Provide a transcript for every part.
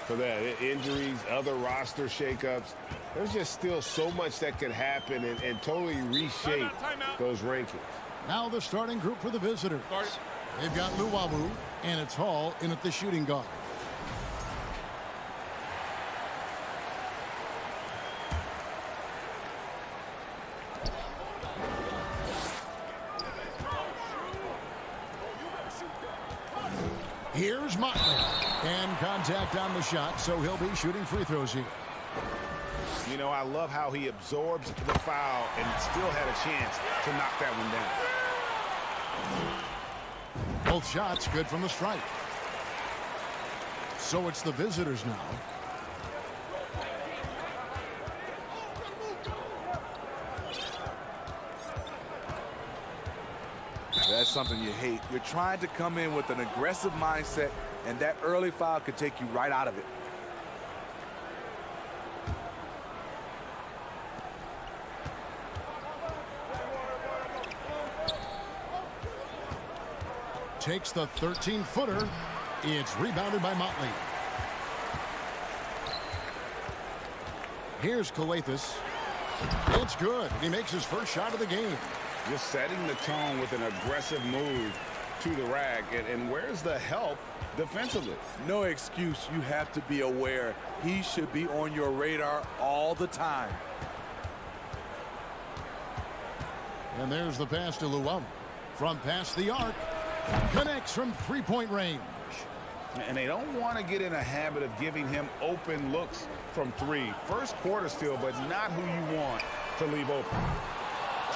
for that. Injuries, other roster shakeups. There's just still so much that could happen and totally reshape those rankings. Now the starting group for the visitors. They've got Luwawu, and it's Hall in at the shooting guard. Here's Motley. And contact on the shot, so he'll be shooting free throws here. You know, I love how he absorbs the foul and still had a chance to knock that one down. Both shots good from the stripe. So it's the visitors now. That's something you hate. You're trying to come in with an aggressive mindset, and that early foul could take you right out of it. Takes the 13-footer. It's rebounded by Motley. Here's Skijesss. It's good. He makes his first shot of the game. Just setting the tone with an aggressive move to the rack. And where's the help defensively? No excuse. You have to be aware. He should be on your radar all the time. And there's the pass to Luwawu. From past the arc. Connects from three-point range. And they don't want to get in a habit of giving him open looks from three. First quarter still, but not who you want to leave open.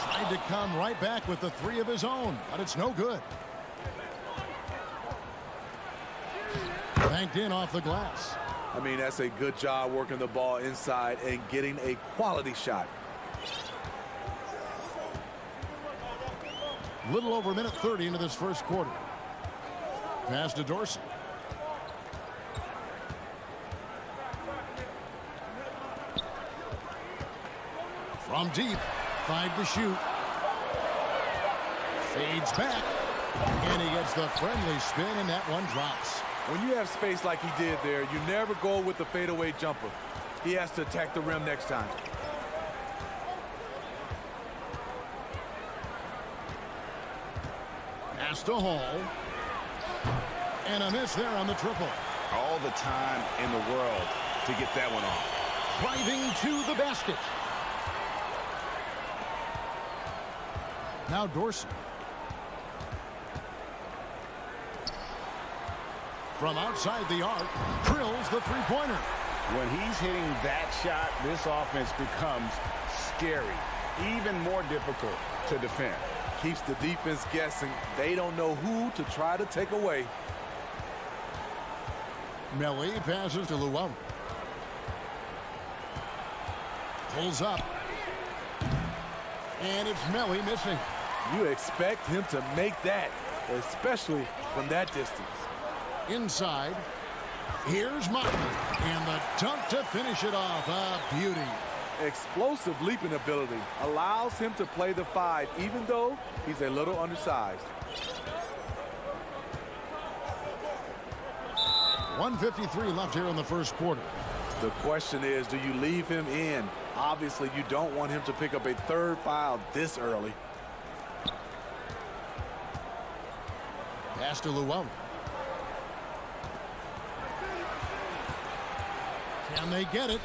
Tried to come right back with the three of his own, but it's no good. Banked in off the glass. I mean, that's a good job working the ball inside and getting a quality shot. Little over a minute 30 into this first quarter. Pass to Dorsey. From deep, 5 to shoot. Fades back, and he gets the friendly spin, and that one drops. When you have space like he did there, you never go with the fadeaway jumper. He has to attack the rim next time. Pass to Hall. And a miss there on the triple. All the time in the world to get that one off. Driving to the basket. Now Dorsey. From outside the arc, drills the three-pointer. When he's hitting that shot, this offense becomes scary, even more difficult to defend. Keeps the defense guessing. They don't know who to try to take away. Melly passes to Luwawu. Pulls up. And it's Melly missing. You expect him to make that, especially from that distance. Inside. Here's Motley. And the dunk to finish it off. A beauty. Explosive leaping ability allows him to play the 5, even though he's a little undersized. 1:53 left here in the first quarter. The question is, do you leave him in? Obviously, you don't want him to pick up a third foul this early. Pass to Luwawu. Can they get it?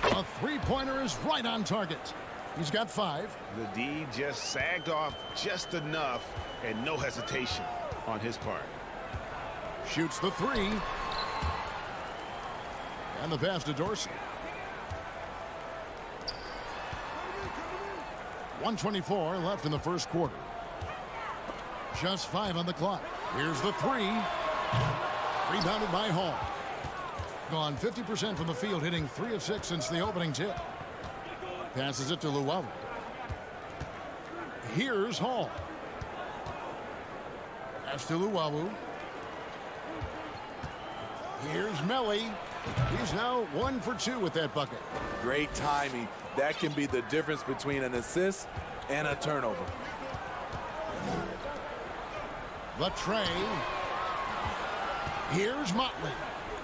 A three-pointer is right on target. He's got 5. The D just sagged off just enough, and no hesitation on his part. Shoots the 3. And the pass to Dorsey. 1:24 left in the first quarter. Just 5 on the clock. Here's the 3. Rebounded by Hall. Gone 50% from the field, hitting 3 of 6 since the opening tip. Passes it to Luwawu. Here's Hall. Pass to Luwawu. Here's Melly. He's now 1 for 2 with that bucket. Great timing. That can be the difference between an assist and a turnover. The tray. Here's Motley.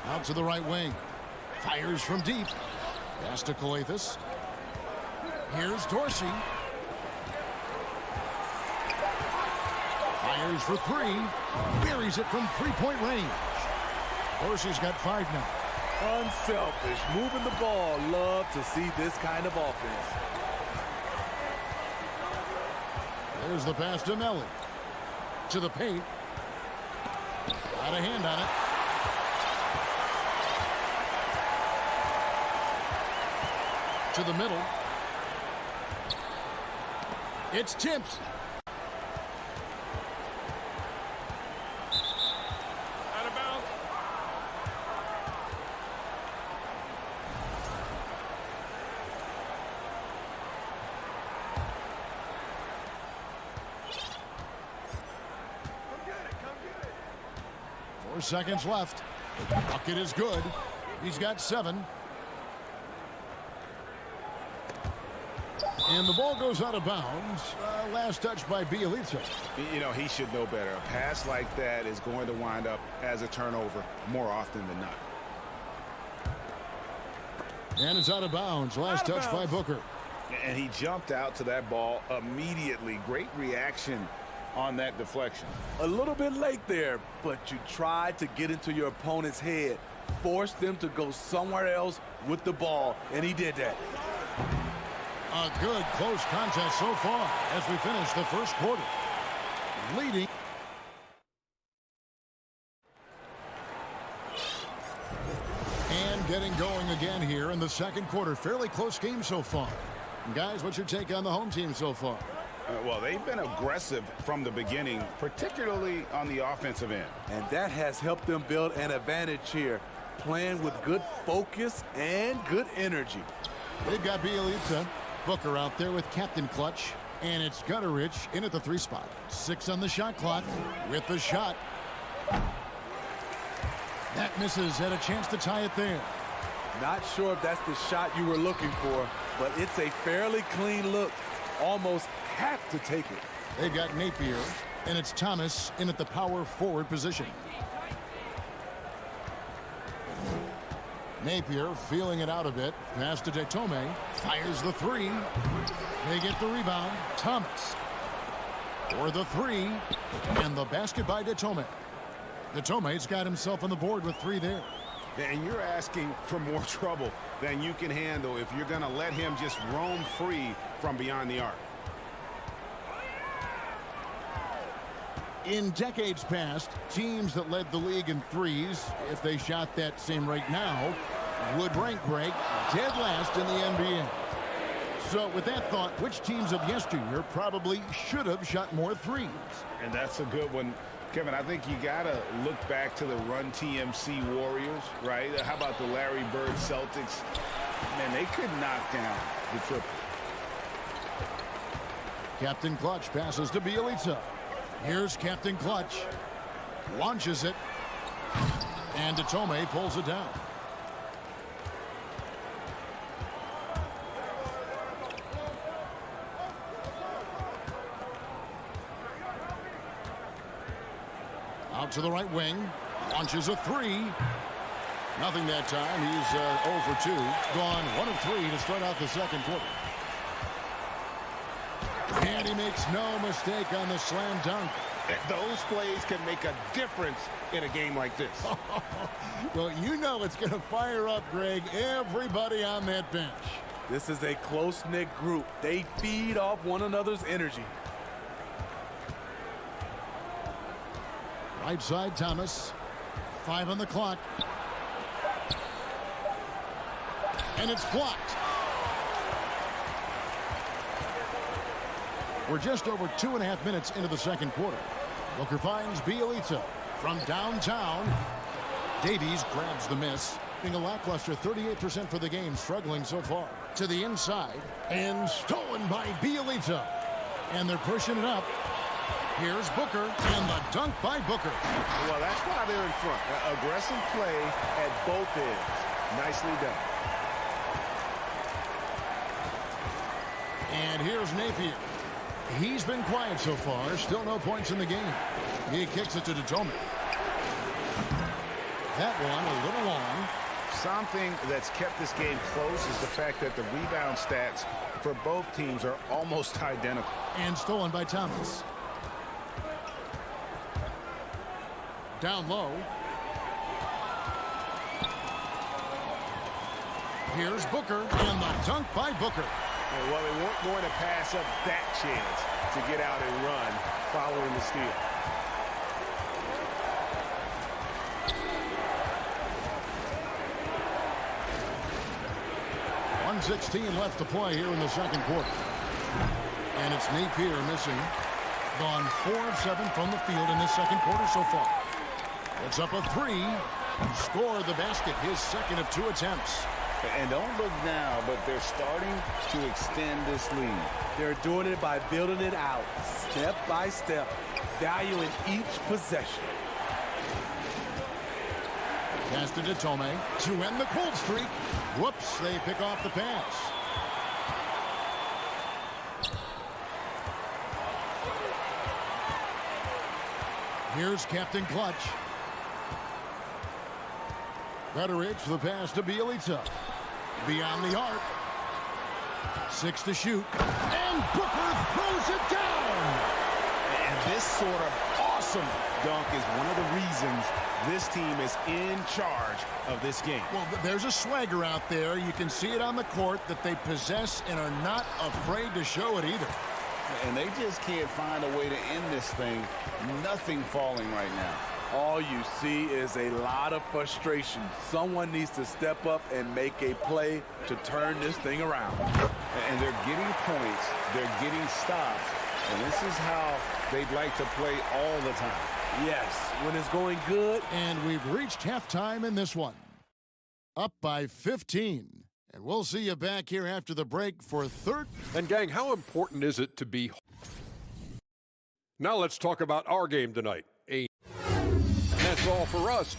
Out to the right wing. Fires from deep. Pass to Skijesss. Here's Dorsey. Fires for three. Buries it from three-point range. Dorsey's got 5 now. Unselfish, moving the ball. Love to see this kind of offense. There's the pass to Melly. To the paint. Got a hand on it. To the middle. It's tipped. Out of bounds. Come get it, come get it. 4 seconds left. The bucket is good. He's got 7. And the ball goes out of bounds. Last touch by Bielitsa. You know, he should know better. A pass like that is going to wind up as a turnover more often than not. And it's out of bounds. Last touch by Booker. And he jumped out to that ball immediately. Great reaction on that deflection. A little bit late there, but you tried to get into your opponent's head. Force them to go somewhere else with the ball, and he did that. A good close contest so far as we finish the first quarter. Leading. And getting going again here in the second quarter. Fairly close game so far. Guys, what's your take on the home team so far? Well, they've been aggressive from the beginning, particularly on the offensive end. And that has helped them build an advantage here, playing with good focus and good energy. They've got Bielitsa. Booker out there with Captain Clutch. And it's Gutteridge in at the 3 spot. 6 on the shot clock with the shot. That misses. Had a chance to tie it there. Not sure if that's the shot you were looking for, but it's a fairly clean look. Almost have to take it. They've got Napier, and it's Thomas in at the power forward position. Napier feeling it out a bit. Pass to Detome. Fires the 3. They get the rebound. Thomas for the 3. And the basket by Detome. Detome's got himself on the board with 3 there. And you're asking for more trouble than you can handle if you're going to let him just roam free from beyond the arc. In decades past, teams that led the league in threes, if they shot that same rate now, would rank Greg dead last in the NBA. So with that thought, which teams of yesteryear probably should have shot more threes? And that's a good one. Kevin, I think you got to look back to the Run TMC Warriors, right? How about the Larry Bird Celtics? Man, they could knock down the triple. Captain Clutch passes to Bielitsa. Here's Captain Clutch. Launches it. And Detome pulls it down. Out to the right wing. Launches a 3. Nothing that time. He's 0 for 2. Gone 1 of 3 to start out the second quarter. And he makes no mistake on the slam dunk. Those plays can make a difference in a game like this. Well, you know it's going to fire up, Greg, everybody on that bench. This is a close-knit group. They feed off one another's energy. Right side, Thomas. 5 on the clock. And it's blocked. We're just over 2.5 minutes into the second quarter. Booker finds Bielitsa from downtown. Davies grabs the miss. Being a lackluster 38% for the game, struggling so far. To the inside, and stolen by Bielitsa. And they're pushing it up. Here's Booker, and the dunk by Booker. Well, that's why they're in front. Aggressive play at both ends. Nicely done. And here's Napier. He's been quiet so far. Still no points in the game. He kicks it to Detome. that one a little long. Something that's kept this game close is the fact that the rebound stats for both teams are almost identical. And stolen by Thomas. Down low. Here's Booker, and the dunk by Booker. Well, they weren't going to pass up that chance to get out and run following the steal. .116 left to play here in the second quarter. And it's Napier missing. Gone 4 of 7 from the field in this second quarter so far. It's up a 3. Scored the basket, his second of 2 attempts. And don't look now, but they're starting to extend this lead. They're doing it by building it out, step by step, valuing each possession. Pass to Tome to end the cold streak. Whoops, they pick off the pass. Here's Captain Clutch. Betteridge, the pass to Bielitsa. Beyond the arc. 6 to shoot. And Booker throws it down. And this sort of awesome dunk is one of the reasons this team is in charge of this game. Well, there's a swagger out there. You can see it on the court that they possess and are not afraid to show it either. And they just can't find a way to end this thing. Nothing falling right now. All you see is a lot of frustration. Someone needs to step up and make a play to turn this thing around. And they're getting points. They're getting stops. And this is how they'd like to play all the time. Yes, when it's going good. And we've reached halftime in this one. Up by 15. And we'll see you back here after the break for third. And gang, how important is it to be... Now let's talk about our game tonight. That's all for us.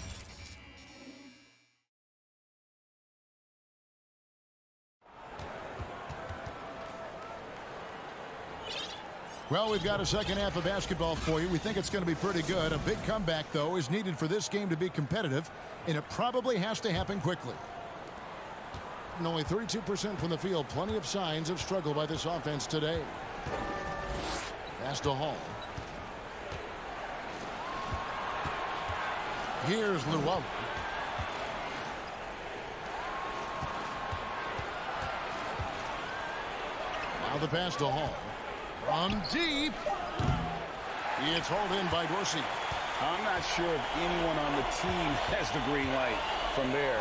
Well, we've got a second half of basketball for you. We think it's going to be pretty good. A big comeback, though, is needed for this game to be competitive, and it probably has to happen quickly. And only 32% from the field. Plenty of signs of struggle by this offense today. Pass to Hall. Here's Luwawu. Now the pass to Hall. From deep. It's hauled in by Dorsey. I'm not sure if anyone on the team has the green light from there.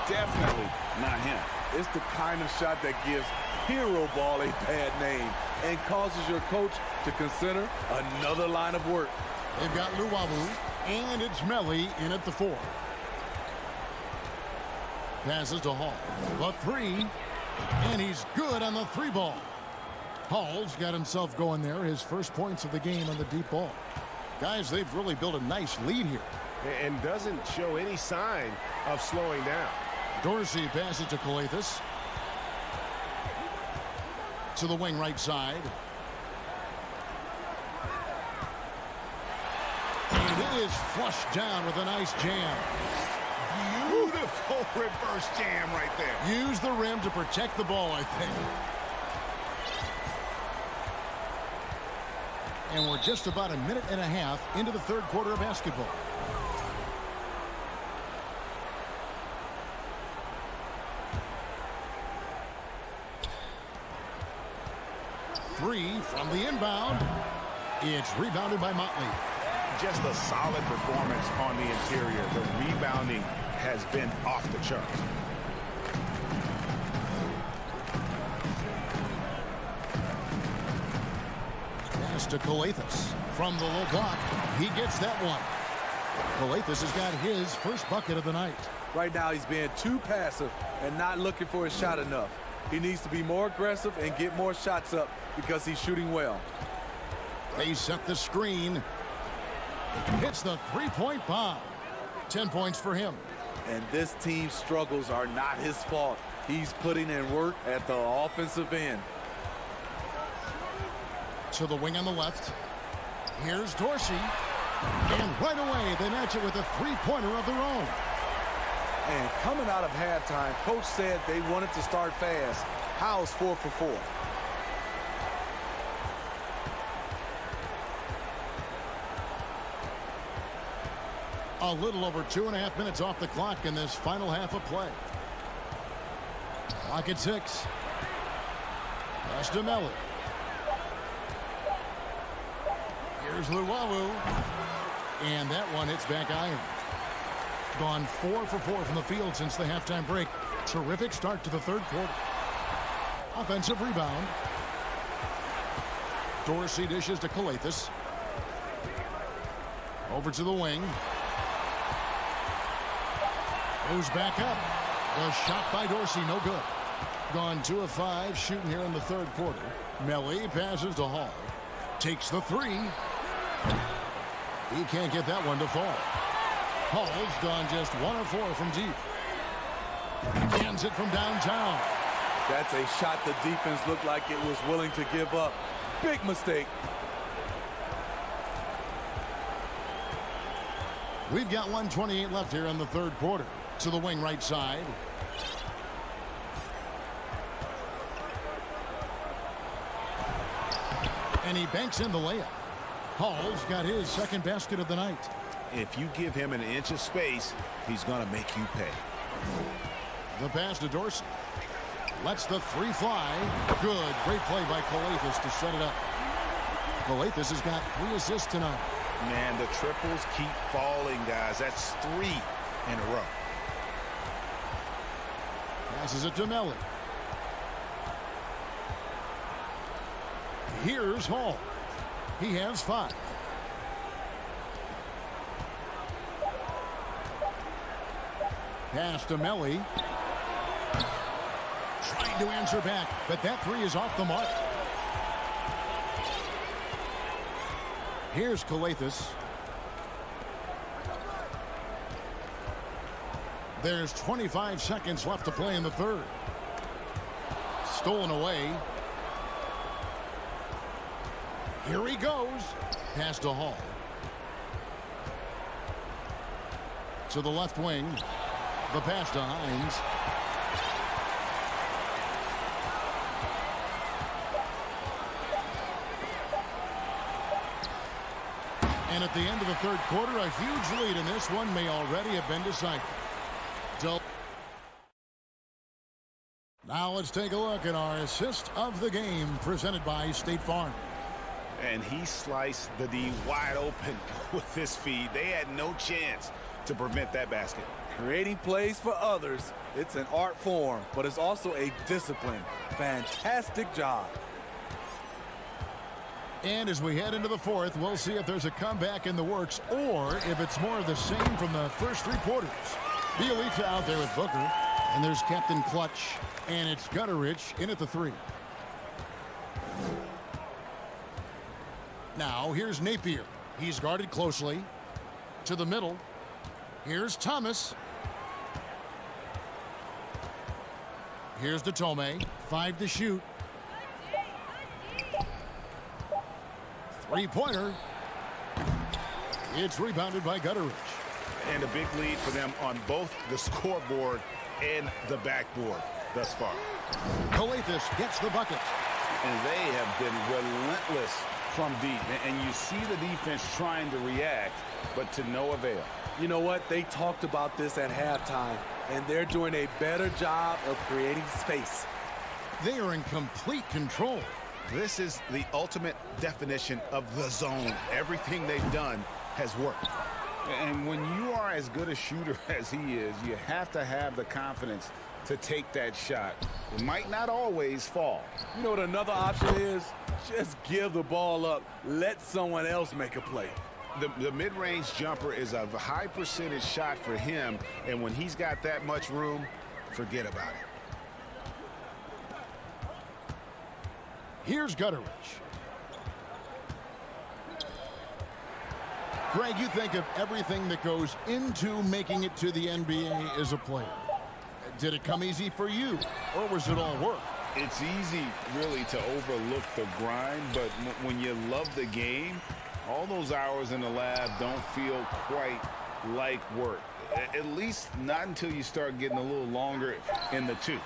Definitely not him. It's the kind of shot that gives hero ball a bad name and causes your coach to consider another line of work. They've got Luwawu, and it's Melly in at the 4. Passes to Hall. The 3, and he's good on the 3 ball. Hall's got himself going there, his first points of the game on the deep ball. Guys, they've really built a nice lead here. And doesn't show any sign of slowing down. Dorsey passes to Calathes. To the wing right side. And it is flushed down with a nice jam. Beautiful reverse jam right there. Use the rim to protect the ball, I think. And we're just about a minute and a half into the third quarter of basketball. Three from the inbound. It's rebounded by Motley. Just a solid performance on the interior. The rebounding has been off the charts. Pass to Calathes. From the low block, he gets that one. Calathes has got his first bucket of the night. Right now he's being too passive and not looking for his shot enough. He needs to be more aggressive and get more shots up because he's shooting well. They set the screen. Hits the three-point bomb. 10 points for him. And this team's struggles are not his fault. He's putting in work at the offensive end. To the wing on the left. Here's Dorsey. And right away, they match it with a three-pointer of their own. And coming out of halftime, Coach said they wanted to start fast. How's 4 for 4? A little over 2.5 minutes off the clock in this final half of play. Clock at 6. Pass to Milan. Here's Luwawu. And that one hits back iron. Gone 4 for 4 from the field since the halftime break. Terrific start to the third quarter. Offensive rebound. Dorsey dishes to Skijesss. Over to the wing. Goes back up. The shot by Dorsey, no good. Gone 2 of 5 shooting here in the third quarter. Melly passes to Hall. Takes the 3. He can't get that one to fall. Hall's gone just 1 of 4 from deep. Cans it from downtown. That's a shot the defense looked like it was willing to give up. Big mistake. We've got 1:28 left here in the third quarter. To the wing right side. And he banks in the layup. Hall's got his second basket of the night. If you give him an inch of space, he's going to make you pay. The pass to Dorsey. Lets the 3 fly. Good. Great play by Skijesss to set it up. Skijesss has got 3 assists tonight. Man, the triples keep falling, guys. That's 3 in a row. Passes it to Melly. Here's Hall. He has 5. Pass to Melly. Trying to answer back, but that 3 is off the mark. Here's Skijesss. There's 25 seconds left to play in the third. Stolen away. Here he goes. Pass to Hall. To the left wing. The pass to Hines. And at the end of the third quarter, a huge lead in this one may already have been decided. Now let's take a look at our assist of the game presented by State Farm. And he sliced the D wide open with this feed. They had no chance to prevent that basket. Creating plays for others, it's an art form, but it's also a discipline. Fantastic job. And as we head into the fourth, we'll see if there's a comeback in the works or if it's more of the same from the first 3 quarters. The Elites out there with Booker, and there's Captain Clutch, and it's Gutterich in at the 3. Now here's Napier. He's guarded closely. To the middle. Here's Thomas. Here's Datome. 5 to shoot. 3-pointer. It's rebounded by Gutterich. And a big lead for them on both the scoreboard and the backboard thus far. Skijesss gets the bucket. And they have been relentless from deep. And you see the defense trying to react, but to no avail. You know what? They talked about this at halftime, and they're doing a better job of creating space. They are in complete control. This is the ultimate definition of the zone. Everything they've done has worked. And when you are as good a shooter as he is, you have to have the confidence to take that shot. It might not always fall. You know what another option is? Just give the ball up. Let someone else make a play. The mid-range jumper is a high percentage shot for him, and when he's got that much room, forget about it. Here's Gutterich. Greg, you think of everything that goes into making it to the NBA as a player. Did it come easy for you, or was it all work? It's easy, really, to overlook the grind, but when you love the game, all those hours in the lab don't feel quite like work. At least not until you start getting a little longer in the tooth.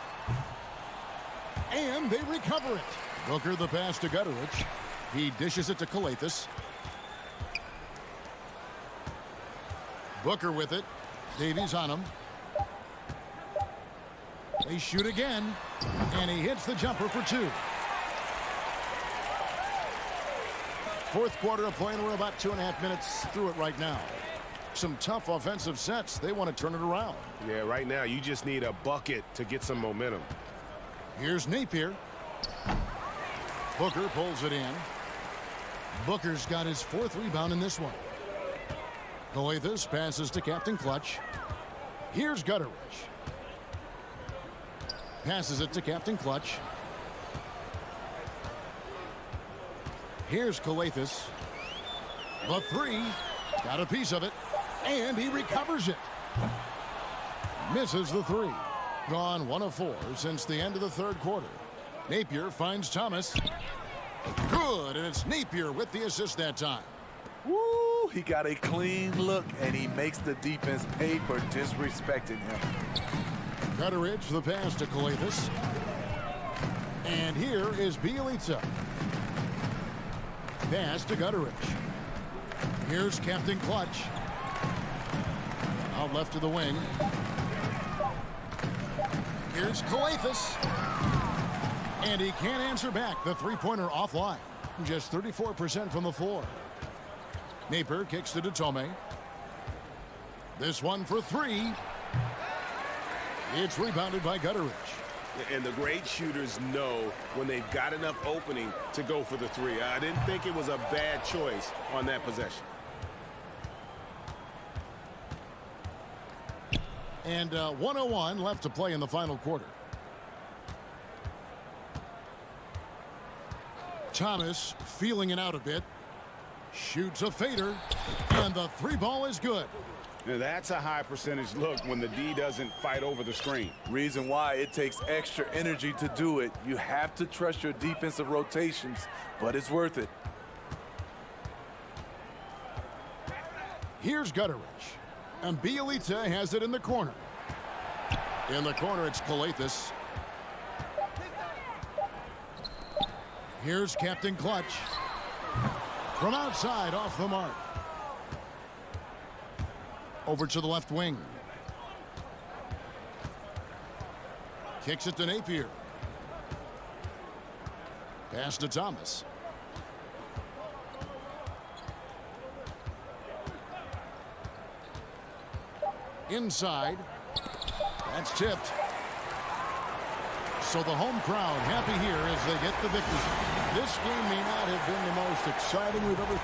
And they recover it. Booker the pass to Gutteridge. He dishes it to Skijesss. Booker with it. Davies on him. They shoot again. And he hits the jumper for two. Fourth quarter of play, and we're about 2.5 minutes through it right now. Some tough offensive sets. They want to turn it around. Yeah, right now you just need a bucket to get some momentum. Here's Napier. Booker pulls it in. Booker's got his fourth rebound in this one. Skijesss passes to Captain Clutch. Here's Gutteridge. Passes it to Captain Clutch. Here's Skijesss. The three. Got a piece of it. And he recovers it. Misses the three. Gone 1 of 4 since the end of the third quarter. Napier finds Thomas. Good, and it's Napier with the assist that time. Woo! He got a clean look, and he makes the defense pay for disrespecting him. Gutteridge, the pass to Skijesss. And here is Bielitsa. Pass to Gutteridge. Here's Captain Clutch. Out left to the wing. Here's Skijesss. And he can't answer back. The three-pointer offline. Just 34% from the floor. Napier kicks to Tome. This one for three. It's rebounded by Gutteridge. And the great shooters know when they've got enough opening to go for the three. I didn't think it was a bad choice on that possession. And 1:01 left to play in the final quarter. Thomas feeling it out a bit. Shoots a fader. And the three ball is good. Now that's a high percentage look when the D doesn't fight over the screen. Reason why it takes extra energy to do it. You have to trust your defensive rotations, but it's worth it. Here's Gutteridge. And Bielitsa has it in the corner. In the corner, it's Skijesss. Here's Captain Clutch. From outside, off the mark. Over to the left wing. Kicks it to Napier. Pass to Thomas. Inside. That's tipped. So the home crowd happy here as they get the victory. This game may not have been the most exciting we've ever.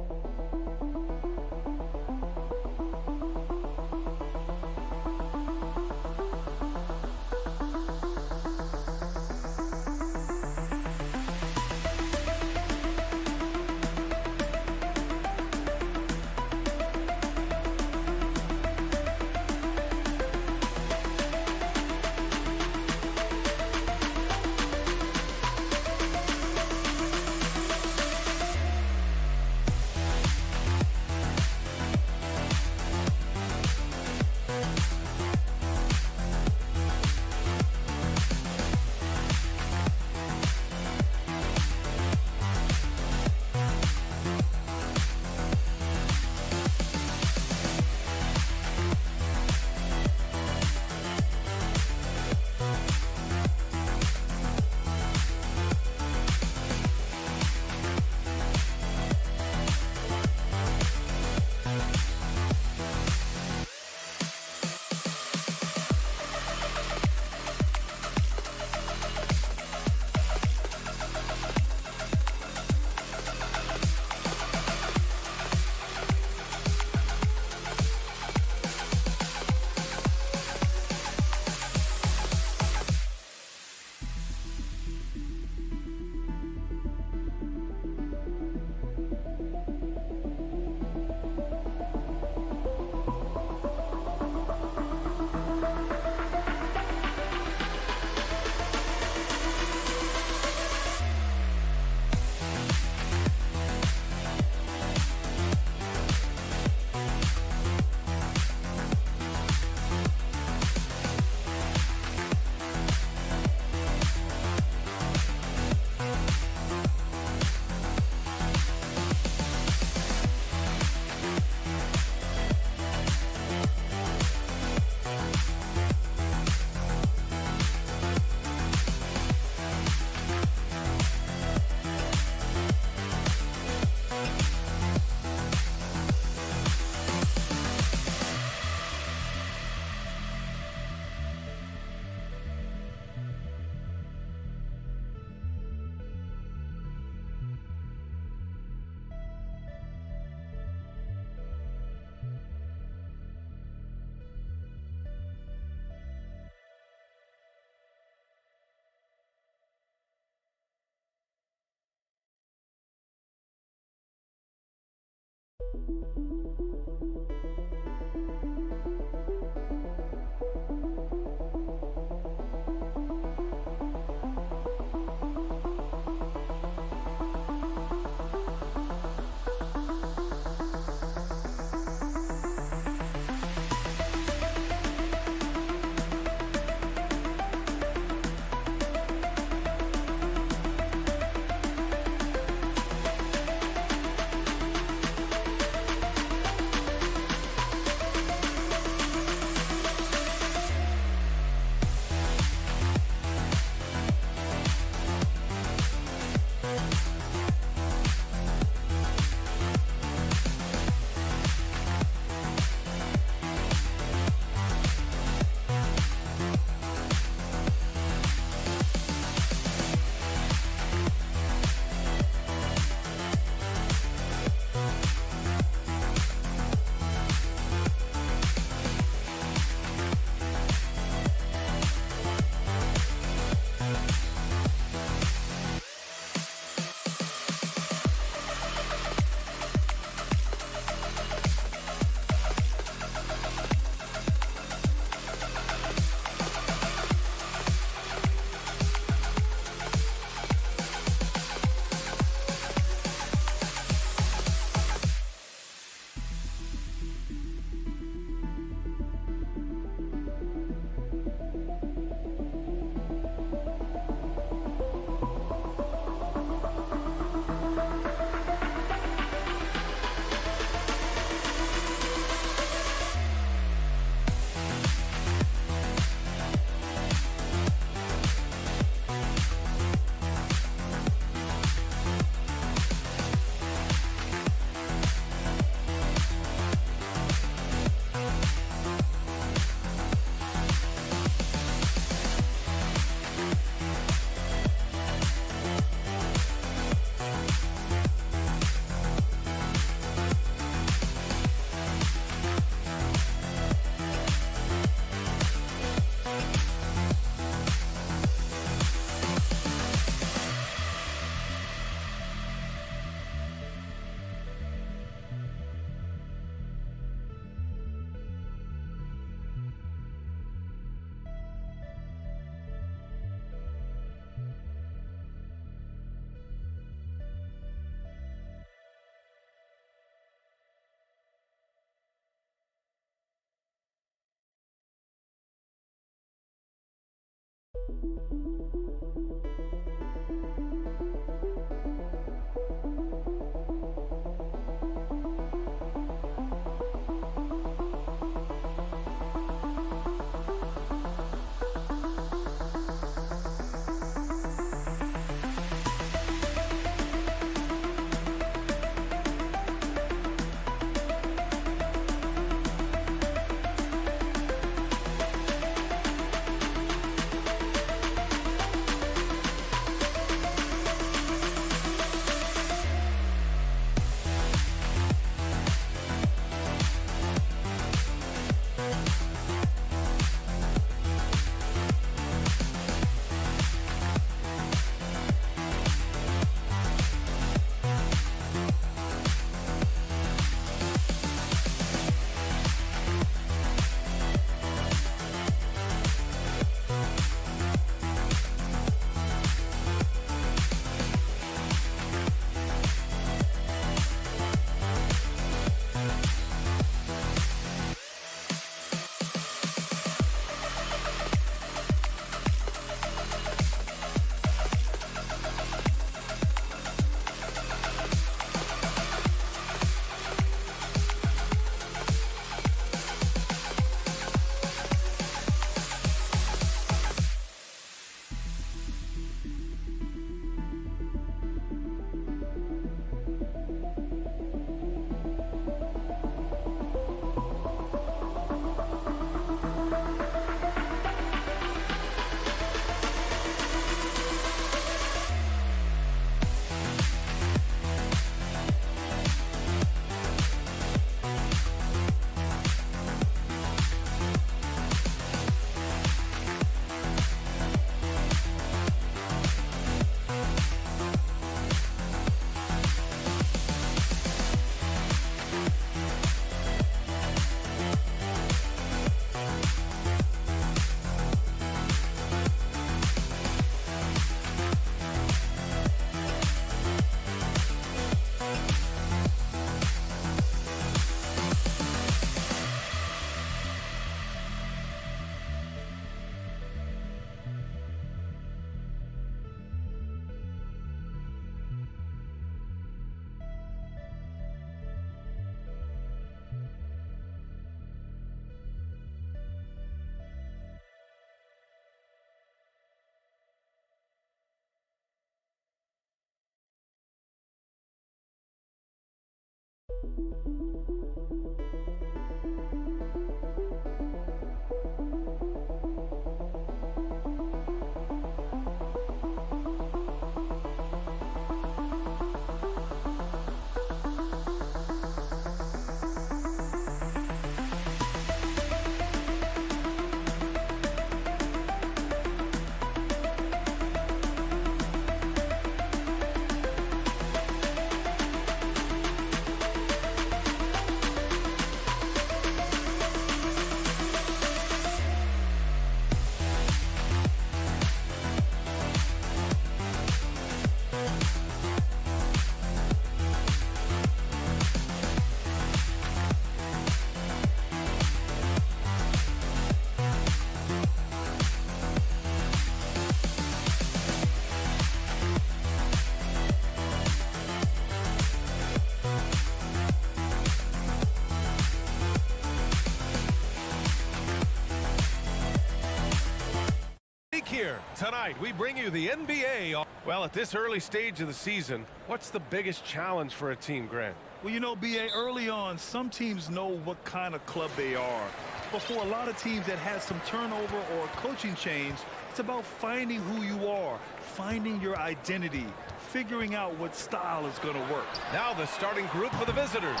Here tonight we bring you the NBA. Well, at this early stage of the season, what's the biggest challenge for a team, Grant? Well, you know, BA, early on, some teams know what kind of club they are. But for a lot of teams that had some turnover or coaching change, it's about finding who you are, finding your identity, figuring out what style is going to work. Now the starting group for the visitors.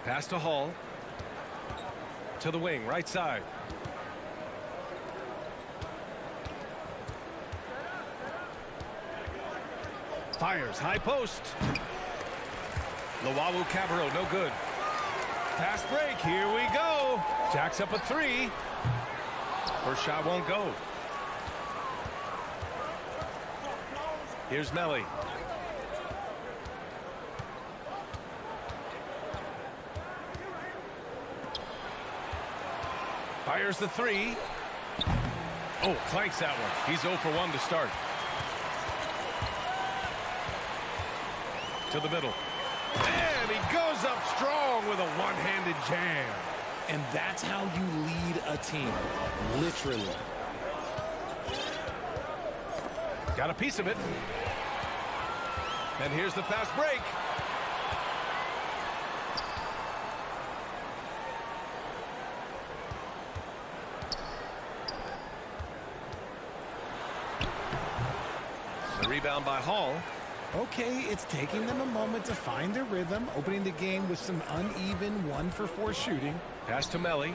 Pass to Hall. To the wing, right side. Fires, high post. Lawawu Cabarro, no good. Fast break, here we go. Jacks up a three. First shot won't go. Here's Melly. Fires the three. Oh, clanks that one. He's 0 for 1 to start. To the middle. And he goes up strong with a one-handed jam. And that's how you lead a team. Literally. Got a piece of it. And here's the fast break. The rebound by Hall. Okay, it's taking them a moment to find their rhythm, opening the game with some uneven 1-for-4 shooting. Pass to Melly.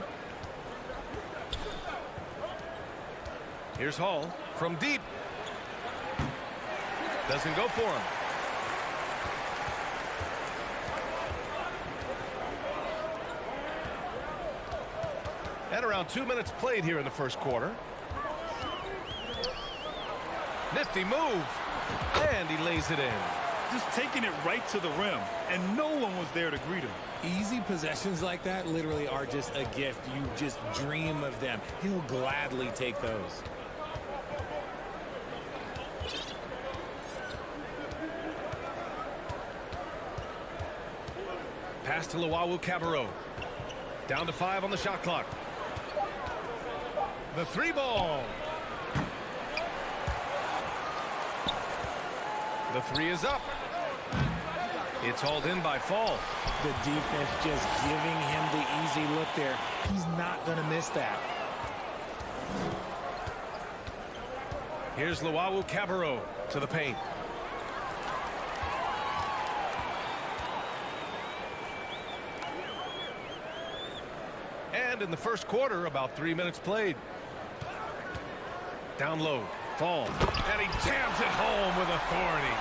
Here's Hall from deep. Doesn't go for him. And around 2 minutes played here in the first quarter. Nifty move. And he lays it in. Just taking it right to the rim, and no one was there to greet him. Easy possessions like that literally are just a gift. You just dream of them. He'll gladly take those. Pass to Luau Cabarro. Down to 5 on the shot clock. The three ball. The three is up. It's hauled in by Fall. The defense just giving him the easy look there. He's not going to miss that. Here's Luau Cabarro to the paint. And in the first quarter, about 3 minutes played. Down low. Fall. And he jams it home with authority.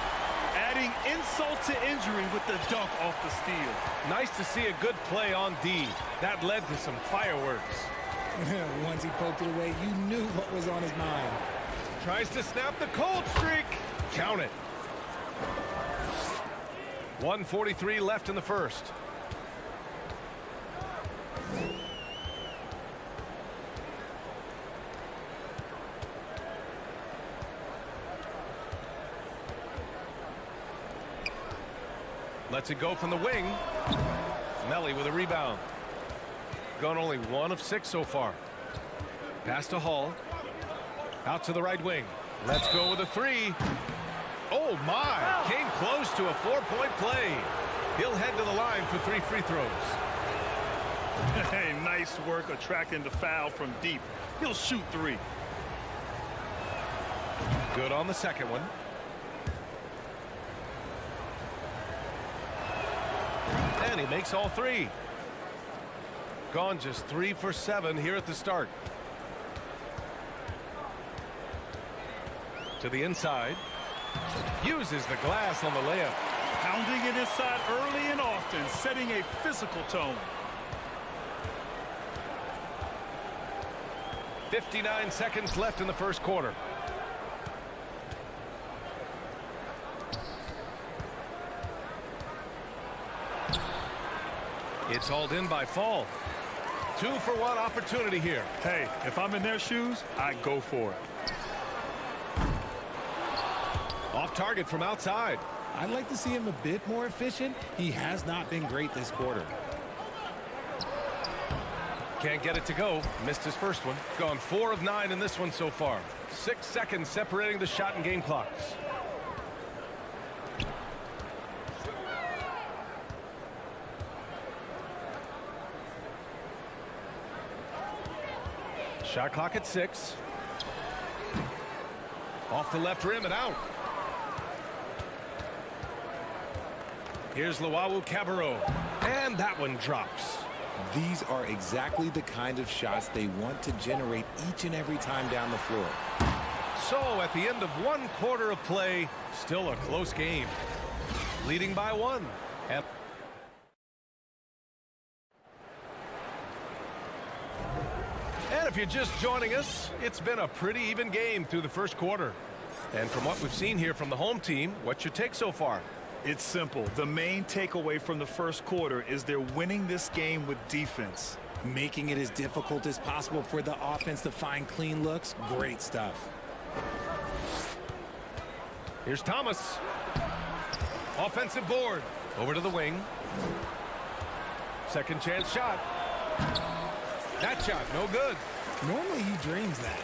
Adding insult to injury with the dunk off the steal. Nice to see a good play on D. That led to some fireworks. Once he poked it away, you knew what was on his mind. Tries to snap the cold streak. Count it. 1:43 left in the first. Lets it go from the wing. Melly with a rebound. Gone only 1 of 6 so far. Pass to Hall. Out to the right wing. Let's go with a three. Oh my! Came close to a 4-point play. He'll head to the line for 3 free throws. Hey, nice work attracting the foul from deep. He'll shoot 3. Good on the second one. And he makes all 3. Gone just 3 for 7 here at the start. To the inside. Uses the glass on the layup. Pounding it inside early and often, setting a physical tone. 59 seconds left in the first quarter. It's hauled in by Fall. 2-for-1 opportunity here. Hey, if I'm in their shoes, I go for it. Off target from outside. I'd like to see him a bit more efficient. He has not been great this quarter. Can't get it to go. Missed his first one. Gone 4 of 9 in this one so far. 6 seconds separating the shot and game clocks. Shot clock at 6. Off the left rim and out. Here's Luau Cabarro. And that one drops. These are exactly the kind of shots they want to generate each and every time down the floor. So at the end of 1 quarter of play, still a close game. Leading by 1. And if you're just joining us, it's been a pretty even game through the first quarter. And from what we've seen here from the home team, what's your take so far? It's simple. The main takeaway from the first quarter is they're winning this game with defense. making it as difficult as possible for the offense to find clean looks. Great stuff. Here's Thomas. Offensive board. Over to the wing. Second chance shot. That shot, no good. Normally he dreams that.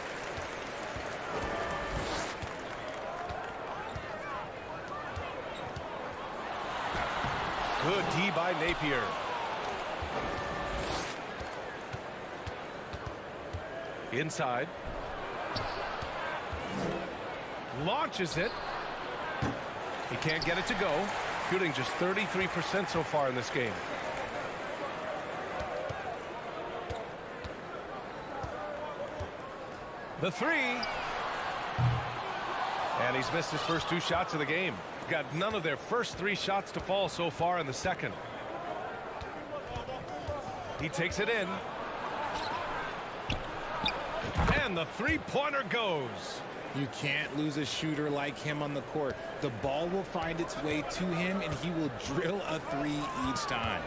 Good D by Napier. Inside. Launches it. He can't get it to go. Shooting just 33% so far in this game. The three. And he's missed his first 2 shots of the game. Got none of their first 3 shots to fall so far in the second. He takes it in. And the three-pointer goes. You can't lose a shooter like him on the court. The ball will find its way to him, and he will drill a 3 each time.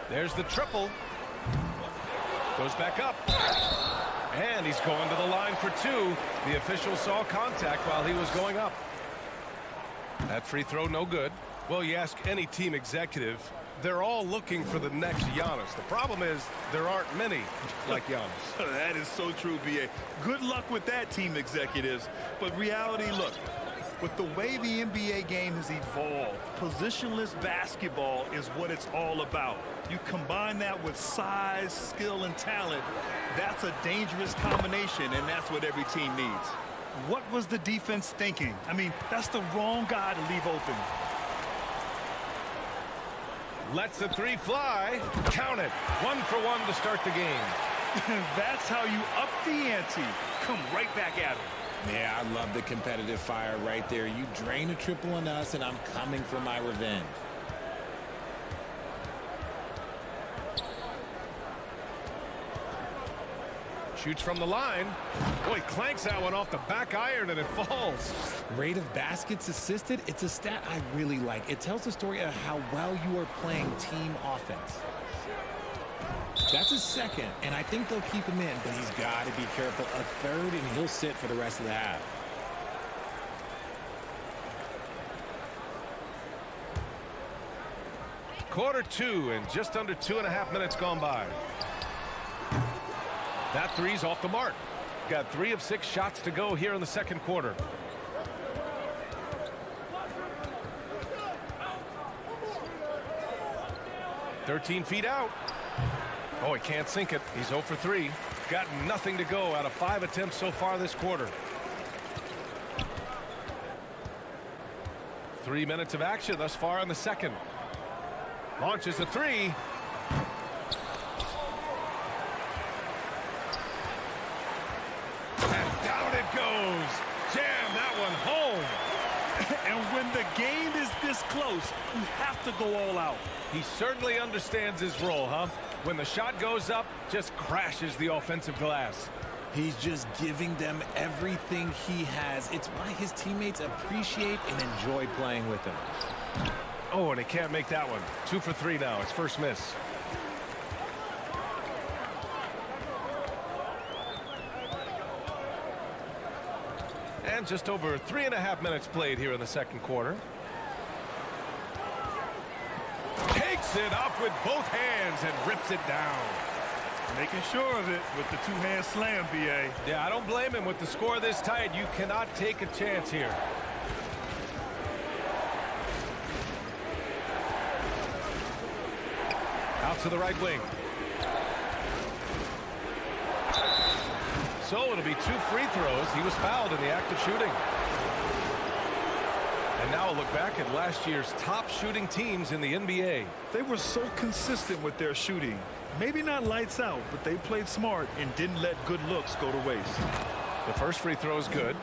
There's the triple. Goes back up. And he's going to the line for 2. The official saw contact while he was going up. That free throw no good. Well, you ask any team executive, they're all looking for the next Giannis. The problem is there aren't many like Giannis. That is so true, B.A. Good luck with that, team executives. But reality, look, with the way the NBA game has evolved, positionless basketball is what it's all about. You combine that with size, skill, and talent, that's a dangerous combination, and that's what every team needs. What was the defense thinking? I mean, that's the wrong guy to leave open. Lets the 3 fly. Count it. 1 for 1 to start the game. That's how you up the ante. Come right back at him. Yeah, I love the competitive fire right there. You drain a triple on us, and I'm coming for my revenge. Shoots from the line. Boy, clanks that one off the back iron, and it falls. Rate of baskets assisted, it's a stat I really like. It tells the story of how well you are playing team offense. That's his second, and I think they'll keep him in, but he's got to be careful. A third, and he'll sit for the rest of the half. Quarter 2, and just under 2.5 minutes gone by. That 3's off the mark. Got 3 of 6 shots to go here in the second quarter. "13 feet out. Oh, he can't sink it. He's 0 for 3. Got nothing to go out of 5 attempts so far this quarter. 3 minutes of action thus far in the second. Launches the 3. And down it goes. Jam that one home. And when the game is this close, you have to go all out. He certainly understands his role, huh? When the shot goes up, just crashes the offensive glass. He's just giving them everything he has. It's why his teammates appreciate and enjoy playing with him. Oh, and he can't make that one. 2 for 3 now. His first miss. And just over 3.5 minutes played here in the second quarter. Takes it up with both hands and rips it down. Making sure of it with the 2-hand slam, B.A. Yeah, I don't blame him. With the score this tight, you cannot take a chance here. Out to the right wing. So it'll be 2 free throws. He was fouled in the act of shooting. And now we'll look back at last year's top shooting teams in the NBA. They were so consistent with their shooting. Maybe not lights out, but they played smart and didn't let good looks go to waste. The first free throw is good.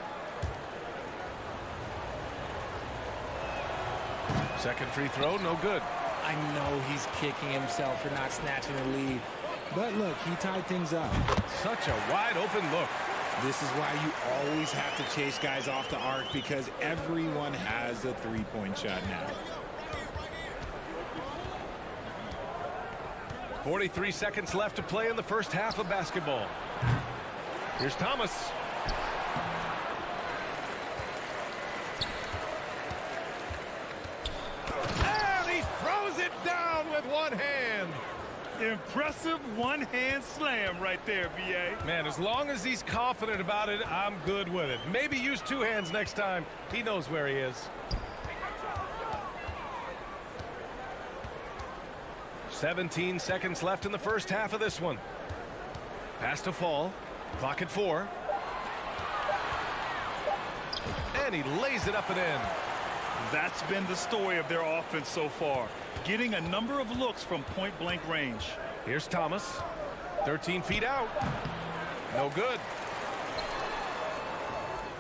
Second free throw, no good. I know he's kicking himself for not snatching the lead. But look, he tied things up. Such a wide open look. This is why you always have to chase guys off the arc, because everyone has a three-point shot now. 43 seconds left to play in the first half of basketball. Here's Thomas. And he throws it down with one hand. Impressive one-hand slam right there, B.A. Man, as long as he's confident about it, I'm good with it. Maybe use two hands next time. He knows where he is. 17 seconds left in the first half of this one. Pass to Fall. Clock at 4. And he lays it up and in. That's been the story of their offense so far, getting a number of looks from point-blank range. Here's Thomas. 13 feet out. No good.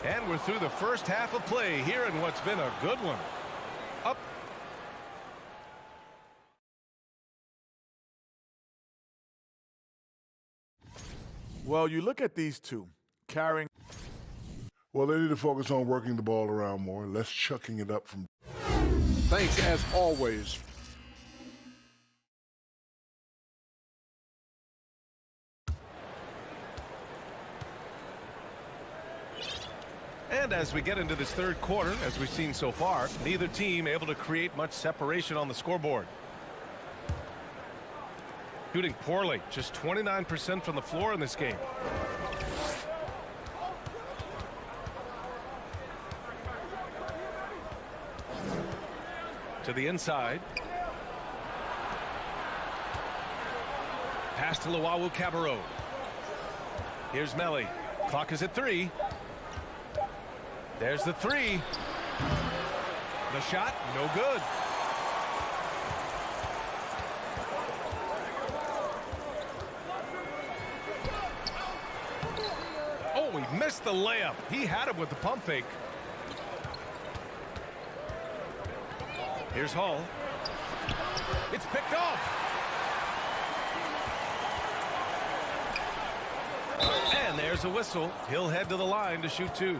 And we're through the first half of play here in what's been a good one. Up. Well, you look at these two carrying. Well, they need to focus on working the ball around more, less chucking it up from. Thanks as always. And as we get into this third quarter, as we've seen so far, neither team able to create much separation on the scoreboard. Shooting poorly, just 29% from the floor in this game. To the inside. Pass to Luau Cabarro. Here's Melly. Clock is at 3. There's the 3. The shot, no good. Oh, he missed the layup. He had it with the pump fake. Here's Hall. It's picked off. And there's a whistle. He'll head to the line to shoot 2.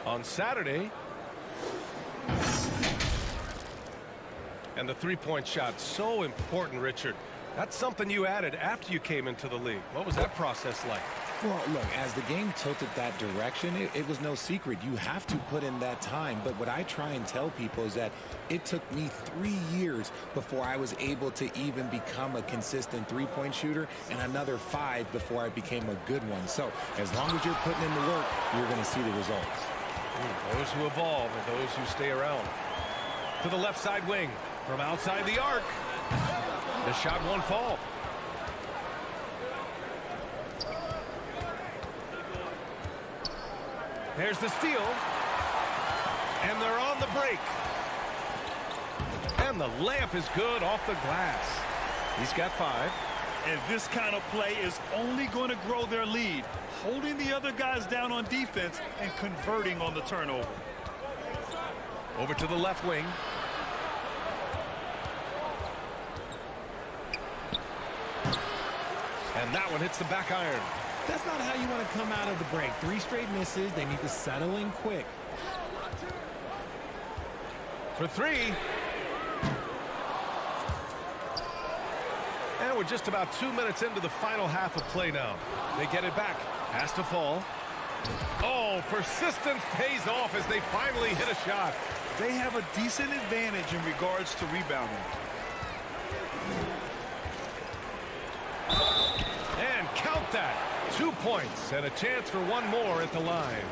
On Saturday. And the three-point shot, so important, Richard. That's something you added after you came into the league. What was that process like? Well, look, as the game tilted that direction, it was no secret. You have to put in that time. But what I try and tell people is that it took me 3 years before I was able to even become a consistent three-point shooter, and another 5 before I became a good one. So as long as you're putting in the work, you're going to see the results. Those who evolve are those who stay around. To the left side wing. From outside the arc. The shot won't fall. There's the steal. And they're on the break. And the layup is good off the glass. He's got 5. And this kind of play is only going to grow their lead, holding the other guys down on defense and converting on the turnover. Over to the left wing. And that one hits the back iron. That's not how you want to come out of the break. 3 straight misses. They need to settle in quick. For 3. And we're just about 2 minutes into the final half of play now. They get it back. Pass to Fall. Oh, persistence pays off as they finally hit a shot. They have a decent advantage in regards to rebounding. And count that. 2 points and a chance for one more at the line.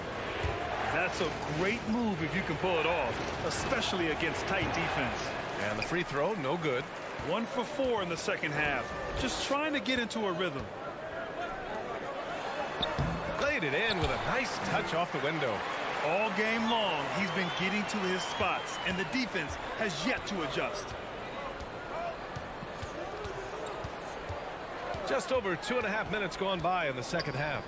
That's a great move if you can pull it off, especially against tight defense. And the free throw, no good. 1 for 4 in the second half. Just trying to get into a rhythm. Laid it in with a nice touch off the window. All game long, he's been getting to his spots, and the defense has yet to adjust. Just over 2.5 minutes gone by in the second half.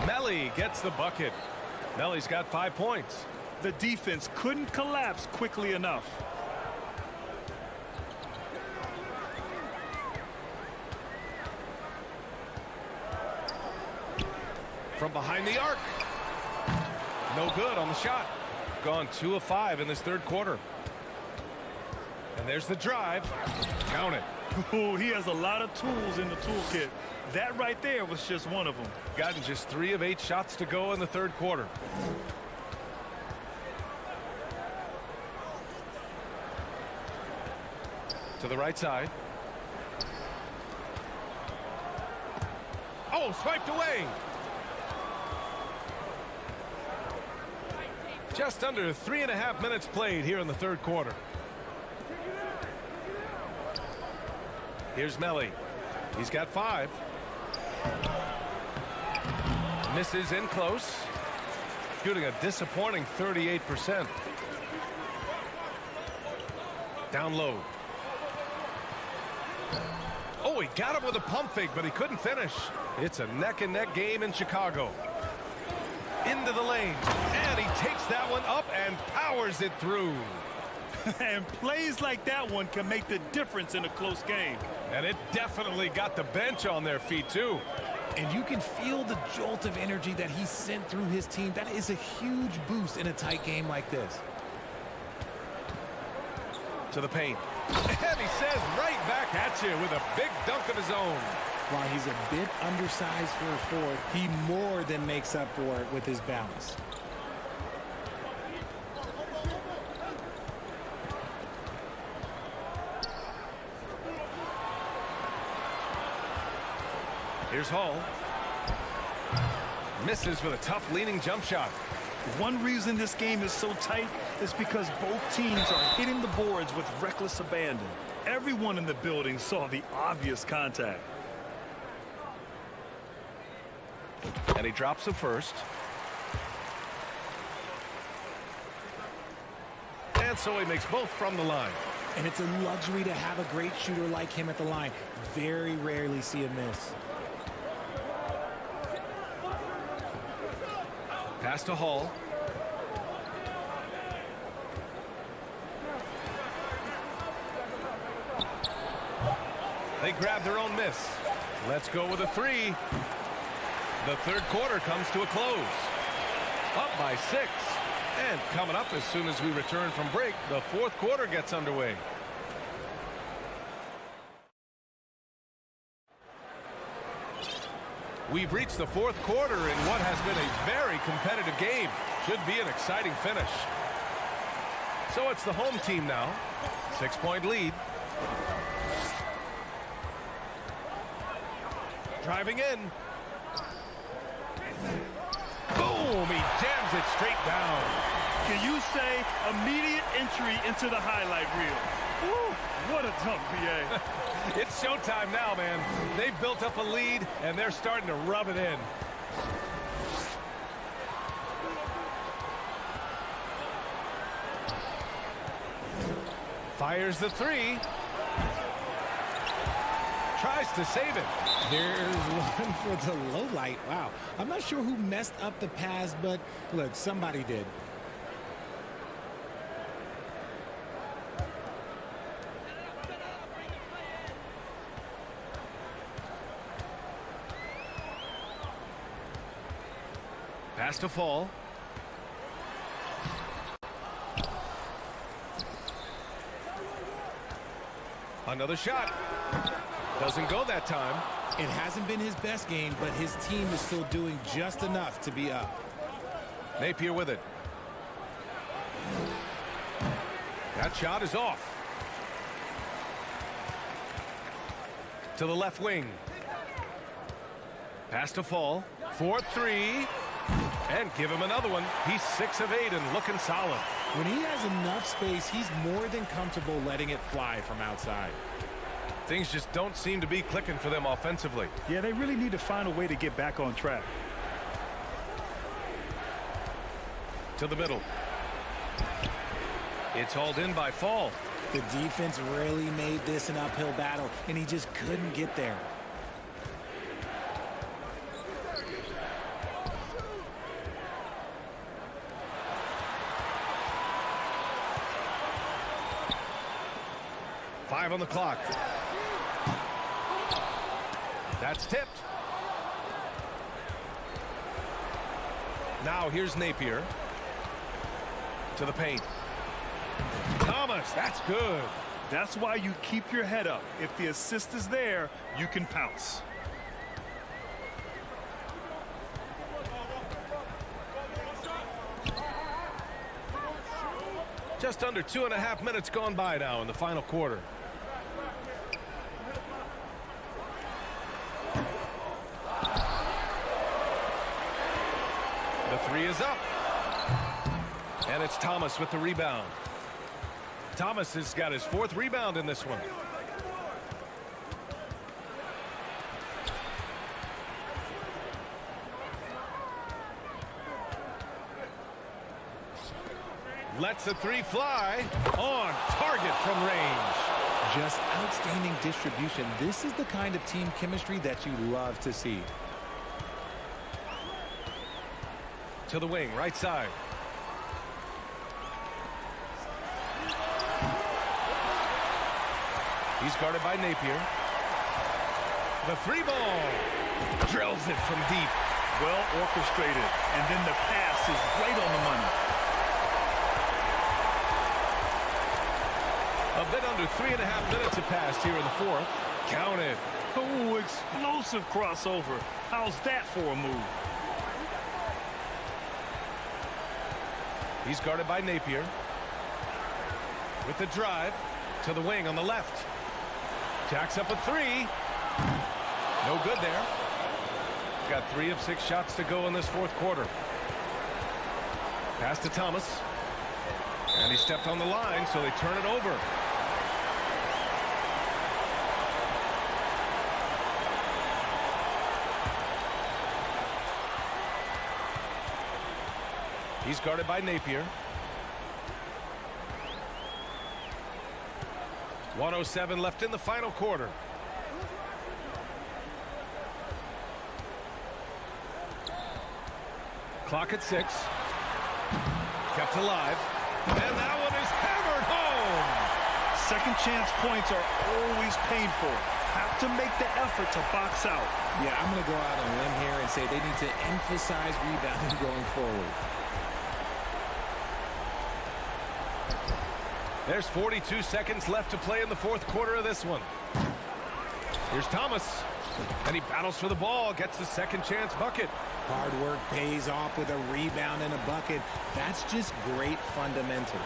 Melly gets the bucket. Melly's got 5 points. The defense couldn't collapse quickly enough. from behind the arc. No good on the shot. Gone 2 of 5 in this third quarter. And there's the drive. Count it. Oh, he has a lot of tools in the toolkit. That right there was just one of them. Gotten just 3 of 8 shots to go in the third quarter. To the right side. Oh, swiped away. Just under 3.5 minutes played here in the third quarter. Here's Melli. He's got 5. Misses in close. Shooting a disappointing 38%. Down low. Oh, he got him with a pump fake, but he couldn't finish. It's a neck-and-neck game in Chicago. Into the lane, and he takes that one up and powers it through. And plays like that one can make the difference in a close game. And it definitely got the bench on their feet, too. And you can feel the jolt of energy that he sent through his team. That is a huge boost in a tight game like this. To the paint. And he says right back at you with a big dunk of his own. While he's a bit undersized for a forward, he more than makes up for it with his bounce. Here's Hall. Misses with a tough leaning jump shot. One reason this game is so tight is because both teams are hitting the boards with reckless abandon. Everyone in the building saw the obvious contact. And he drops the first. And so he makes both from the line. And it's a luxury to have a great shooter like him at the line. Very rarely see a miss. Pass to Hall. They grab their own miss. Let's go with a 3. The third quarter comes to a close. Up by 6. And coming up as soon as we return from break, the fourth quarter gets underway. We've reached the fourth quarter in what has been a very competitive game. Should be an exciting finish. So it's the home team now. 6-point lead. Driving in. Boom! He jams it straight down. Can you say immediate entry into the highlight reel? Woo, what a dunk, BA. It's showtime now, man. They've built up a lead, and they're starting to rub it in. Fires the 3. Tries to save it. There's one for the low light. Wow. I'm not sure who messed up the pass, but look, somebody did. Pass to Fall. Another shot. Doesn't go that time. It hasn't been his best game, but his team is still doing just enough to be up. Napier with it. That shot is off. To the left wing. Pass to Fall. 4-3. And give him another one. He's 6 of 8 and looking solid. When he has enough space, he's more than comfortable letting it fly from outside. Things just don't seem to be clicking for them offensively. Yeah, they really need to find a way to get back on track. To the middle. It's hauled in by Fall. The defense really made this an uphill battle, and he just couldn't get there. Five on the clock. That's tipped. Now here's Napier. To the paint. Thomas, that's good. That's why you keep your head up. If the assist is there, you can pounce. Just under 2.5 minutes gone by now in the final quarter. The three is up. And it's Thomas with the rebound. Thomas has got his 4th rebound in this one. Lets the three fly. On target from range. Just outstanding distribution. This is the kind of team chemistry that you love to see. To the wing, right side. He's guarded by Napier. The 3 ball. Drills it from deep. Well orchestrated. And then the pass is right on the money. A bit under 3.5 minutes have passed here in the 4th. Counted. Oh, explosive crossover. How's that for a move? He's guarded by Napier. With the drive. To the wing on the left. Jacks up a 3. No good there. Got 3 of 6 shots to go in this 4th quarter. Pass to Thomas. And he stepped on the line, so they turn it over. He's guarded by Napier. 1:07 left in the final quarter. Clock at 6. Kept alive. And that one is hammered home. Second chance points are always painful. Have to make the effort to box out. Yeah, I'm going to go out on a limb here and say they need to emphasize rebounding going forward. There's 42 seconds left to play in the 4th quarter of this one. Here's Thomas. And he battles for the ball, gets the second chance bucket. Hard work pays off with a rebound and a bucket. That's just great fundamentals.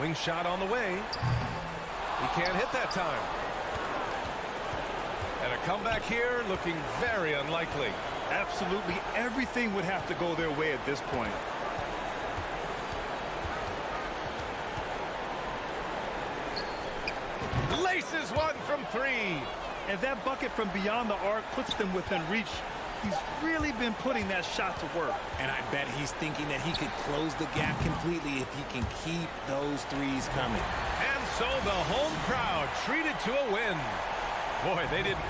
Wing shot on the way. He can't hit that time. And a comeback here looking very unlikely. Absolutely everything would have to go their way at this point. Laces one from 3. And that bucket from beyond the arc puts them within reach. He's really been putting that shot to work. And I bet he's thinking that he could close the gap completely if he can keep those threes coming. And so the home crowd treated to a win. Boy, they didn't.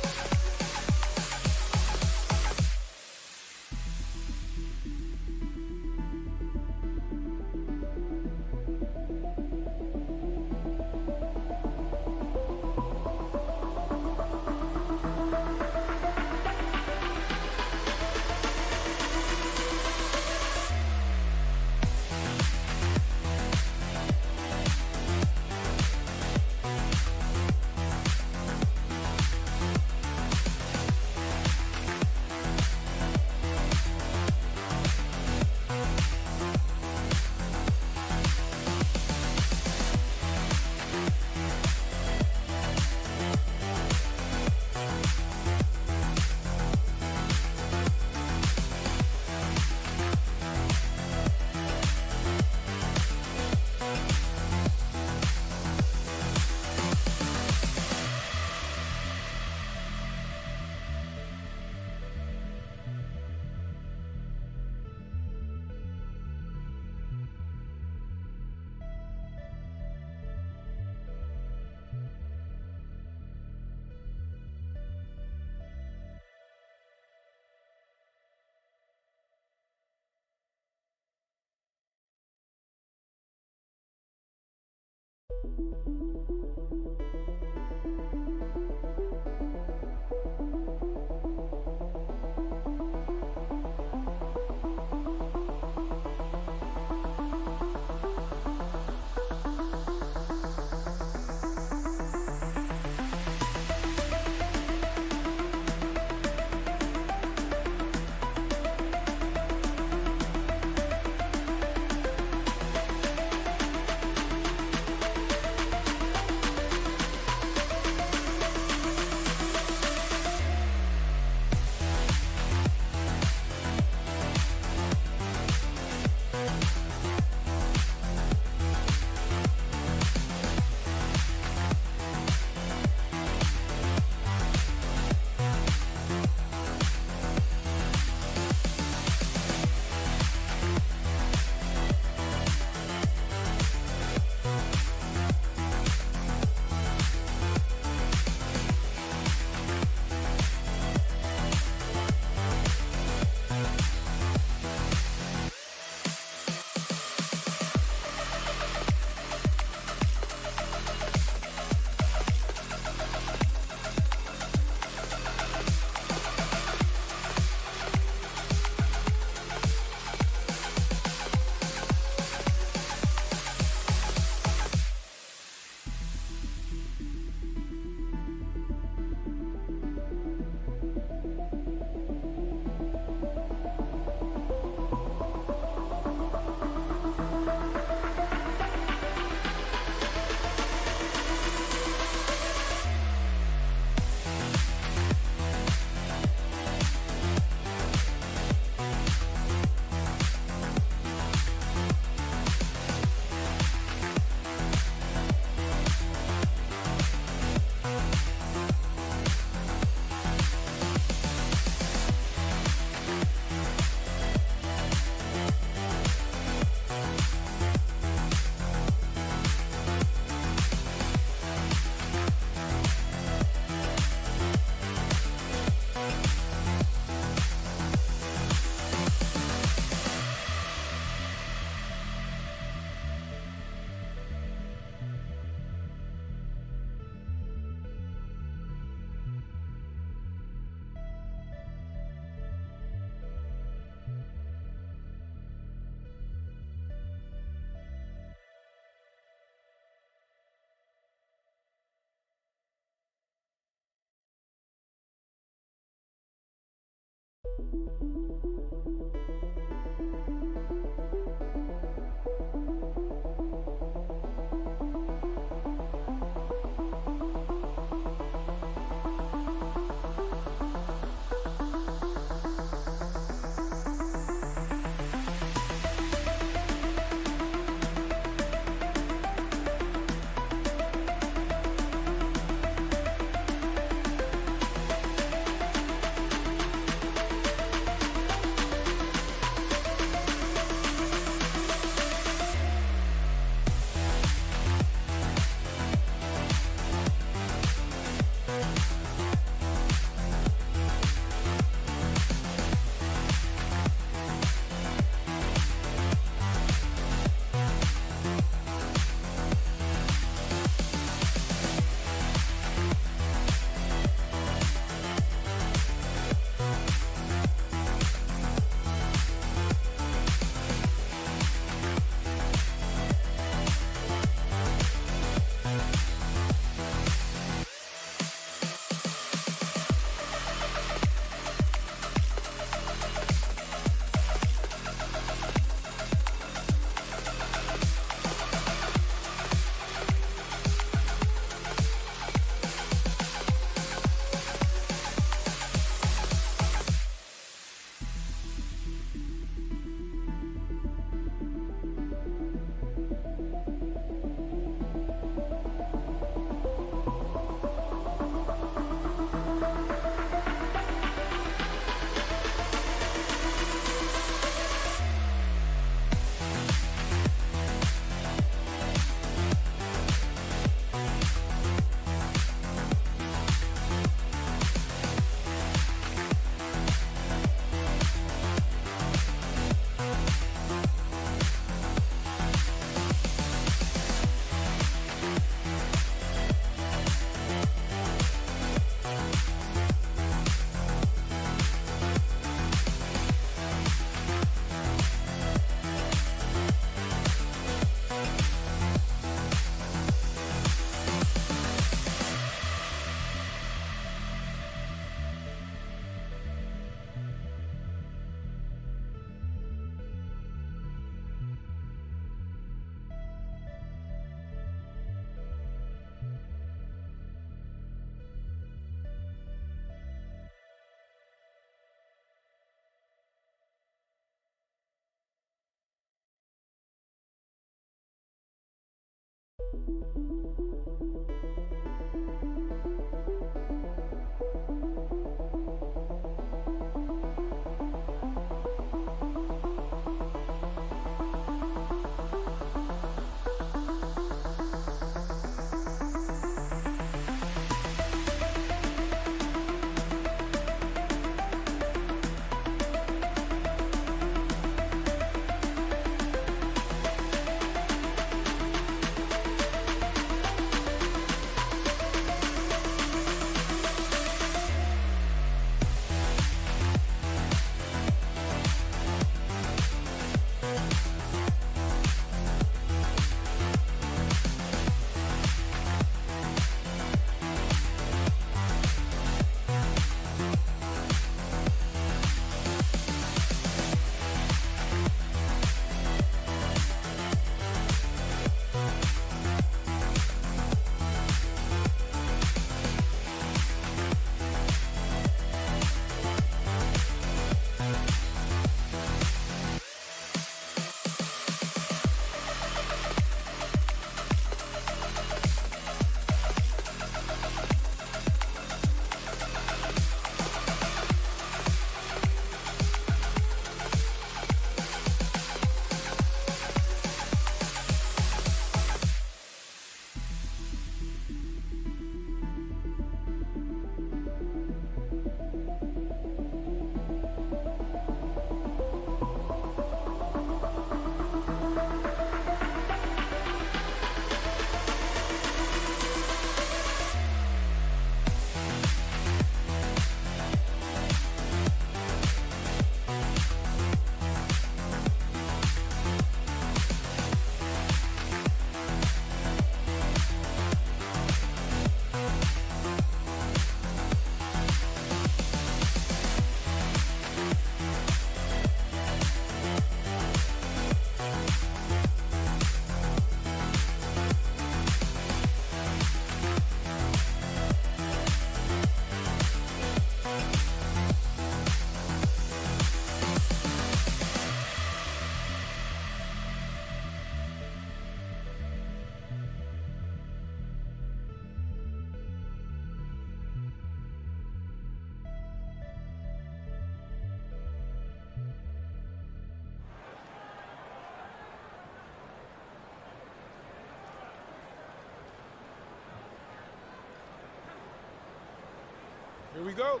Here we go.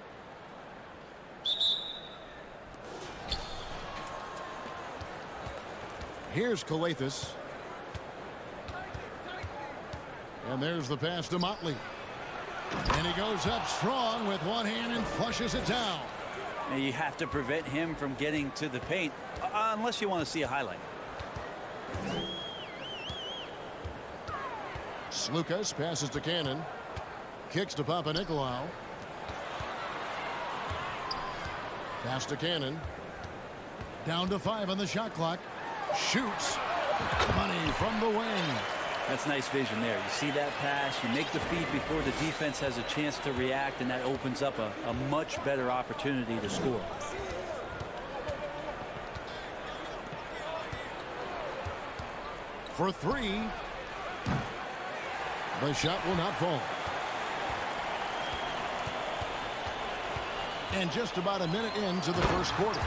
Here's Skijesss. And there's the pass to Motley. And he goes up strong with one hand and flushes it down. Now you have to prevent him from getting to the paint unless you want to see a highlight. Skijesss passes to Cannon. Kicks to Papanikolaou. Pass to Cannon. Down to 5 on the shot clock. Shoots. Money from the wing. That's nice vision there. You see that pass, you make the feed before the defense has a chance to react, and that opens up a much better opportunity to score. For 3. The shot will not fall. And just about a minute into the first quarter.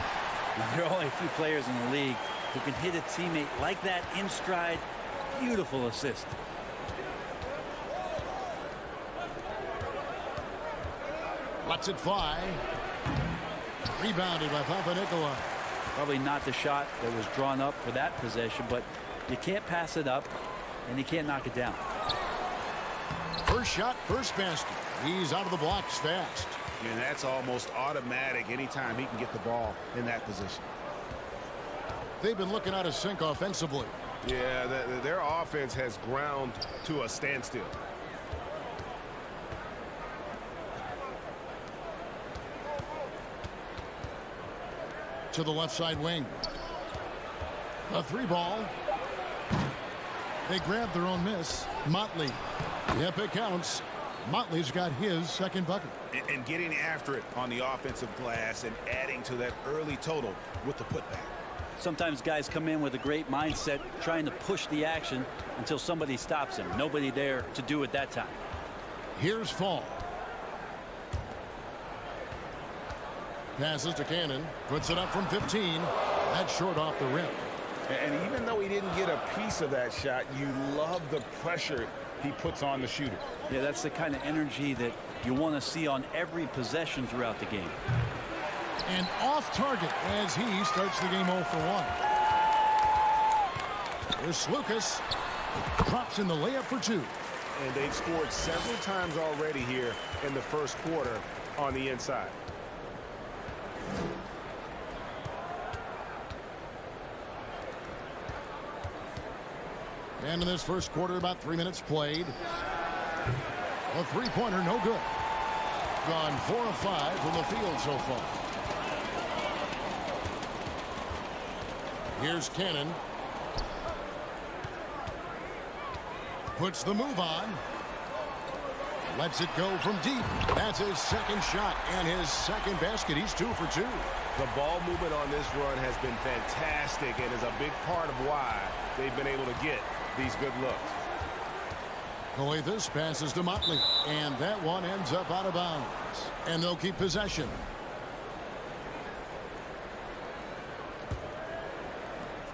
There are only a few players in the league who can hit a teammate like that in stride. Beautiful assist. Lets it fly. Rebounded by Papanikolaou. Probably not the shot that was drawn up for that possession, but you can't pass it up, and you can't knock it down. First shot, first basket. He's out of the blocks fast. And that's almost automatic anytime he can get the ball in that position. They've been looking out of sync offensively. Yeah, their offense has ground to a standstill. To the left side wing. A 3-ball. They grab their own miss. Motley. Yep, it counts. Motley's got his second bucket. And getting after it on the offensive glass and adding to that early total with the putback. Sometimes guys come in with a great mindset trying to push the action until somebody stops him. Nobody there to do it that time. Here's Fall. Passes to Cannon. Puts it up from 15. That's short off the rim. And even though he didn't get a piece of that shot, you love the pressure he puts on the shooter. Yeah, that's the kind of energy that you want to see on every possession throughout the game. And off target as he starts the game 0 for 1. Here's Lucas. Drops in the layup for 2. And they've scored several times already here in the first quarter on the inside. And in this first quarter, about 3 minutes played. A three-pointer, no good. Gone 4 of 5 from the field so far. Here's Cannon. Puts the move on. Lets it go from deep. That's his second shot and his second basket. He's 2 for 2. The ball movement on this run has been fantastic and is a big part of why they've been able to get these good looks. Coathis passes to Motley, and that one ends up out of bounds. And they'll keep possession.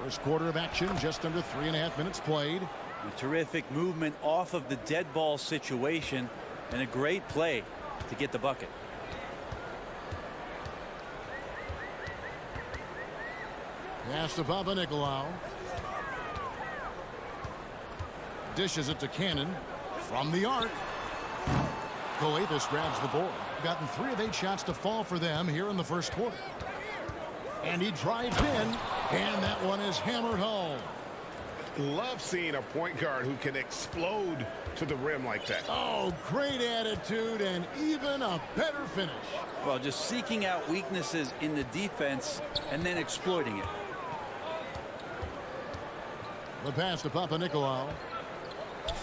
First quarter of action, just under 3.5 minutes played. A terrific movement off of the dead ball situation and a great play to get the bucket. Pass to Papanikolaou. Dishes it to Cannon from the arc. Coathis grabs the board. Gotten 3 of 8 shots to fall for them here in the first quarter. And he drives in, and that one is hammered home. Love seeing a point guard who can explode to the rim like that. Oh, great attitude and even a better finish. Well, just seeking out weaknesses in the defense and then exploiting it. The pass to Papanikolaou.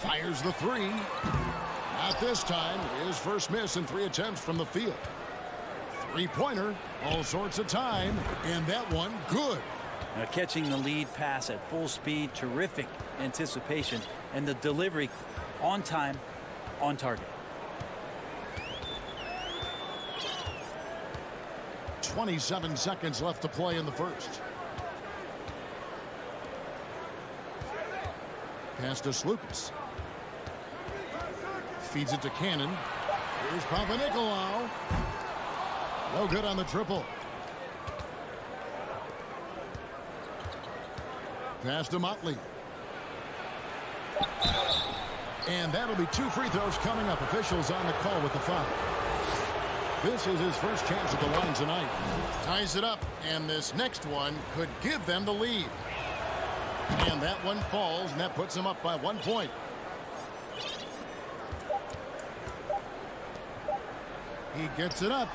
Fires the 3. Not this time. His first miss in 3 attempts from the field. Three-pointer, all sorts of time, and that one good. Now catching the lead pass at full speed, terrific anticipation, and the delivery on time, on target. 27 seconds left to play in the first. Pass to Lucas. Feeds it to Cannon. Here's Papanikolaou. No good on the triple. Pass to Motley. And that'll be 2 free throws coming up. Officials on the call with the foul. This is his first chance at the line tonight. Ties it up, and this next one could give them the lead. And that one falls, and that puts him up by 1 point. He gets it up.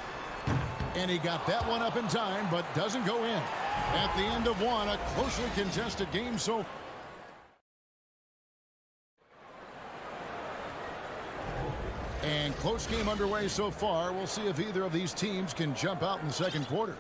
And he got that one up in time, but doesn't go in. At the end of one, a closely contested game so far. And close game underway so far. We'll see if either of these teams can jump out in the second quarter.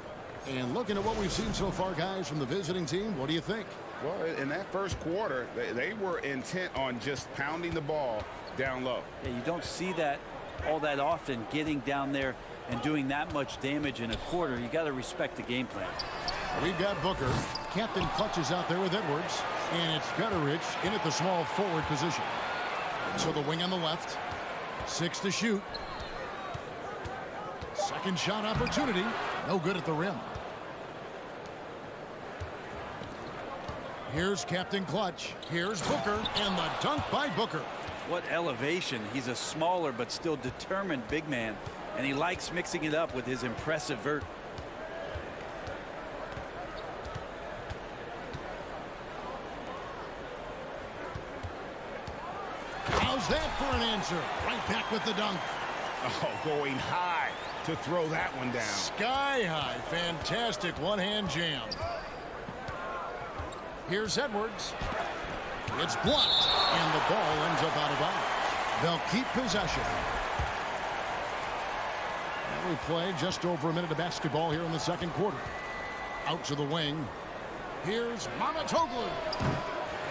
And looking at what we've seen so far, guys, from the visiting team, what do you think? Well, in that first quarter, they were intent on just pounding the ball down low. Yeah, you don't see that all that often, getting down there and doing that much damage in a quarter. You got to respect the game plan. We've got Booker. Captain clutches out there with Edwards. And it's Gutterich in at the small forward position. So the wing on the left. 6 to shoot. Second shot opportunity. No good at the rim. Here's Captain Clutch. Here's Booker. And the dunk by Booker. What elevation. He's a smaller but still determined big man. And he likes mixing it up with his impressive vert. How's that for an answer? Right back with the dunk. Oh, going high to throw that one down. Sky high. Fantastic one-hand jam. Here's Edwards. It's blocked, and the ball ends up out of bounds. They'll keep possession. And we play just over a minute of basketball here in the second quarter. Out to the wing. Here's Mamatoglu.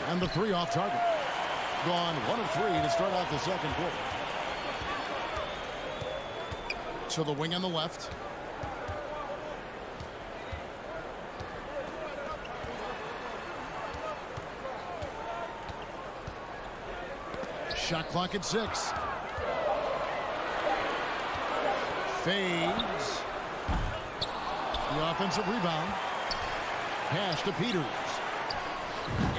And the 3 off target. Gone 1 of 3 to start out the second quarter. To the wing on the left. Shot clock at 6. Fades. The offensive rebound. Pass to Peters.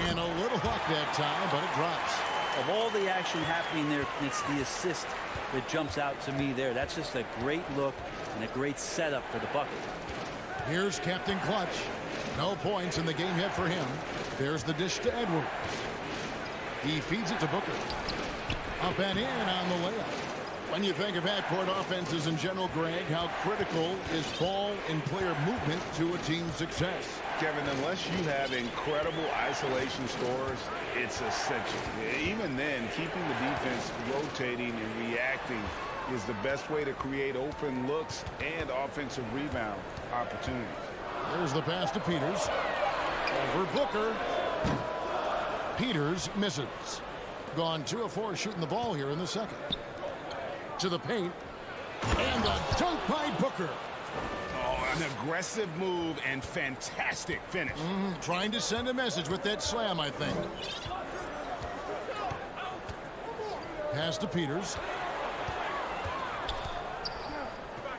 And a little luck that time, but it drops. Of all the action happening there, it's the assist that jumps out to me there. That's just a great look and a great setup for the bucket. Here's Captain Clutch. No points in the game yet for him. There's the dish to Edwards. He feeds it to Booker. Up and in on the layup. When you think of half-court offenses in general, Greg, how critical is ball and player movement to a team's success? Kevin, unless you have incredible isolation scores, it's essential. Even then, keeping the defense rotating and reacting is the best way to create open looks and offensive rebound opportunities. There's the pass to Peters. Over Booker. Peters misses. Gone 2 of 4 shooting the ball here in the second. To the paint. And a dunk by Booker. Oh, an aggressive move and fantastic finish. Trying to send a message with that slam, I think. Pass to Peters.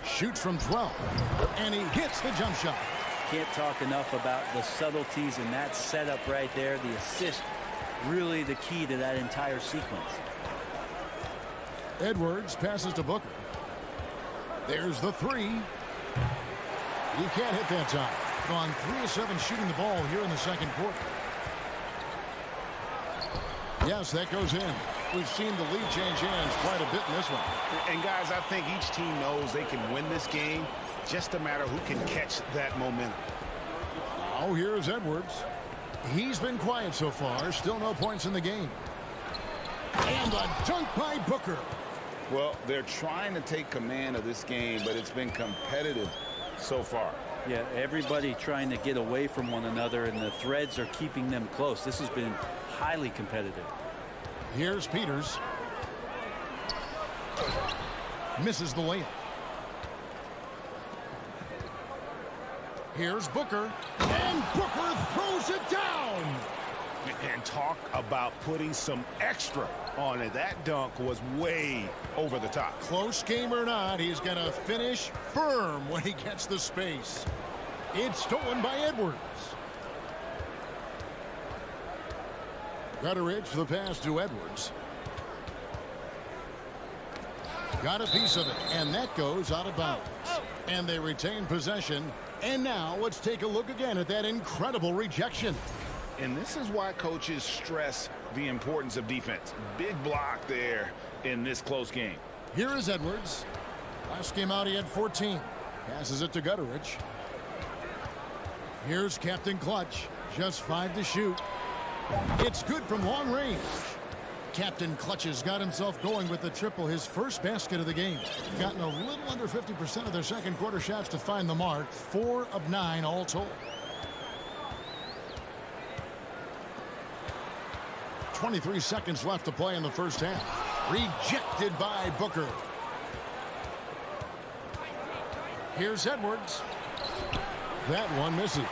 Shoots from 12. And he hits the jump shot. Can't talk enough about the subtleties in that setup right there. The assist, really the key to that entire sequence. Edwards passes to Booker. There's the 3. He can't hit that time. Gone 3 of 7 shooting the ball here in the second quarter. Yes, that goes in. We've seen the lead change hands quite a bit in this one. And guys, I think each team knows they can win this game. Just a matter who can catch that momentum. Oh, here's Edwards. He's been quiet so far. Still no points in the game. And a dunk by Booker. Well, they're trying to take command of this game, but it's been competitive so far. Yeah, everybody trying to get away from one another, and the threads are keeping them close. This has been highly competitive. Here's Peters. Misses the layup. Here's Booker. And Booker throws it down. And talk about putting some extra on it. That dunk was way over the top. Close game or not, he's going to finish firm when he gets the space. It's stolen by Edwards. Gutteridge for the pass to Edwards. Got a piece of it, and that goes out of bounds. And they retain possession. And now let's take a look again at that incredible rejection. And this is why coaches stress the importance of defense. Big block there in this close game. Here is Edwards. Last game out, he had 14. Passes it to Gutteridge. Here's Captain Clutch. Just 5 to shoot. It's good from long range. Captain Clutch has got himself going with the triple, his first basket of the game. Gotten a little under 50% of their second quarter shots to find the mark. 4 of 9 all told. 23 seconds left to play in the first half. Rejected by Booker. Here's Edwards. That one misses.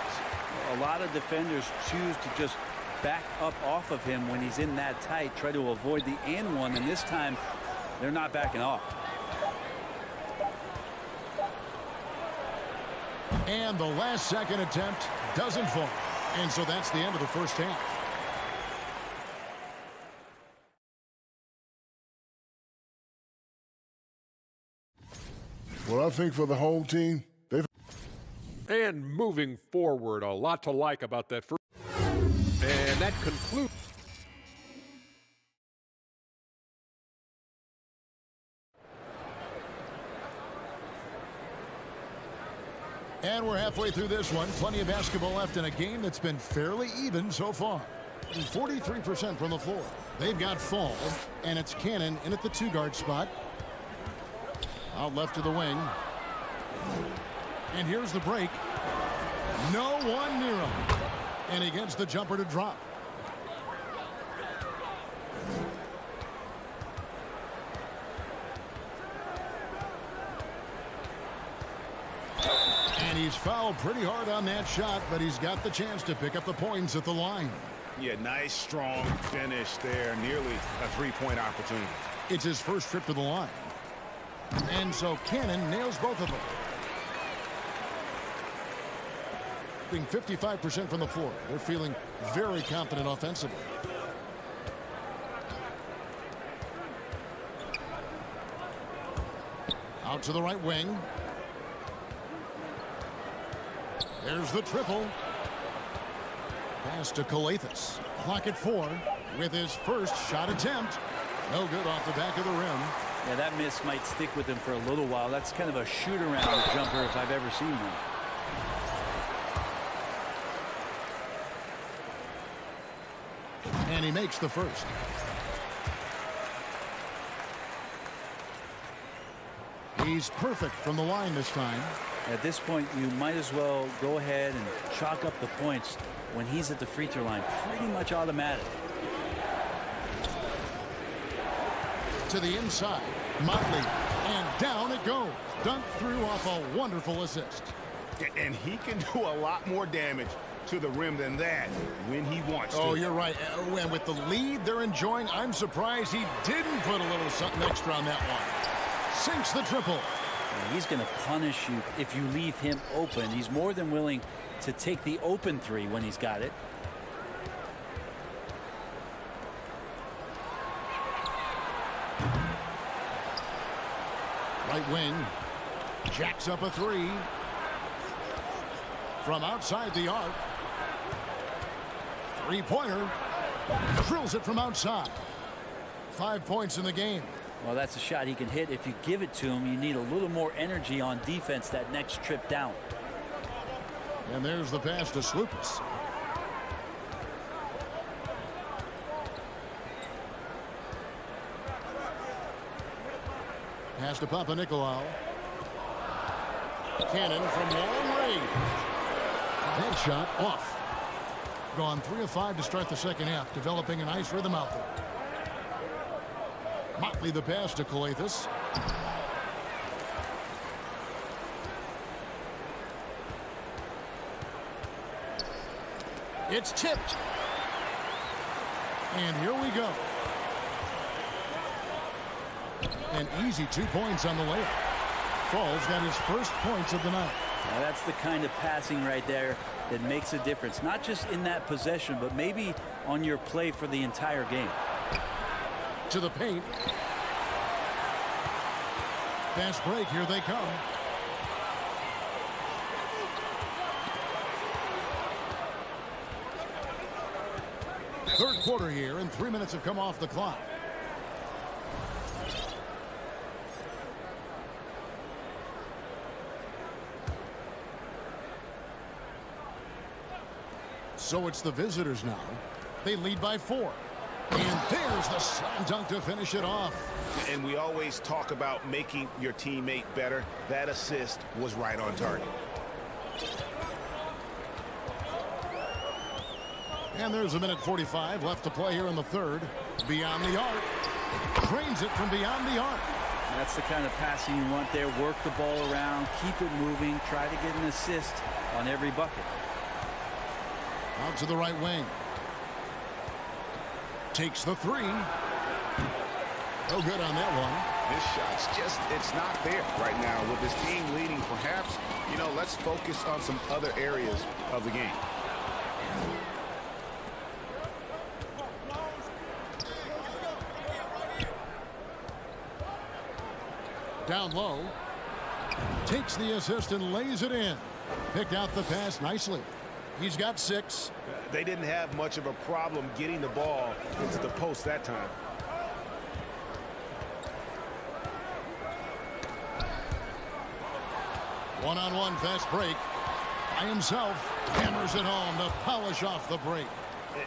A lot of defenders choose to just back up off of him when he's in that tight, try to avoid the and one, and this time they're not backing off. And the last second attempt doesn't fall. And so that's the end of the first half. Well, I think for the home team, they've... And moving forward, a lot to like about that first. And that concludes. And we're halfway through this one. Plenty of basketball left in a game that's been fairly even so far. 43% from the floor. They've got Fall, and it's Cannon in at the 2-guard spot. Out left to the wing. And here's the break. No one near him. And he gets the jumper to drop. And he's fouled pretty hard on that shot, but he's got the chance to pick up the points at the line. Yeah, nice, strong finish there. Nearly a three-point opportunity. It's his first trip to the line. And so Cannon nails both of them. Being 55% from the floor. They're feeling very confident offensively. Out to the right wing. There's the triple. Pass to Skijesss. Clock at 4 with his first shot attempt. No good off the back of the rim. Yeah, that miss might stick with him for a little while. That's kind of a shoot-around jumper if I've ever seen one. And he makes the first. He's perfect from the line this time. At this point, you might as well go ahead and chalk up the points when he's at the free throw line. Pretty much automatic. To the inside. Motley. And down it goes. Dunked through off a wonderful assist. And he can do a lot more damage to the rim than that when he wants to. Oh, you're right. And with the lead they're enjoying, I'm surprised he didn't put a little something extra on that one. Sinks the triple. He's going to punish you if you leave him open. He's more than willing to take the open three when he's got it. Right wing. Jacks up a three. From outside the arc. Three-pointer. Drills it from outside. 5 points in the game. Well, that's a shot he can hit. If you give it to him, you need a little more energy on defense that next trip down. And there's the pass to Skijesss. Pass to Papanikolaou. Cannon from long range. Headshot off. Gone 3 of 5 to start the second half, developing a nice rhythm out there. Motley the pass to Skijesss. It's tipped. And here we go. An easy 2 points on the layup. Fall's got his first points of the night. Now that's the kind of passing right there that makes a difference. Not just in that possession, but maybe on your play for the entire game. To the paint. Fast break, here they come. Third quarter here, and 3 minutes have come off the clock. So it's the visitors now. They lead by 4. And there's the slam dunk to finish it off. And we always talk about making your teammate better. That assist was right on target. And there's a minute 45 left to play here in the third. Beyond the arc. Trains it from beyond the arc. That's the kind of passing you want there. Work the ball around, keep it moving, try to get an assist on every bucket. Out to the right wing. Takes the three. No good on that one. This shot's just, it's not there right now. With this team leading, perhaps, you know, let's focus on some other areas of the game. Down low. Takes the assist and lays it in. Picked out the pass nicely. He's got 6. They didn't have much of a problem getting the ball into the post that time. One-on-one fast break. By himself. Hammers it home to polish off the break.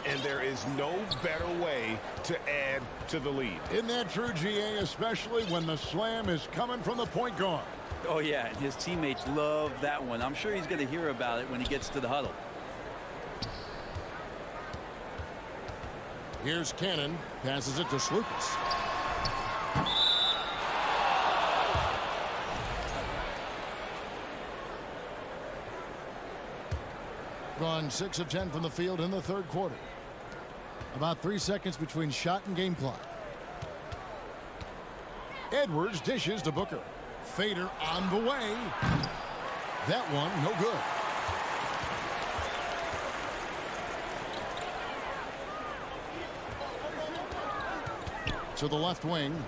And there is no better way to add to the lead. Isn't that true, GA, especially when the slam is coming from the point guard? Oh, yeah, and his teammates love that one. I'm sure he's going to hear about it when he gets to the huddle. Here's Cannon. Passes it to Slukas. Gone 6 of 10 from the field in the third quarter. About 3 seconds between shot and game clock. Edwards dishes to Booker. Fader on the way. That one, no good. To the left wing.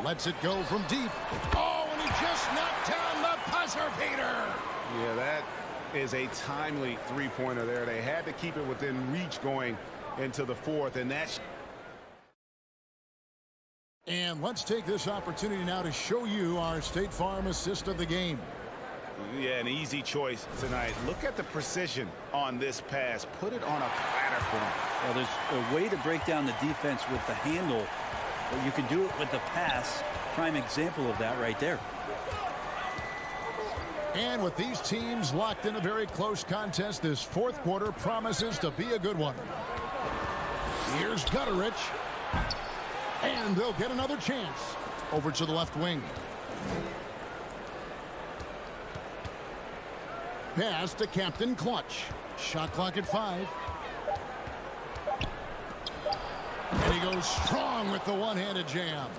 Lets it go from deep. Oh, and he just knocked down the buzzer beater. Yeah, that is a timely three-pointer there. They had to keep it within reach going into the fourth, and that's... And let's take this opportunity now to show you our State Farm assist of the game. Yeah, an easy choice tonight. Look at the precision on this pass. Put it on a platter for him. Well, there's a way to break down the defense with the handle, but you can do it with the pass. Prime example of that right there. And with these teams locked in a very close contest, this fourth quarter promises to be a good one. Here's Gutterich. And they'll get another chance. Over to the left wing. Pass to Captain Clutch. Shot clock at 5. And he goes strong with the one-handed jam.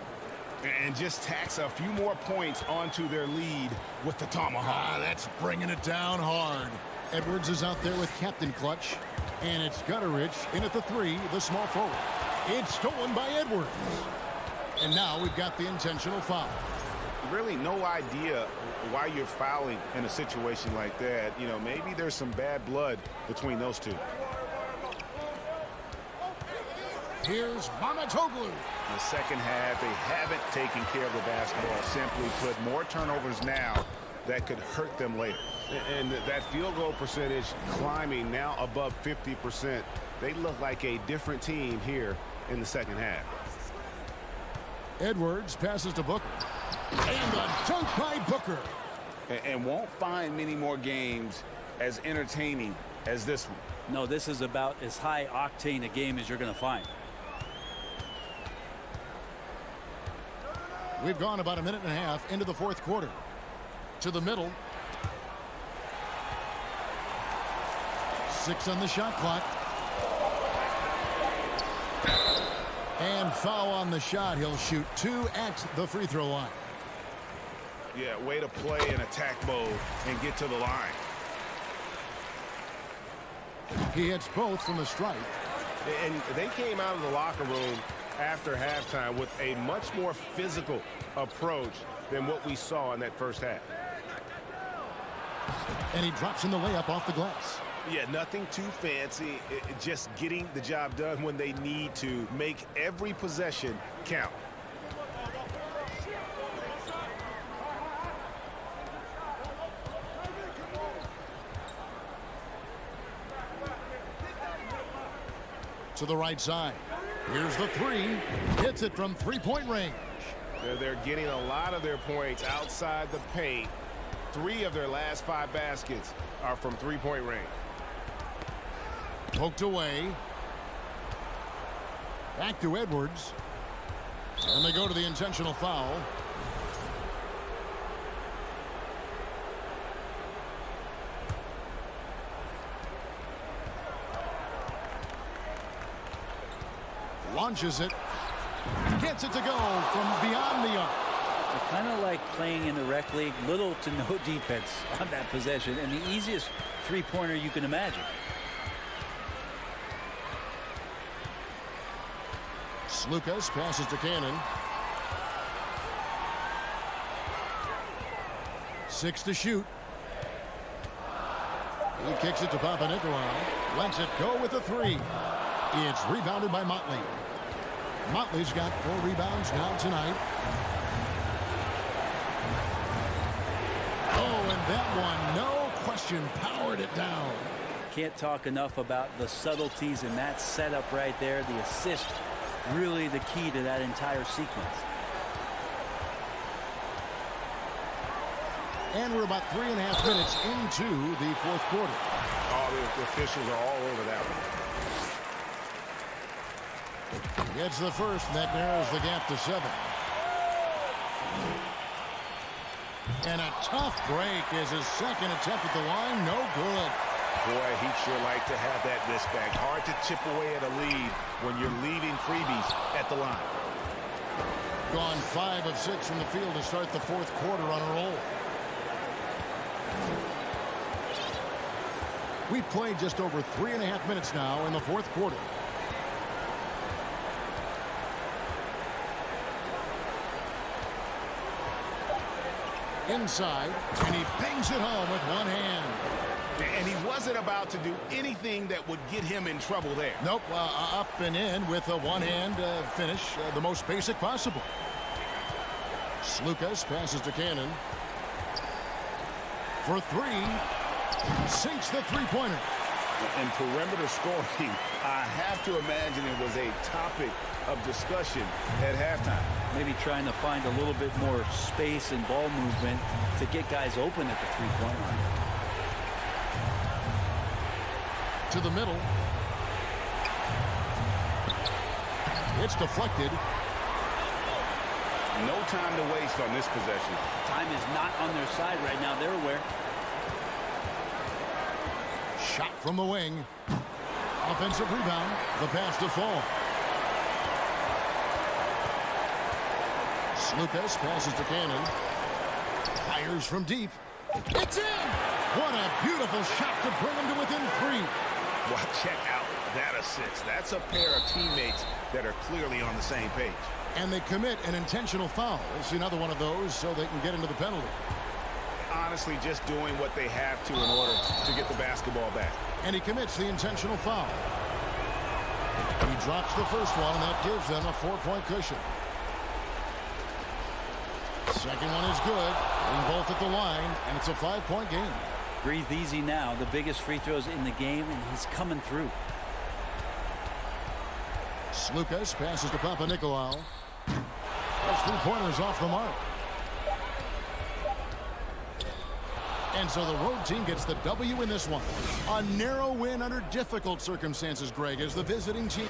And just tacks a few more points onto their lead with the tomahawk. That's bringing it down hard. Edwards is out there with Captain Clutch. And it's Gutterich in at the 3, the small forward. It's stolen by Edwards. And now we've got the intentional foul. Really no idea why you're fouling in a situation like that. You know, maybe there's some bad blood between those two. Here's Mamatoglu. In the second half, they haven't taken care of the basketball. Simply put, more turnovers now that could hurt them later. And that field goal percentage climbing now above 50%. They look like a different team here in the second half. Edwards passes to Booker. And a dunk by Booker. And won't find many more games as entertaining as this one. No, this is about as high octane a game as you're going to find. We've gone about a minute and a half into the fourth quarter. To the middle. 6 on the shot clock. And foul on the shot. He'll shoot 2 at the free throw line. Yeah, way to play in attack mode and get to the line. He hits both from the stripe. And they came out of the locker room after halftime with a much more physical approach than what we saw in that first half. And he drops in the layup off the glass. Yeah, nothing too fancy. Just getting the job done when they need to. Make every possession count. To the right side. Here's the 3. Hits it from three-point range. They're getting a lot of their points outside the paint. 3 of their last 5 baskets are from three-point range. Poked away. Back to Edwards. And they go to the intentional foul. Launches it. Gets it to go from beyond the arc. It's kind of like playing in the rec league. Little to no defense on that possession. And the easiest three-pointer you can imagine. Slukas passes to Cannon. 6 to shoot. He kicks it to Papanikolaou. Lets it go with the 3. It's rebounded by Motley. Motley's got 4 rebounds now tonight. Oh, and that one, no question, powered it down. Can't talk enough about the subtleties in that setup right there. The assist, really the key to that entire sequence. And we're about 3.5 minutes into the fourth quarter. Oh, the officials are all over that one. Gets the first, and that narrows the gap to 7. And a tough break is his second attempt at the line. No good. Boy, he'd sure like to have that miss back. Hard to chip away at a lead when you're leaving freebies at the line. Gone 5 of 6 from the field to start the fourth quarter on a roll. We've played just over 3.5 minutes now in the fourth quarter. Inside, and he bangs it home with one hand. And he wasn't about to do anything that would get him in trouble there. Nope, up and in with a one-hand finish, the most basic possible. Skijesss passes to Cannon. For 3, sinks the three-pointer. In perimeter scoring, I have to imagine it was a topic of discussion at halftime. Maybe trying to find a little bit more space and ball movement to get guys open at the three-point line. To the middle. It's deflected. No time to waste on this possession. Time is not on their side right now. They're aware. Shot from the wing. Offensive rebound. The pass to Fall. Skijesss passes to Cannon. Fires from deep. It's in! What a beautiful shot to bring him to within 3. Well, check out that assist. That's a pair of teammates that are clearly on the same page. And they commit an intentional foul. We'll see another one of those so they can get into the penalty. Honestly, just doing what they have to in order to get the basketball back. And he commits the intentional foul. He drops the first one, and that gives them a 4-point cushion. Second one is good. They're both at the line, and it's a 5-point game. Breathe easy now. The biggest free throws in the game, and he's coming through. Skijesss passes to Papanikolaou. Those three-pointers off the mark. And so the road team gets the W in this one. A narrow win under difficult circumstances, Greg, as the visiting team.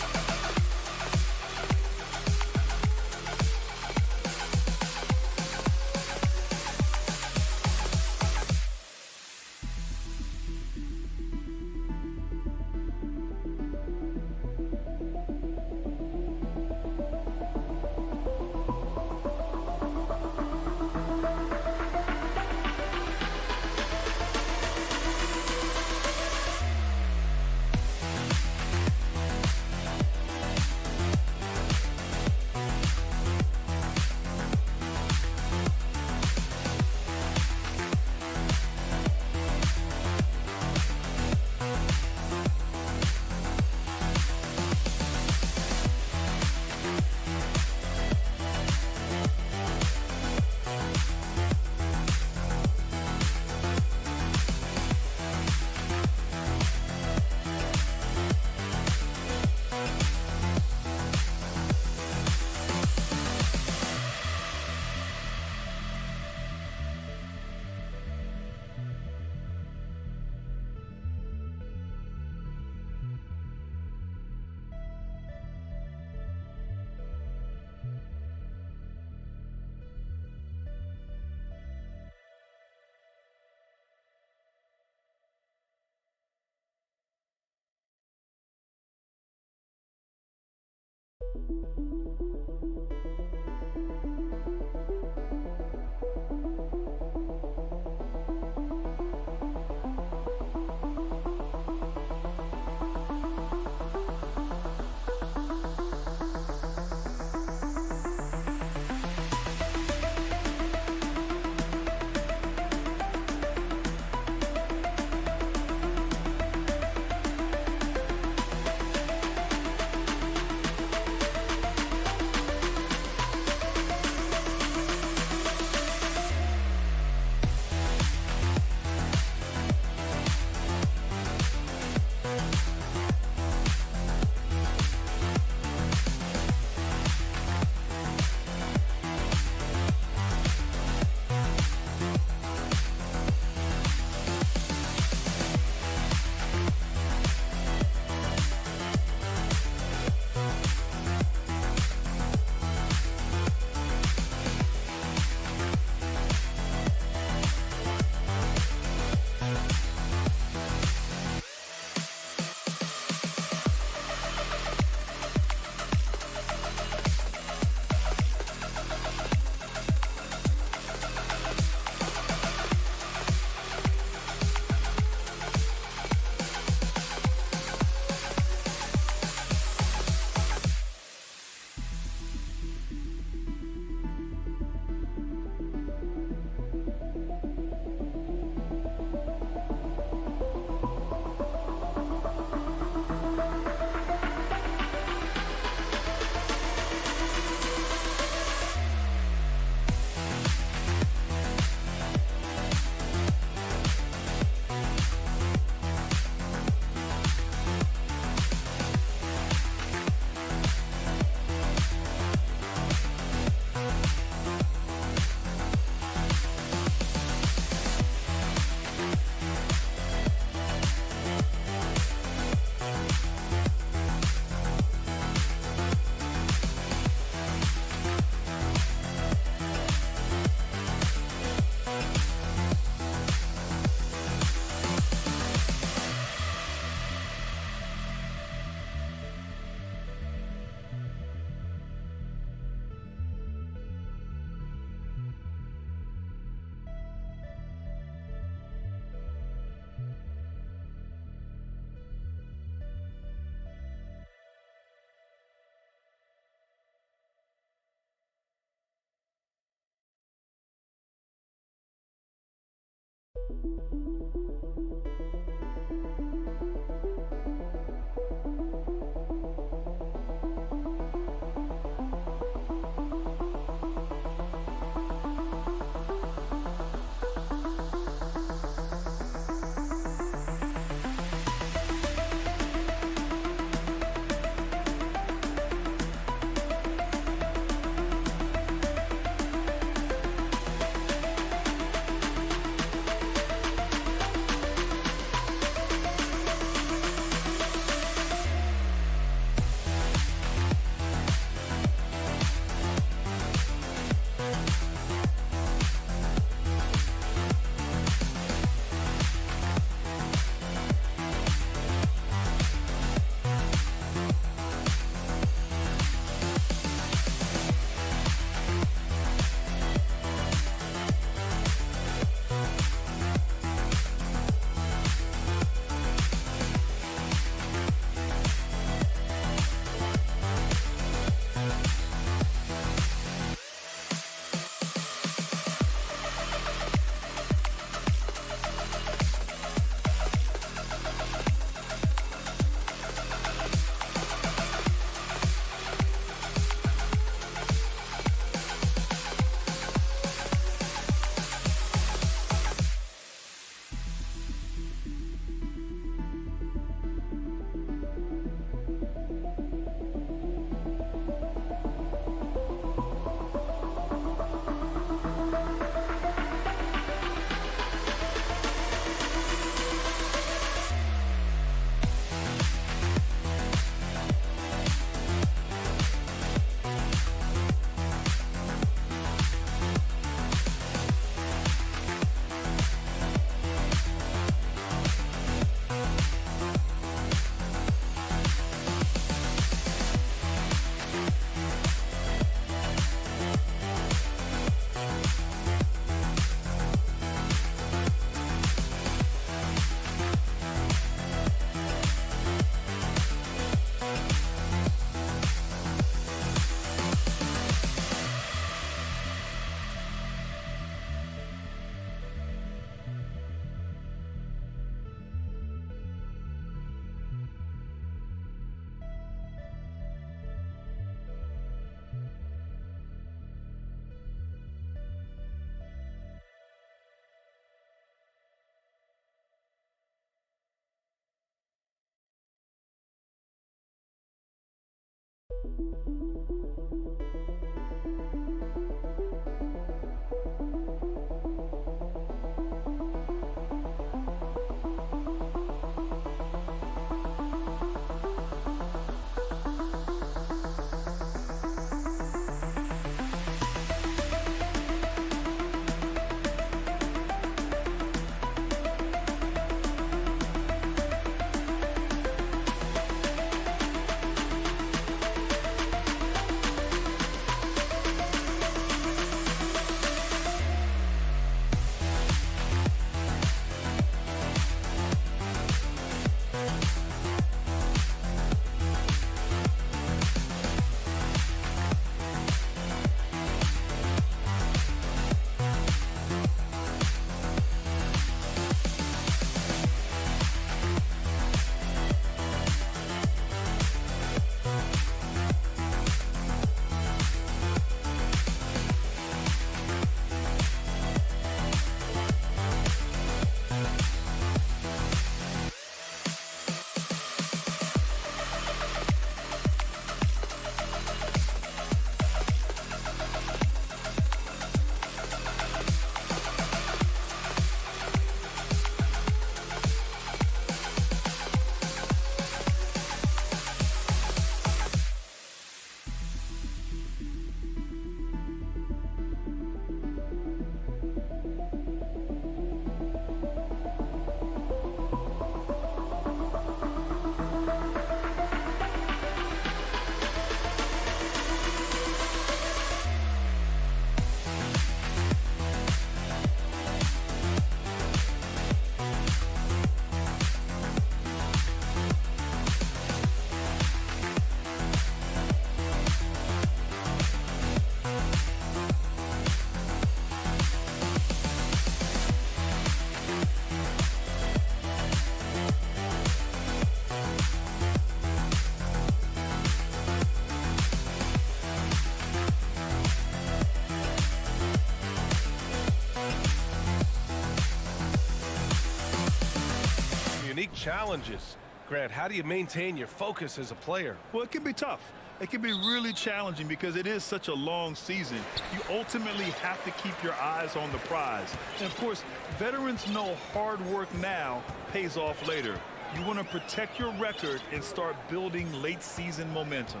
Unique challenges. Grant, how do you maintain your focus as a player? Well, it can be tough. It can be really challenging because it is such a long season. You ultimately have to keep your eyes on the prize. And, of course, veterans know hard work now pays off later. You want to protect your record and start building late-season momentum.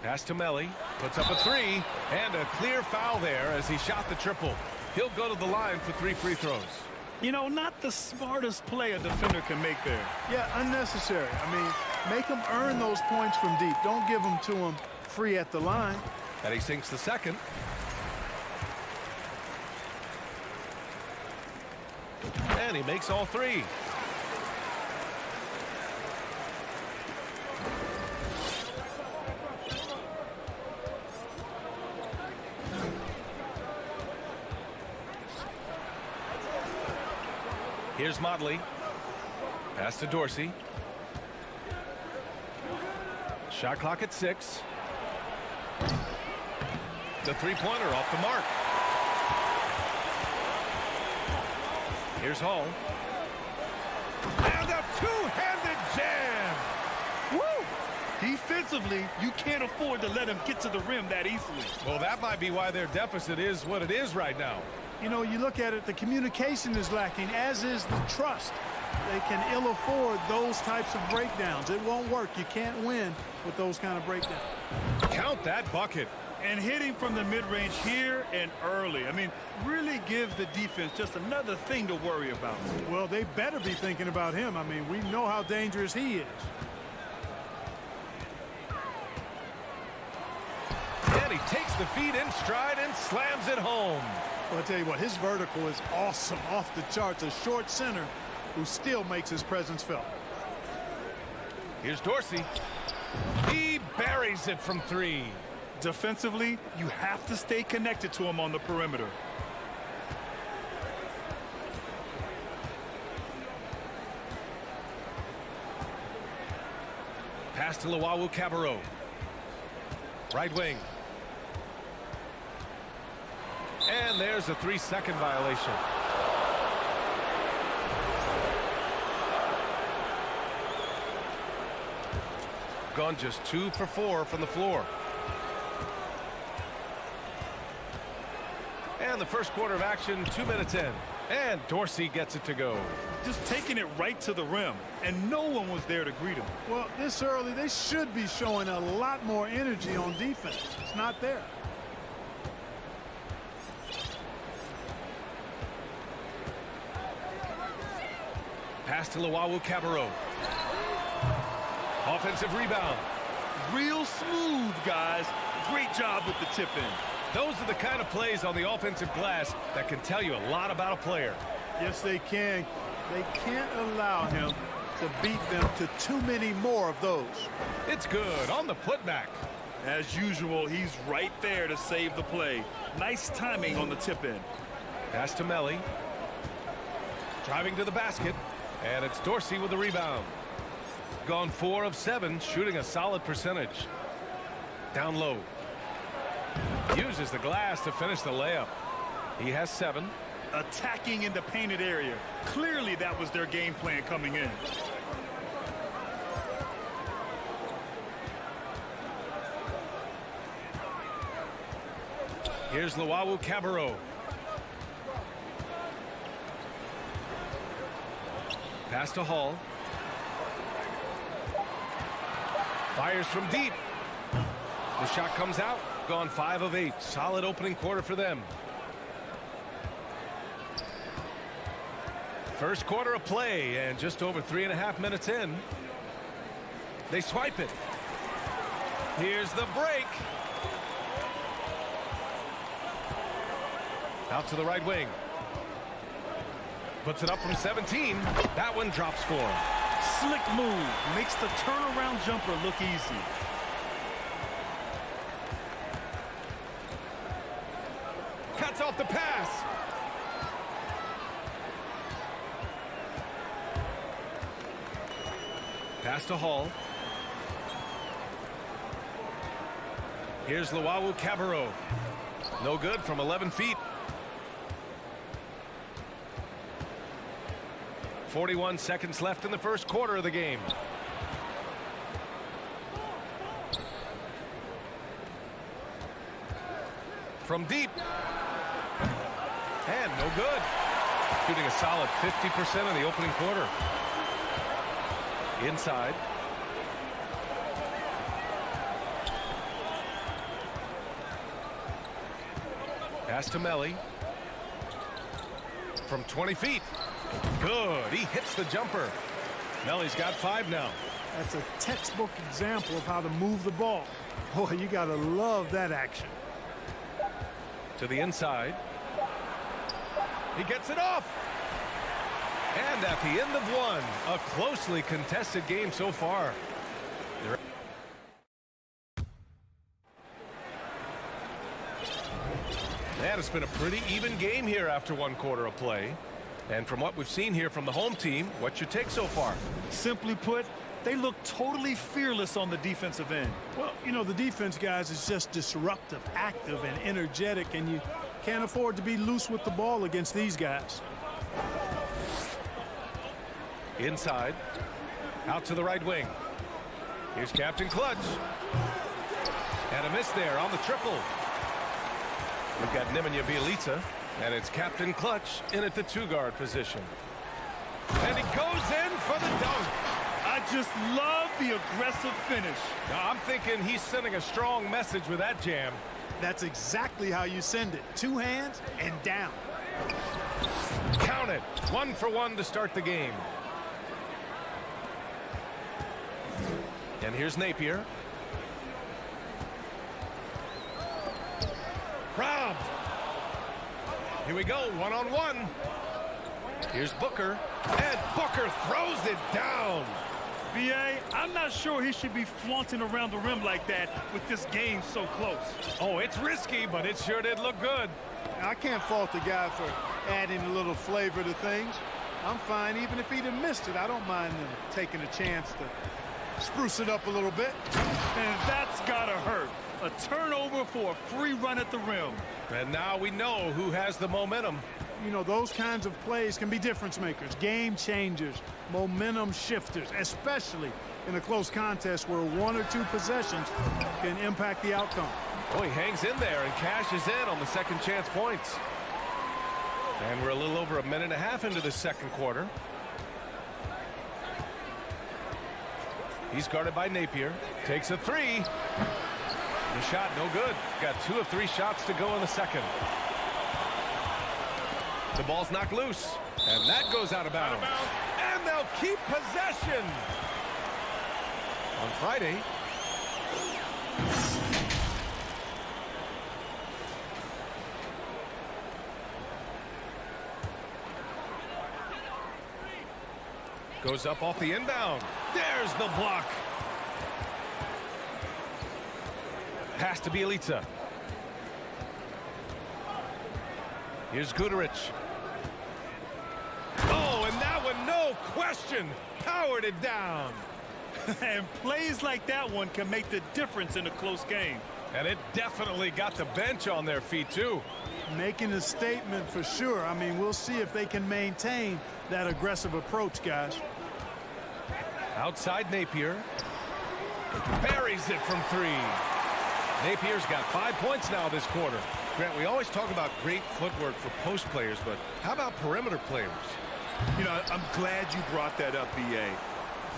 Pass to Melli, puts up a three, and a clear foul there as he shot the triple. He'll go to the line for 3 free throws. You know, not the smartest play a defender can make there. Yeah, unnecessary. I mean, make them earn those points from deep. Don't give them to them free at the line. And he sinks the second. And he makes all 3. Here's Motley. Pass to Dorsey. Shot clock at 6. The three-pointer off the mark. Here's Hall. And a two-handed jam. Woo! Defensively, you can't afford to let him get to the rim that easily. Well, that might be why their deficit is what it is right now. You know, you look at it, the communication is lacking, as is the trust. They can ill afford those types of breakdowns. It won't work. You can't win with those kind of breakdowns. Count that bucket. And hitting from the mid-range here and early. I mean, really give the defense just another thing to worry about. Well, they better be thinking about him. I mean, we know how dangerous he is. And he takes the feed in stride and slams it home. Well, I'll tell you what, his vertical is awesome, off the charts. A short center who still makes his presence felt. Here's Dorsey. He buries it from 3. Defensively, you have to stay connected to him on the perimeter. Pass to Luwawu-Cabarrot. Right wing. And there's a 3-second violation. gone just 2 for 4 from the floor. And the first quarter of action, 2 minutes in. And Dorsey gets it to go. Just taking it right to the rim, and no one was there to greet him. Well, this early, they should be showing a lot more energy on defense. It's not there. Pass to Luwawu-Cabarrot. Offensive rebound. Real smooth, guys. Great job with the tip-in. Those are the kind of plays on the offensive glass that can tell you a lot about a player. Yes, they can. They can't allow him to beat them to too many more of those. It's good on the putback. As usual, he's right there to save the play. Nice timing on the tip-in. Pass to Melly. Driving to the basket. And it's Dorsey with the rebound. Gone 4 of 7, shooting a solid percentage. Down low. Uses the glass to finish the layup. He has 7. Attacking in the painted area. Clearly that was their game plan coming in. Here's Luwawu-Cabarrot. Pass to Hall. Fires from deep. The shot comes out. Gone 5 of 8. Solid opening quarter for them. First quarter of play, and just over 3.5 minutes in. They swipe it. Here's the break. Out to the right wing. Puts it up from 17. That one drops for him. Slick move. Makes the turnaround jumper look easy. Cuts off the pass. Pass to Hall. Here's Luwawu-Cabarrot. No good from 11 feet. 41 seconds left in the first quarter of the game. From deep. And no good. Shooting a solid 50% in the opening quarter. Inside. Pass to Melly. From 20 feet. Good. He hits the jumper. Melly's got 5 now. That's a textbook example of how to move the ball. Boy, you got to love that action. To the inside. He gets it off. And at the end of one, a closely contested game so far. And it's been a pretty even game here after 1 quarter of play. And from what we've seen here from the home team, what's your take so far? Simply put, they look totally fearless on the defensive end. Well, you know, the defense, guys, is just disruptive, active, and energetic, and you can't afford to be loose with the ball against these guys. Inside. Out to the right wing. Here's Captain Clutch. And a miss there on the triple. We've got Nemanja Bjelica, and it's Captain Clutch in at the 2-guard position. And he goes in for the dunk. I just love the aggressive finish. Now, I'm thinking he's sending a strong message with that jam. That's exactly how you send it. 2 hands and down. Count it. 1 for 1 to start the game. And here's Napier. Robbed. Here we go, 1-on-1. Here's Booker. And Booker throws it down. B.A., I'm not sure he should be flaunting around the rim like that with this game so close. Oh, it's risky, but it sure did look good. I can't fault the guy for adding a little flavor to things. I'm fine even if he'd have missed it. I don't mind them taking a chance to spruce it up a little bit. And that's gotta hurt. A turnover for a free run at the rim. And now we know who has the momentum. you know, those kinds of plays can be difference makers, game changers, momentum shifters, especially in a close contest where 1 or 2 possessions can impact the outcome. Oh, he hangs in there and cashes in on the second chance points. And we're a little over a minute and a half into the second quarter. He's guarded by Napier. Takes a 3. The shot no good. Got 2 of 3 shots to go in the second. The ball's knocked loose. And that goes out of bounds. And they'll keep possession. On Friday. Goes up off the inbound. There's the block. Pass to Bielica. Here's Guduric. Oh, and that one, no question, powered it down. And plays like that one can make the difference in a close game. And it definitely got the bench on their feet, too. Making a statement for sure. I mean, we'll see if they can maintain that aggressive approach, guys. Outside Napier. Buries it from 3. Napier's got 5 points now this quarter. Grant, we always talk about great footwork for post players, but how about perimeter players? You know, I'm glad you brought that up, B.A.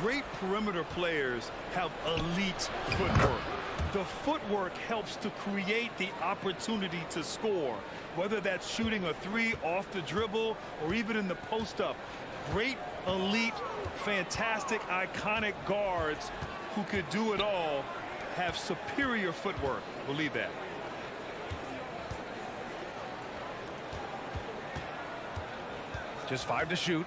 Great perimeter players have elite footwork. The footwork helps to create the opportunity to score, whether that's shooting a 3 off the dribble or even in the post-up. Great, elite, fantastic, iconic guards who could do it all have superior footwork. Believe that. Just 5 to shoot.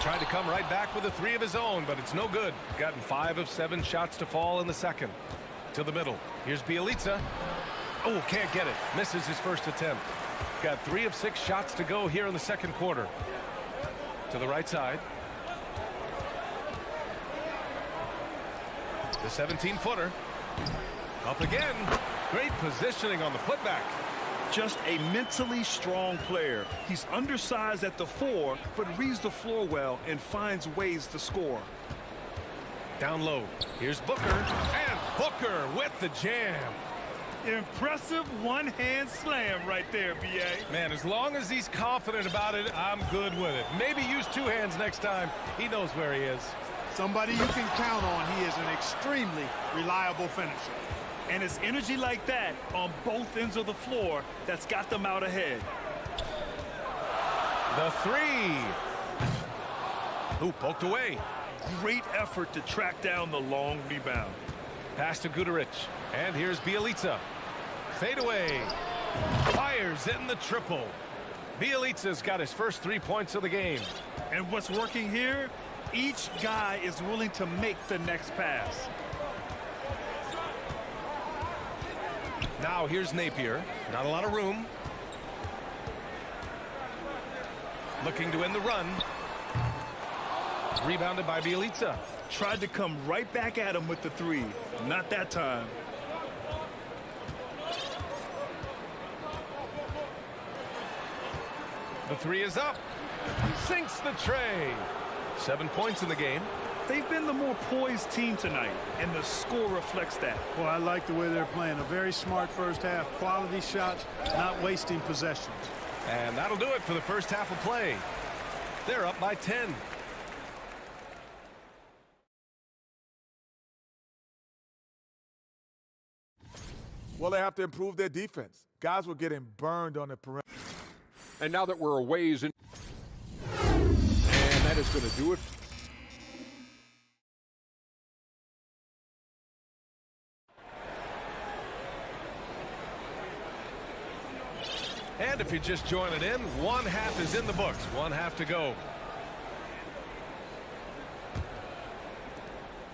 Tried to come right back with a 3 of his own, but it's no good. Gotten 5 of 7 shots to fall in the second. To the middle. Here's Bielica. Oh, can't get it. Misses his first attempt. Got 3 of 6 shots to go here in the second quarter. To the right side. The 17-footer. Up again. Great positioning on the putback. Just a mentally strong player. He's undersized at the 4, but reads the floor well and finds ways to score. Down low. Here's Booker. And Booker with the jam. Impressive one-hand slam right there, B.A. Man, as long as he's confident about it, I'm good with it. Maybe use 2 hands next time. He knows where he is. Somebody you can count on. He is an extremely reliable finisher. And it's energy like that on both ends of the floor that's got them out ahead. The 3. Ooh, poked away. Great effort to track down the long rebound. Pass to Guduric. And here's Bielica. Fade away. Fires in the triple. Bielica's got his first 3 points of the game. And what's working here? Each guy is willing to make the next pass. Now here's Napier. Not a lot of room. Looking to end the run. Rebounded by Bielica. Tried to come right back at him with the 3. Not that time. The 3 is up. Sinks the tray. 7 points in the game. They've been the more poised team tonight, and the score reflects that. Well, I like the way they're playing. A very smart first half. Quality shots, not wasting possessions. And that'll do it for the first half of play. They're up by 10. Well, they have to improve their defense. Guys were getting burned on the perimeter. And now that we're a ways in, and that is going to do it. And if you're just joining in, 1 half is in the books. 1 half to go.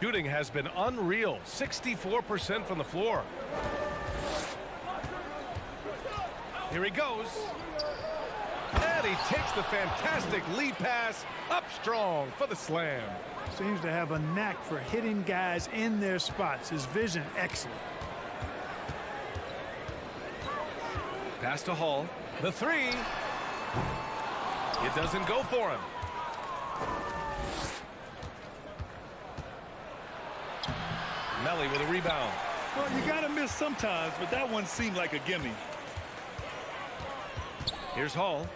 Shooting has been unreal. 64% from the floor. Here he goes. And he takes the fantastic lead pass up strong for the slam. Seems to have a knack for hitting guys in their spots. His vision excellent. Pass to Hall. The three. It doesn't go for him. Melly with a rebound. Well, you got to miss sometimes, but that one seemed like a gimme. Here's Hall.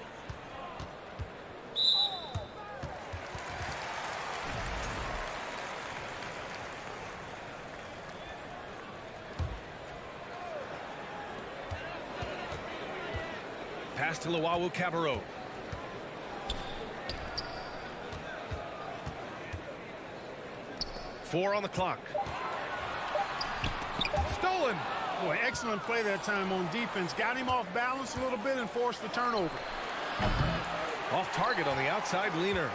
Pass to Luau Cabarro. Four on the clock. Stolen. Boy, excellent play that time on defense. Got him off balance a little bit and forced the turnover. Off target on the outside leaner.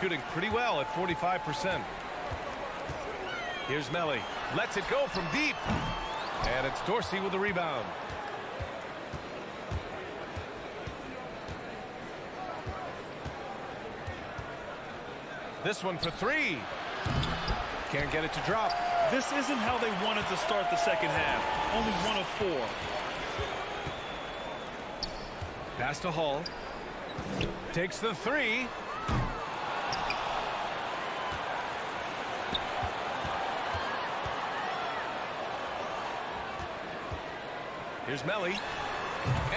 Shooting pretty well at 45%. Here's Melly. Lets it go from deep. And it's Dorsey with the rebound. This one for three. Can't get it to drop. This isn't how they wanted to start the second half. Only 1 of 4. Pass to Hall. Takes the three. Here's Melly.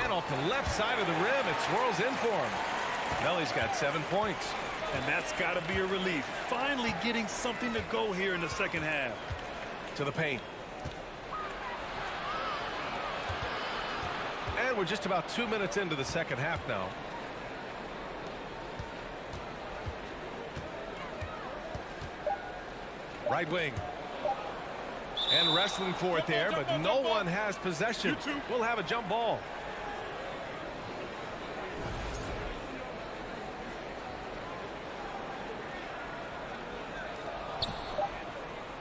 And off the left side of the rim, it swirls in for him. Melly's got 7 points. And that's got to be a relief. Finally getting something to go here in the second half. To the paint. And we're just about 2 minutes into the second half now. Right wing. And wrestling for it there, but no one has possession. We'll have a jump ball.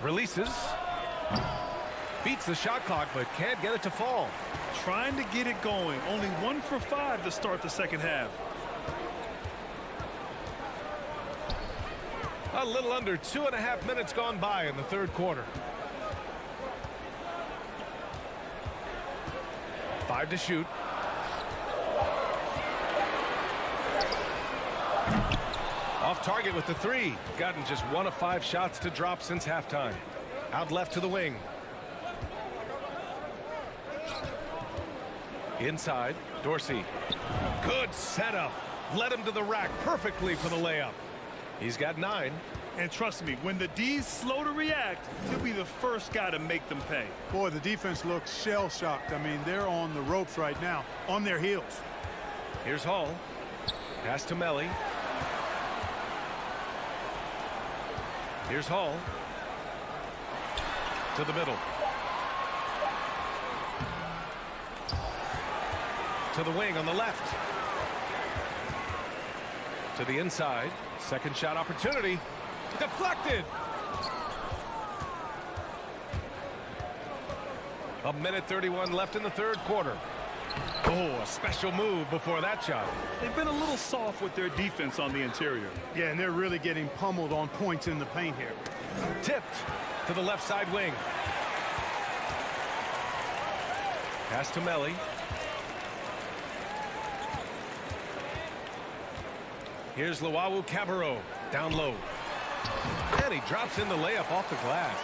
Releases. Beats the shot clock, but can't get it to fall. Trying to get it going. Only 1 for 5 to start the second half. A little under 2.5 minutes gone by in the third quarter. 5 to shoot. Off target with the three. Gotten just 1 of 5 shots to drop since halftime. Out left to the wing. Inside, Dorsey. Good setup. Led him to the rack perfectly for the layup. He's got 9. And trust me, when the D's slow to react, he'll be the first guy to make them pay. Boy, the defense looks shell-shocked. I mean, they're on the ropes right now, on their heels. Here's Hall. Pass to Melly. Here's Hall. To the middle. To the wing on the left. To the inside. Second shot opportunity. Deflected. A minute 31 left in the third quarter. Oh, a special move before that shot. They've been a little soft with their defense on the interior. Yeah, and they're really getting pummeled on points in the paint here. Tipped to the left side wing. Pass to Melly. Here's Luau Cabarro down low. And he drops in the layup off the glass.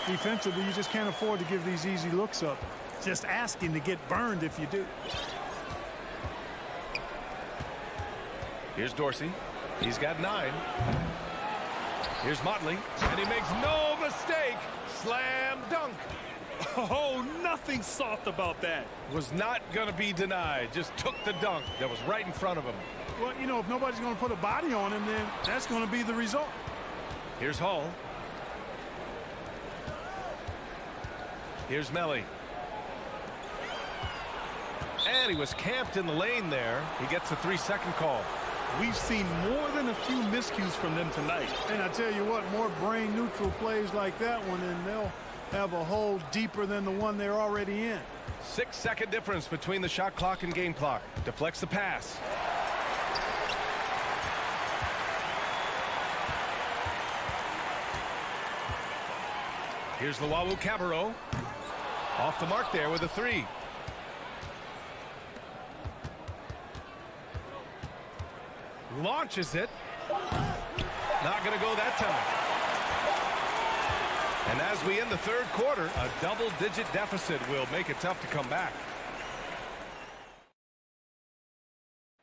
Defensively, you just can't afford to give these easy looks up. Just asking to get burned if you do. Here's Dorsey. He's got 9. Here's Motley. And he makes no mistake. Slam dunk. Oh, nothing soft about that. Was not going to be denied. Just took the dunk that was right in front of him. Well, you know, if nobody's going to put a body on him, then that's going to be the result. Here's Hall. Here's Melly. And he was camped in the lane there. He gets a 3-second call. We've seen more than a few miscues from them tonight. And I tell you what, more brain-neutral plays like that one, and they'll have a hole deeper than the one they're already in. 6-second difference between the shot clock and game clock. Deflects the pass. Here's Luau Cabarro. Off the mark there with a 3. Launches it. Not going to go that time. And as we end the third quarter, a double-digit deficit will make it tough to come back.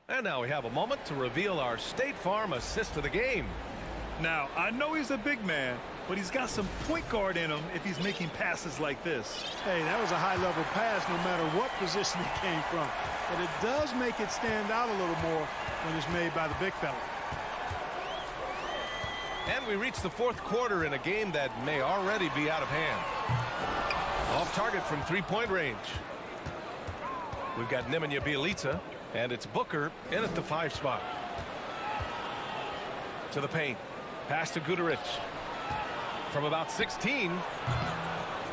And now we have a moment to reveal our State Farm assist of the game. Now, I know he's a big man, but he's got some point guard in him if he's making passes like this. Hey, that was a high-level pass no matter what position it came from. But it does make it stand out a little more when it's made by the big fella. And we reach the fourth quarter in a game that may already be out of hand. Off target from three-point range. We've got Nemanja Bjelica, and it's Booker in at the 5 spot. To the paint. Pass to Guduric. From about 16,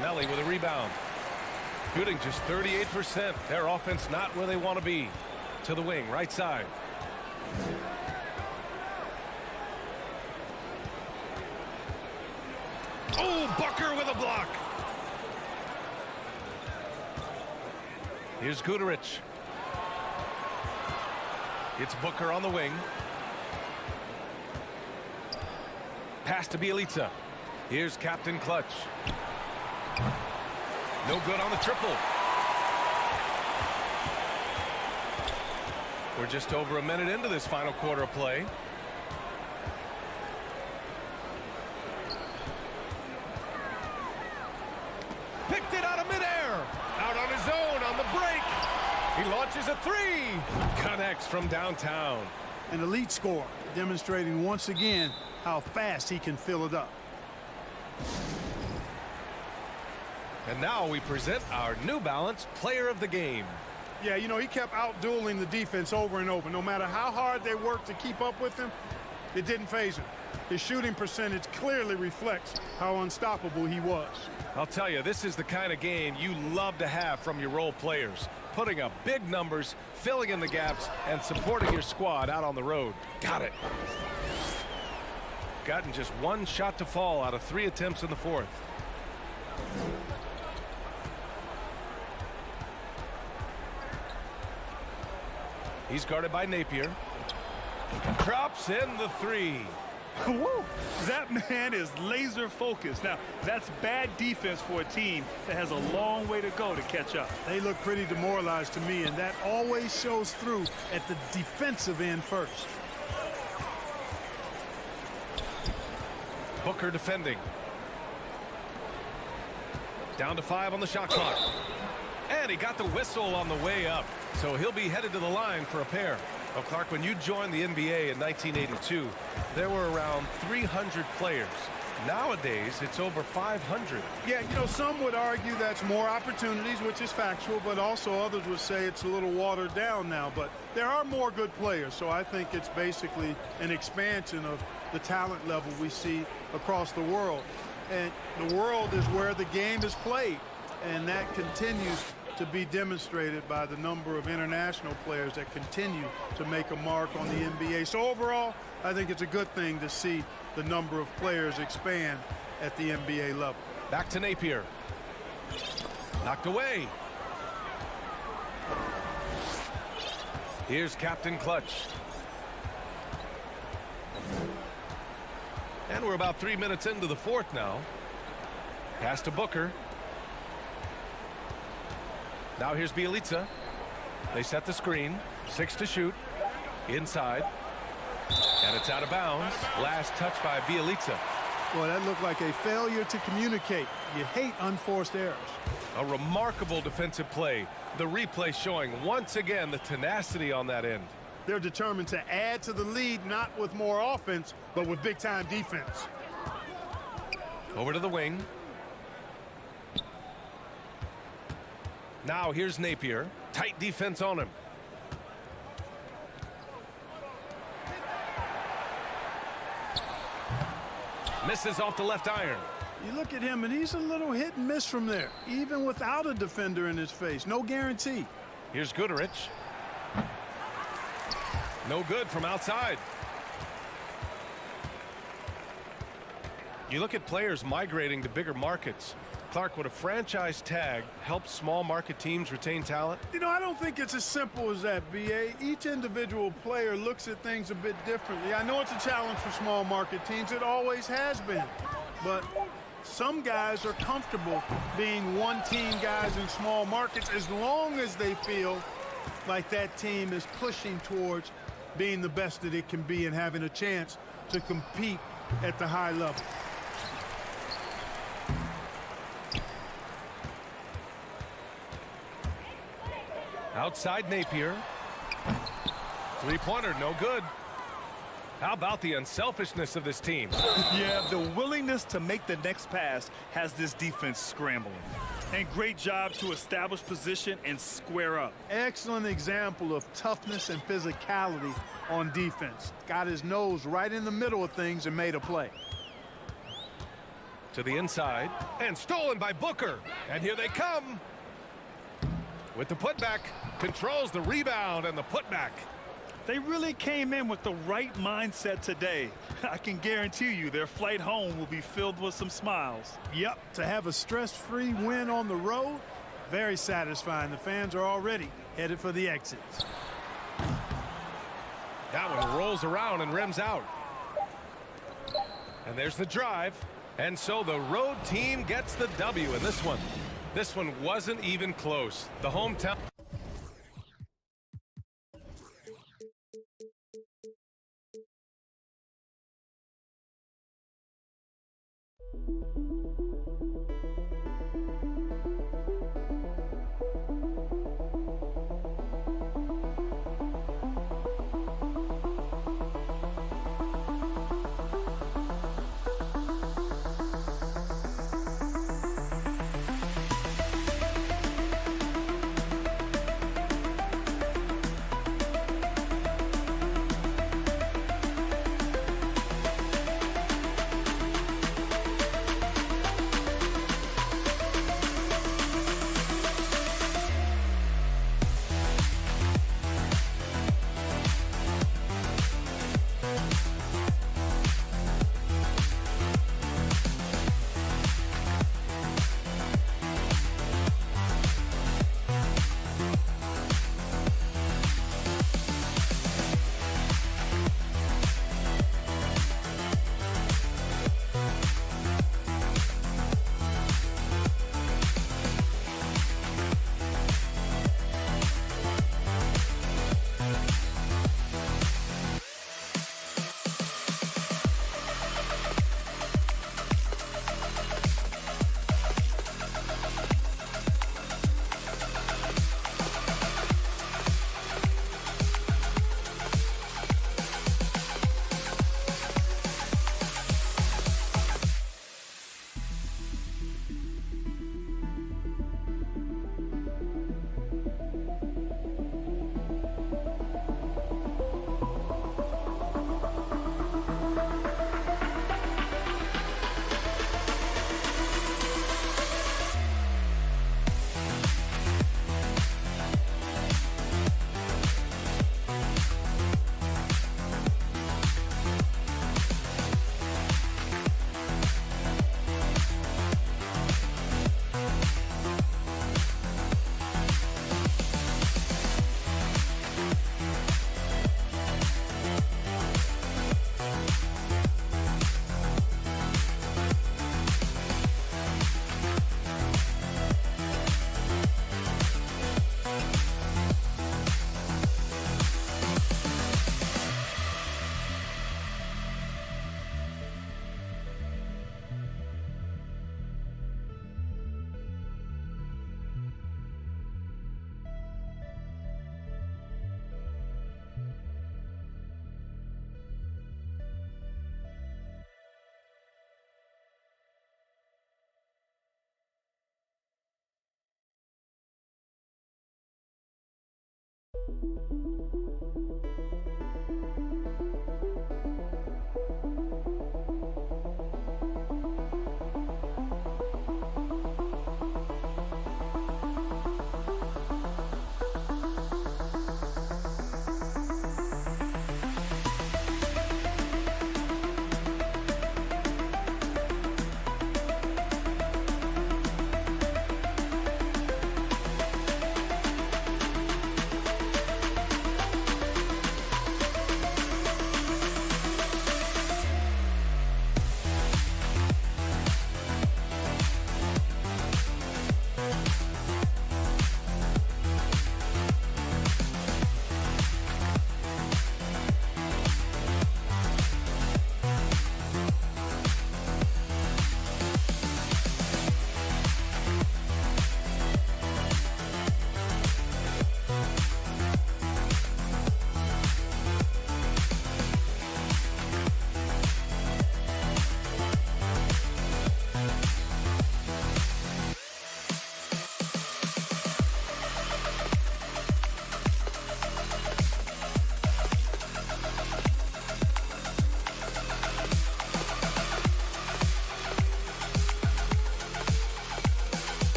Melli with a rebound. Shooting just 38%. Their offense not where they want to be. To the wing, right side. Oh, Booker with a block. Here's Guduric. It's Booker on the wing. Pass to Bjelica. Here's Captain Clutch. No good on the triple. We're just over a minute into this final quarter of play. Picked it out of midair. Out on his own on the break. He launches a 3. Connects from downtown. An elite scorer, demonstrating once again how fast he can fill it up. And now we present our New Balance Player of the Game. Yeah, you know, he kept out-dueling the defense over and over. No matter how hard they worked to keep up with him, it didn't faze him. His shooting percentage clearly reflects how unstoppable he was. I'll tell you, this is the kind of game you love to have from your role players. Putting up big numbers, filling in the gaps, and supporting your squad out on the road. Got it. Gotten just 1 shot to fall out of 3 attempts in the fourth. He's guarded by Napier. Drops in the 3. Woo! That man is laser focused. Now, that's bad defense for a team that has a long way to go to catch up. They look pretty demoralized to me, and that always shows through at the defensive end first. Booker defending. Down to 5 on the shot clock. And he got the whistle on the way up. So he'll be headed to the line for a pair. Well, Clark, when you joined the NBA in 1982, there were around 300 players. Nowadays, it's over 500. Yeah, you know, some would argue that's more opportunities, which is factual, but also others would say it's a little watered down now. But there are more good players, so I think it's basically an expansion of the talent level we see across the world. And the world is where the game is played, and that continues to be demonstrated by the number of international players that continue to make a mark on the NBA. So overall, I think it's a good thing to see the number of players expand at the NBA level. Back to Napier. Knocked away. Here's Captain Clutch. And we're about 3 minutes into the fourth now. Pass to Booker. Now here's Bjelica. They set the screen. 6 to shoot. Inside. And it's out of bounds. Last touch by Bjelica. Boy, that looked like a failure to communicate. You hate unforced errors. A remarkable defensive play. The replay showing once again the tenacity on that end. They're determined to add to the lead, not with more offense, but with big-time defense. Over to the wing. Now here's Napier. Tight defense on him. Misses off the left iron. You look at him, and he's a little hit and miss from there, even without a defender in his face. No guarantee. Here's Guduric. No good from outside. You look at players migrating to bigger markets. Clark, would a franchise tag help small market teams retain talent? You know, I don't think it's as simple as that, B.A. Each individual player looks at things a bit differently. I know it's a challenge for small market teams. It always has been. But some guys are comfortable being one-team guys in small markets as long as they feel like that team is pushing towards being the best that it can be and having a chance to compete at the high level. Outside Napier. Three-pointer, no good. How about the unselfishness of this team? Yeah, the willingness to make the next pass has this defense scrambling. And great job to establish position and square up. Excellent example of toughness and physicality on defense. Got his nose right in the middle of things and made a play. To the inside, and stolen by Booker. And here they come. With the putback, controls the rebound and the putback. They really came in with the right mindset today. I can guarantee you their flight home will be filled with some smiles. Yep, to have a stress-free win on the road, very satisfying. The fans are already headed for the exits. That one rolls around and rims out. And there's the drive. And so the road team gets the W in this one. This one wasn't even close. The hometown.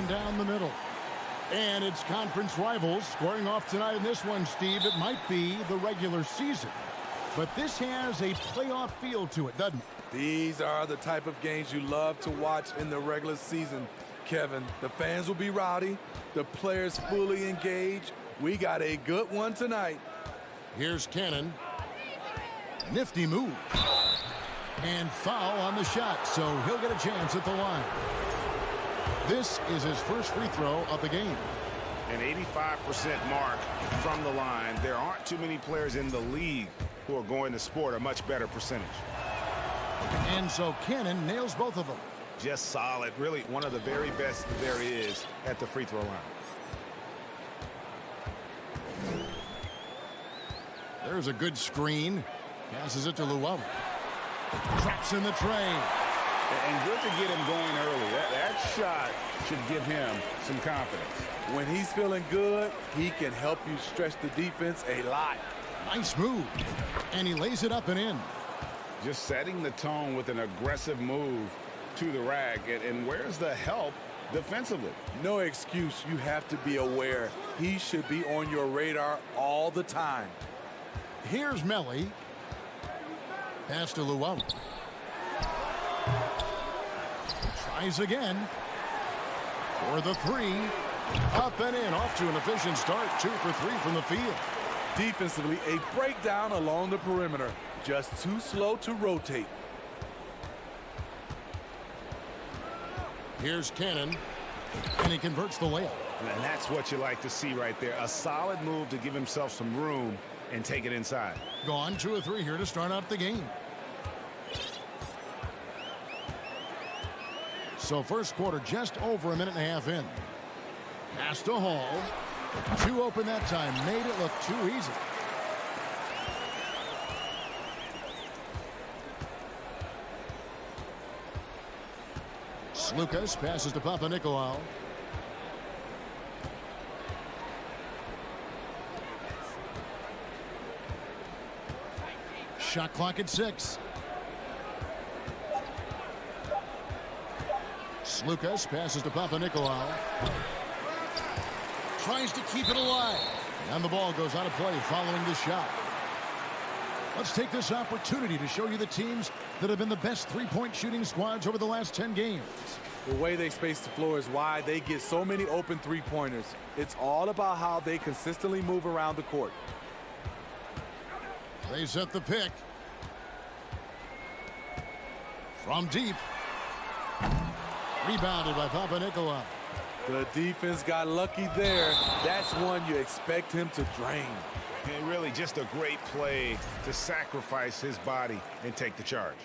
Down the middle. And it's conference rivals scoring off tonight in this one, Steve. It might be the regular season, but this has a playoff feel to it, doesn't it? These are the type of games you love to watch in the regular season, Kevin. The fans will be rowdy, the players fully engaged. We got a good one tonight. Here's Cannon. Nifty move. And foul on the shot, so he'll get a chance at the line. This is his first free throw of the game. An 85% mark from the line. There aren't too many players in the league who are going to sport a much better percentage. And so Cannon nails both of them. Just solid. Really one of the very best there is at the free throw line. There's a good screen. Passes it to Llewellyn. Traps in the tray. And good to get him going early. That shot should give him some confidence. When he's feeling good, he can help you stretch the defense a lot. Nice move. And he lays it up and in. Just setting the tone with an aggressive move to the rack. And where's the help defensively? No excuse. You have to be aware. He should be on your radar all the time. Here's Melly. Pass to Llewellyn. Tries again. For the three. Up and in. Off to an efficient start. 2 for 3 from the field. Defensively, a breakdown along the perimeter. Just too slow to rotate. Here's Cannon. And he converts the layup. And that's what you like to see right there. A solid move to give himself some room and take it inside. Gone 2 of 3 here to start out the game. So first quarter just over a minute and a half in. Pass to Hall. 2 open that time. Made it look too easy. Skijesss passes to Papanikolaou. Shot clock at 6. Skijesss passes to Papanikolaou. Tries to keep it alive. And the ball goes out of play following the shot. Let's take this opportunity to show you the teams that have been the best three-point shooting squads over the last 10 games. The way they space the floor is why they get so many open three-pointers. It's all about how they consistently move around the court. They set the pick. From deep. Rebounded by Papanikolaou. The defense got lucky there. That's one you expect him to drain. And really just a great play to sacrifice his body and take the charge.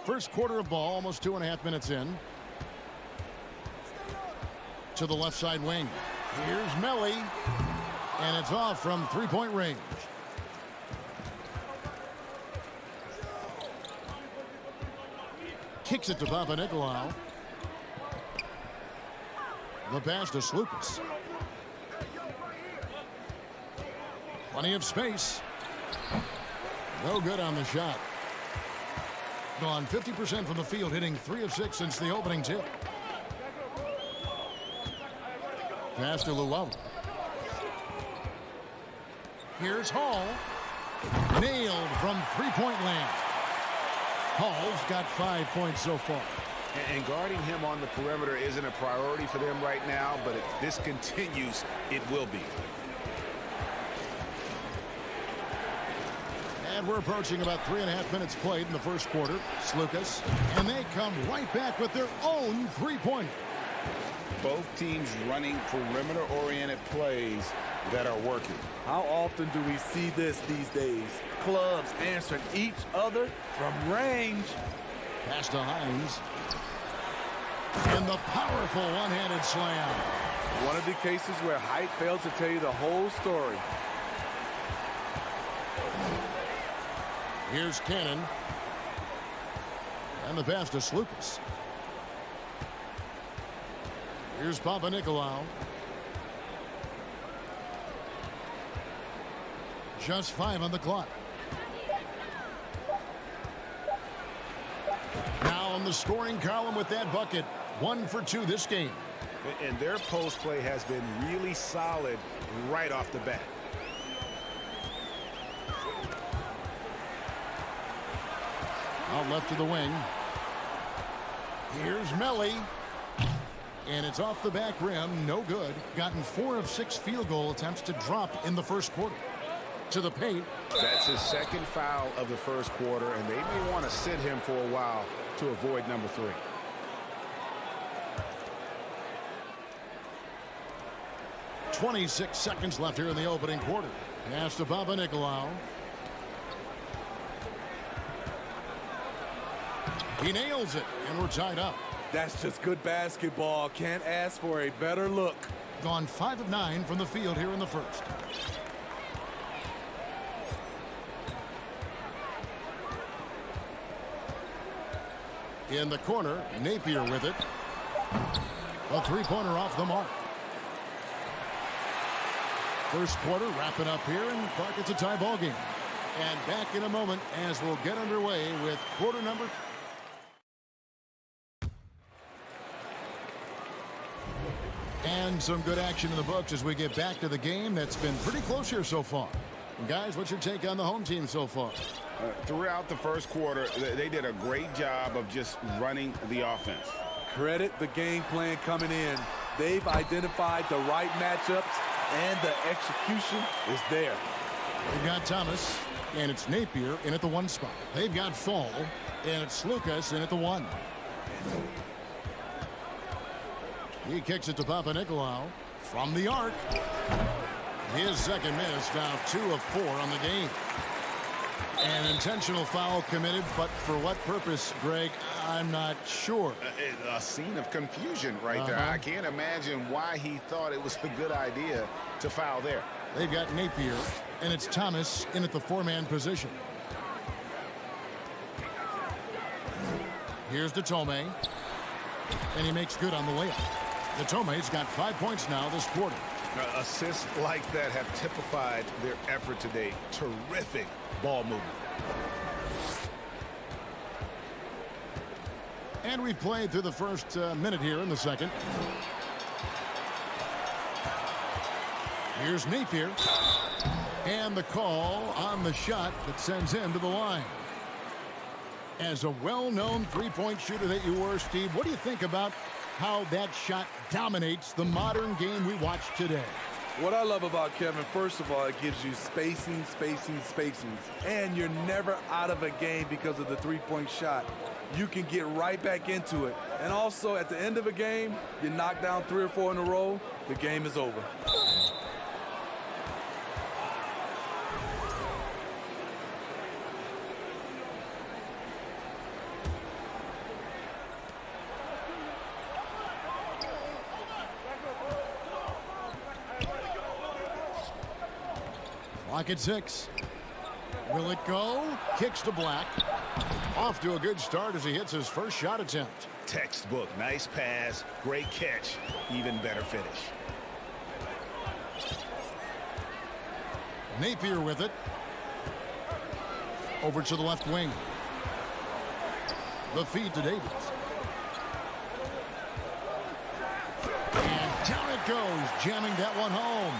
First quarter of ball, almost 2.5 minutes in. To the left side wing. Here's Melly. And it's off from three-point range. Kicks it to Papanikolaou. The pass to Skijesss. Plenty of space. No good on the shot. Gone 50% from the field, hitting 3 of 6 since the opening tip. Pass to Llewellyn. Here's Hall. Nailed from three-point land. Hall's got 5 points so far. And guarding him on the perimeter isn't a priority for them right now, but if this continues, it will be. And we're approaching about 3.5 minutes played in the first quarter. Skijesss. And they come right back with their own three-pointer. Both teams running perimeter-oriented plays that are working. How often do we see this these days? Clubs answering each other from range. Pass to Hines. And the powerful one-handed slam. One of the cases where height fails to tell you the whole story. Here's Cannon. And the pass to Skijesss. Here's Papanikolaou. Just 5 on the clock. Now on the scoring column with that bucket. 1 for 2 this game. And their post play has been really solid right off the bat. Out left to the wing. Here's Melly. And it's off the back rim. No good. Gotten 4 of 6 field goal attempts to drop in the first quarter. To the paint. That's his second foul of the first quarter, and they may want to sit him for a while to avoid number 3. .26 seconds left here in the opening quarter. Pass to Papanikolaou. He nails it, and we're tied up. That's just good basketball. Can't ask for a better look. Gone 5 of 9 from the field here in the first. In the corner, Napier with it. A three-pointer off the mark. First quarter wrapping up here, and Clark, it's a tie ball game. And back in a moment as we'll get underway with quarter number. And some good action in the books as we get back to the game that's been pretty close here so far. And guys, what's your take on the home team so far? Throughout the first quarter, they did a great job of just running the offense. Credit the game plan coming in. They've identified the right matchups, and the execution is there. They've got Thomas, and it's Napier in at the 1 spot. They've got Fall, and it's Skijesss in at the 1. He kicks it to Papanikolaou from the arc. His second miss, now 2 of 4 on the game. An intentional foul committed, but for what purpose, Greg, I'm not sure. A scene of confusion right there. I can't imagine why he thought it was a good idea to foul there. They've got Napier, and it's Thomas in at the 4-man position. Here's Datome, and he makes good on the layup. Datome's got 5 points now this quarter. Assists like that have typified their effort today. Terrific ball movement. And we've played through the first minute here in the second. Here's Napier. And the call on the shot that sends him to the line. As a well-known three-point shooter that you were, Steve, what do you think about how that shot dominates the modern game we watch today? What I love about Kevin, first of all, it gives you spacing. And you're never out of a game because of the three-point shot. You can get right back into it. And also, at the end of a game, you knock down 3 or 4 in a row, the game is over. Clock at 6. Will it go? Kicks to Black. Off to a good start as he hits his first shot attempt. Textbook. Nice pass. Great catch. Even better finish. Napier with it. Over to the left wing. The feed to Davis. And down it goes, jamming that one home.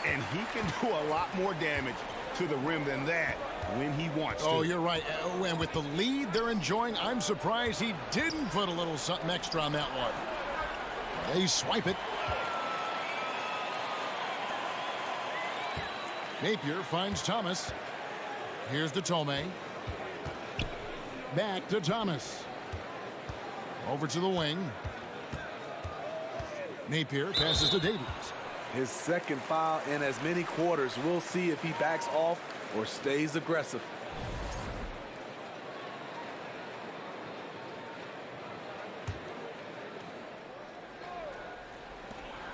And he can do a lot more damage to the rim than that when he wants to. Oh, you're right. And with the lead they're enjoying, I'm surprised he didn't put a little something extra on that one. They swipe it. Napier finds Thomas. Here's Datome. Back to Thomas. Over to the wing. Napier passes to Davies. His second foul in as many quarters. We'll see if he backs off or stays aggressive.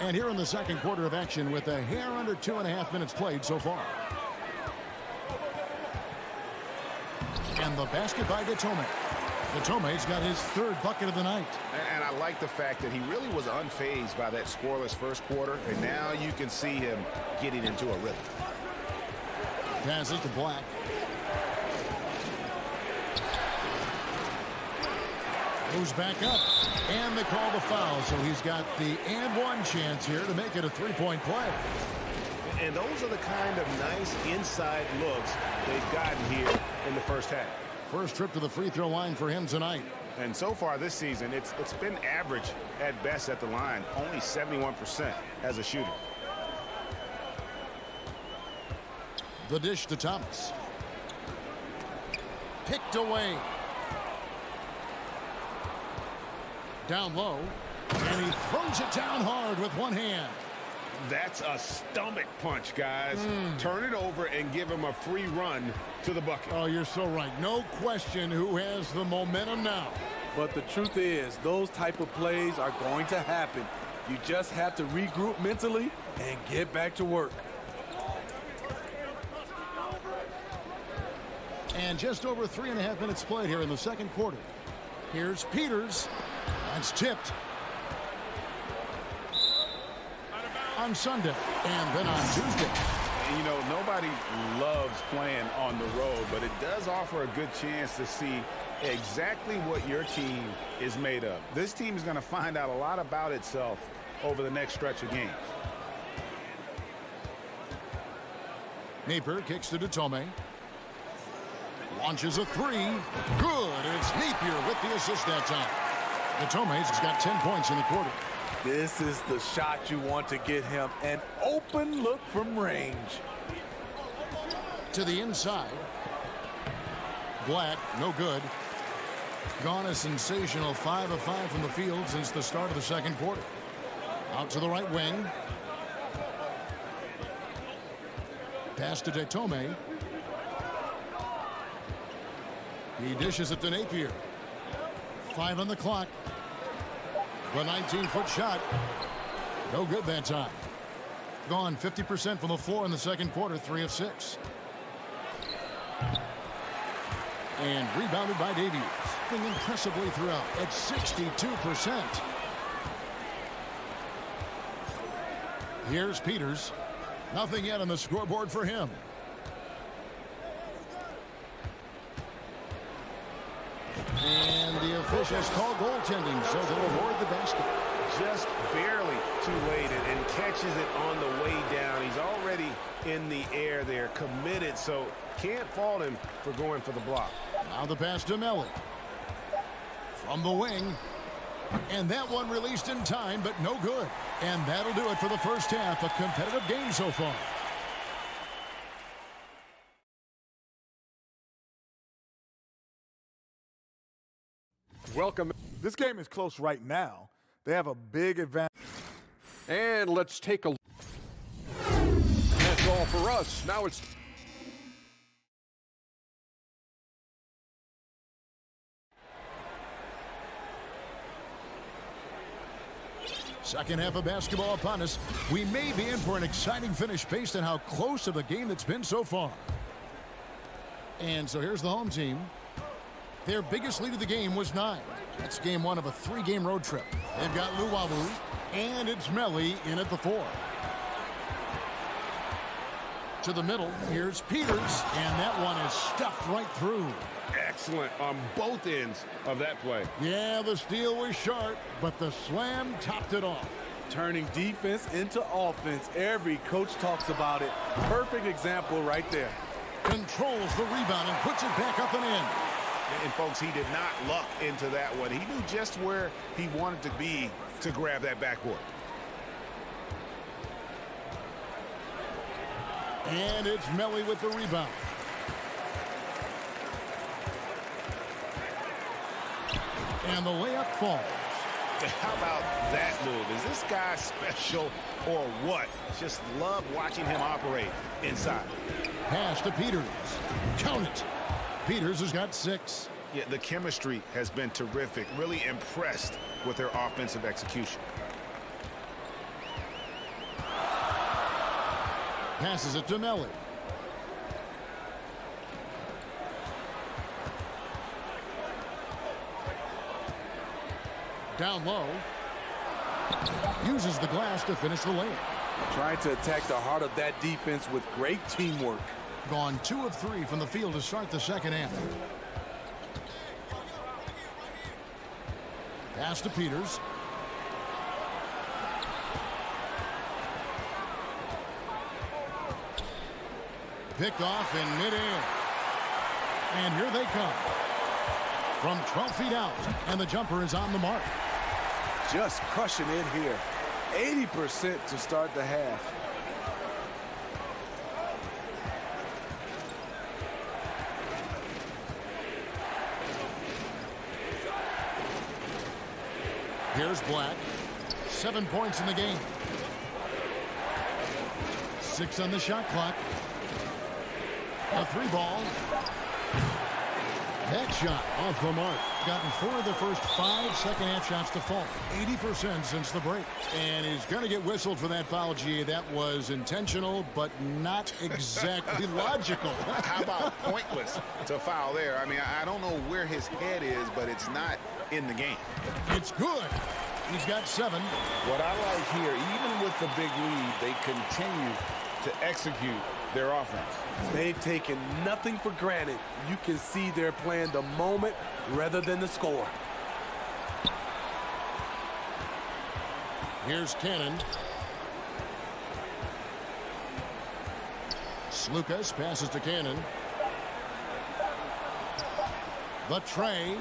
And here in the second quarter of action with a hair under 2.5 minutes played so far. And the basket by Detome. Detome's got his third bucket of the night. And I like the fact that he really was unfazed by that scoreless first quarter, and now you can see him getting into a rhythm. Passes to Black. Moves back up, and they call the foul, so he's got the and one chance here to make it a three-point play. And those are the kind of nice inside looks they've gotten here in the first half. First trip to the free throw line for him tonight. And so far this season, it's been average at best at the line, only 71% as a shooter. The dish to Thomas. Picked away. Down low, and he throws it down hard with one hand. That's a stomach punch, guys. Turn it over and give him a free run to the bucket. Oh, you're so right. No question who has the momentum now. But the truth is, those type of plays are going to happen. You just have to regroup mentally and get back to work. And just over 3.5 minutes played here in the second quarter. Here's Peters. That's tipped. On Sunday, and then on Tuesday. You know, nobody loves playing on the road, but it does offer a good chance to see exactly what your team is made of. This team is going to find out a lot about itself over the next stretch of games. Napier kicks to Detome. Launches a three. Good. It's Napier with the assist that time. Detome's has got 10 points in the quarter. This is the shot you want to get him. An open look from range. To the inside. Black, no good. Gone a sensational 5 of 5 from the field since the start of the second quarter. Out to the right wing. Pass to Detome. He dishes it to Napier. 5 on the clock. The 19-foot shot. No good that time. Gone 50% from the floor in the second quarter, 3 of 6. And rebounded by Davies. Impressively throughout at 62%. Here's Peters. Nothing yet on the scoreboard for him. And the officials call goaltending, so they'll award the basket. Just barely too late and catches it on the way down. He's already in the air there, committed, so can't fault him for going for the block. Now the pass to Melly. From the wing. And that one released in time, but no good. And that'll do it for the first half. A competitive game so far. Welcome. This game is close right now. They have a big advantage. And let's take a look. That's all for us. Now it's second half of basketball upon us. We may be in for an exciting finish based on how close of a game it's been so far. And so here's the home team. Their biggest lead of the game was 9. That's game 1 of a 3-game road trip. They've got Luwawu, and it's Melly in at the 4. To the middle, here's Peters, and that one is stuffed right through. Excellent on both ends of that play. Yeah, the steal was sharp, but the slam topped it off. Turning defense into offense. Every coach talks about it. Perfect example right there. Controls the rebound and puts it back up and in. And folks, he did not luck into that one. He knew just where he wanted to be to grab that backboard. And it's Melly with the rebound. And the layup falls. How about that move? Is this guy special or what? Just love watching him operate inside. Pass to Peters. Count it. Peters has got 6. Yeah, the chemistry has been terrific. Really impressed with their offensive execution. Passes it to Melly. Down low. Uses the glass to finish the lane. Trying to attack the heart of that defense with great teamwork. Gone 2 of 3 from the field to start the second half. Pass to Peters. Picked off in midair. And here they come. From 12 feet out. And the jumper is on the mark. Just crushing it here. 80% to start the half. Here's Black. 7 points in the game. 6 on the shot clock. A 3-ball. That shot off the mark. Gotten 4 of the first 5 second-half shots to fall. 80% since the break. And he's going to get whistled for that foul, G. That was intentional, but not exactly logical. How about pointless to foul there? I mean, I don't know where his head is, but it's not in the game. It's good. He's got 7. What I like here, even with the big lead, they continue to execute their offense. They've taken nothing for granted. You can see they're playing the moment rather than the score. Here's Cannon. Skijesss passes to Cannon. The tray.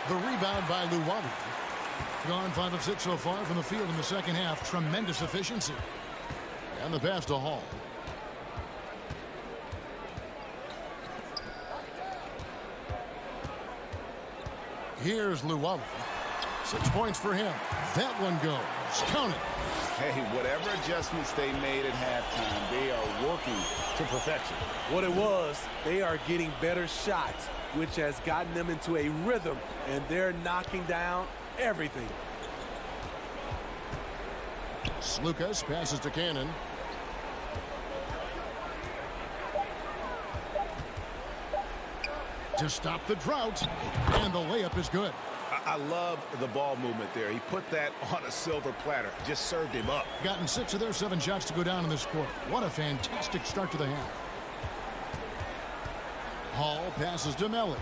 The rebound by Luwawi. Gone 5 of 6 so far from the field in the second half. Tremendous efficiency. And the pass to Hall. Here's Luwawi. 6 points for him. That one goes. Count it. Hey, whatever adjustments they made at halftime, they are working to perfection. What it was, they are getting better shots, which has gotten them into a rhythm, and they're knocking down everything. Skijesss passes to Cannon. To stop the drought, and the layup is good. I love the ball movement there. He put that on a silver platter, just served him up. Gotten 6 of their 7 shots to go down in this quarter. What a fantastic start to the half. Hall passes to Melly.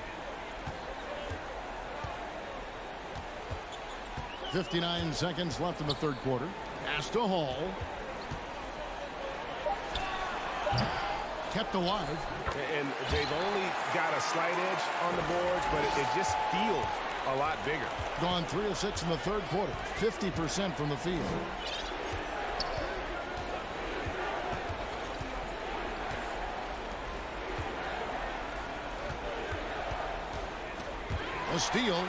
59 seconds left in the third quarter. Pass to Hall. Kept alive. And they've only got a slight edge on the boards, but it just feels a lot bigger. Gone 3 of 6 in the third quarter. 50% from the field. A steal.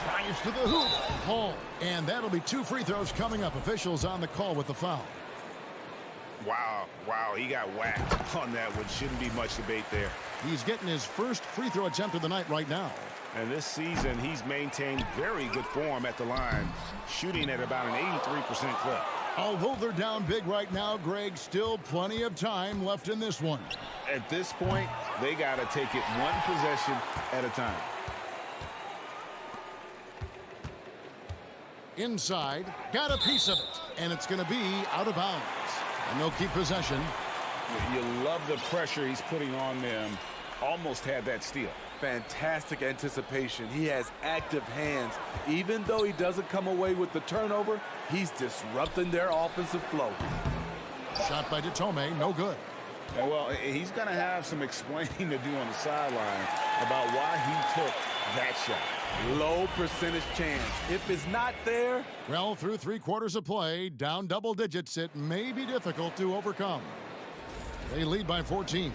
Drives to the hoop. Hall. And that'll be 2 free throws coming up. Officials on the call with the foul. Wow, he got whacked on that one. Shouldn't be much debate there. He's getting his first free throw attempt of the night right now. And this season, he's maintained very good form at the line, shooting at about an 83% clip. Although they're down big right now, Greg, still plenty of time left in this one. At this point, they got to take it one possession at a time. Inside, got a piece of it, and it's going to be out of bounds. And they'll keep possession. You love the pressure he's putting on them. Almost had that steal. Fantastic anticipation. He has active hands. Even though he doesn't come away with the turnover, he's disrupting their offensive flow. Shot by Detome, no good. And well, he's going to have some explaining to do on the sideline about why he took that shot. Low percentage chance. If it's not there. Well, through 3 quarters of play, down double digits, it may be difficult to overcome. They lead by 14.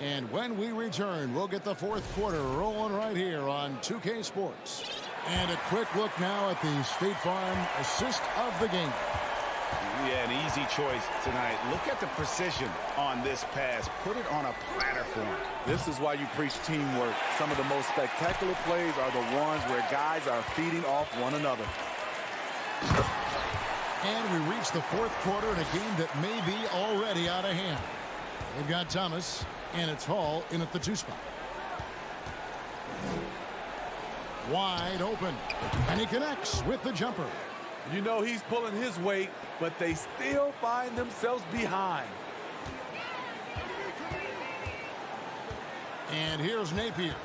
And when we return, we'll get the fourth quarter rolling right here on 2K Sports. And a quick look now at the State Farm assist of the game. Yeah, an easy choice tonight. Look at the precision on this pass. Put it on a platter for him. This is why you preach teamwork. Some of the most spectacular plays are the ones where guys are feeding off one another. And we reach the fourth quarter in a game that may be already out of hand. They've got Thomas, and it's Hall in at the 2 spot. Wide open, and he connects with the jumper. You know he's pulling his weight, but they still find themselves behind. And here's Napier.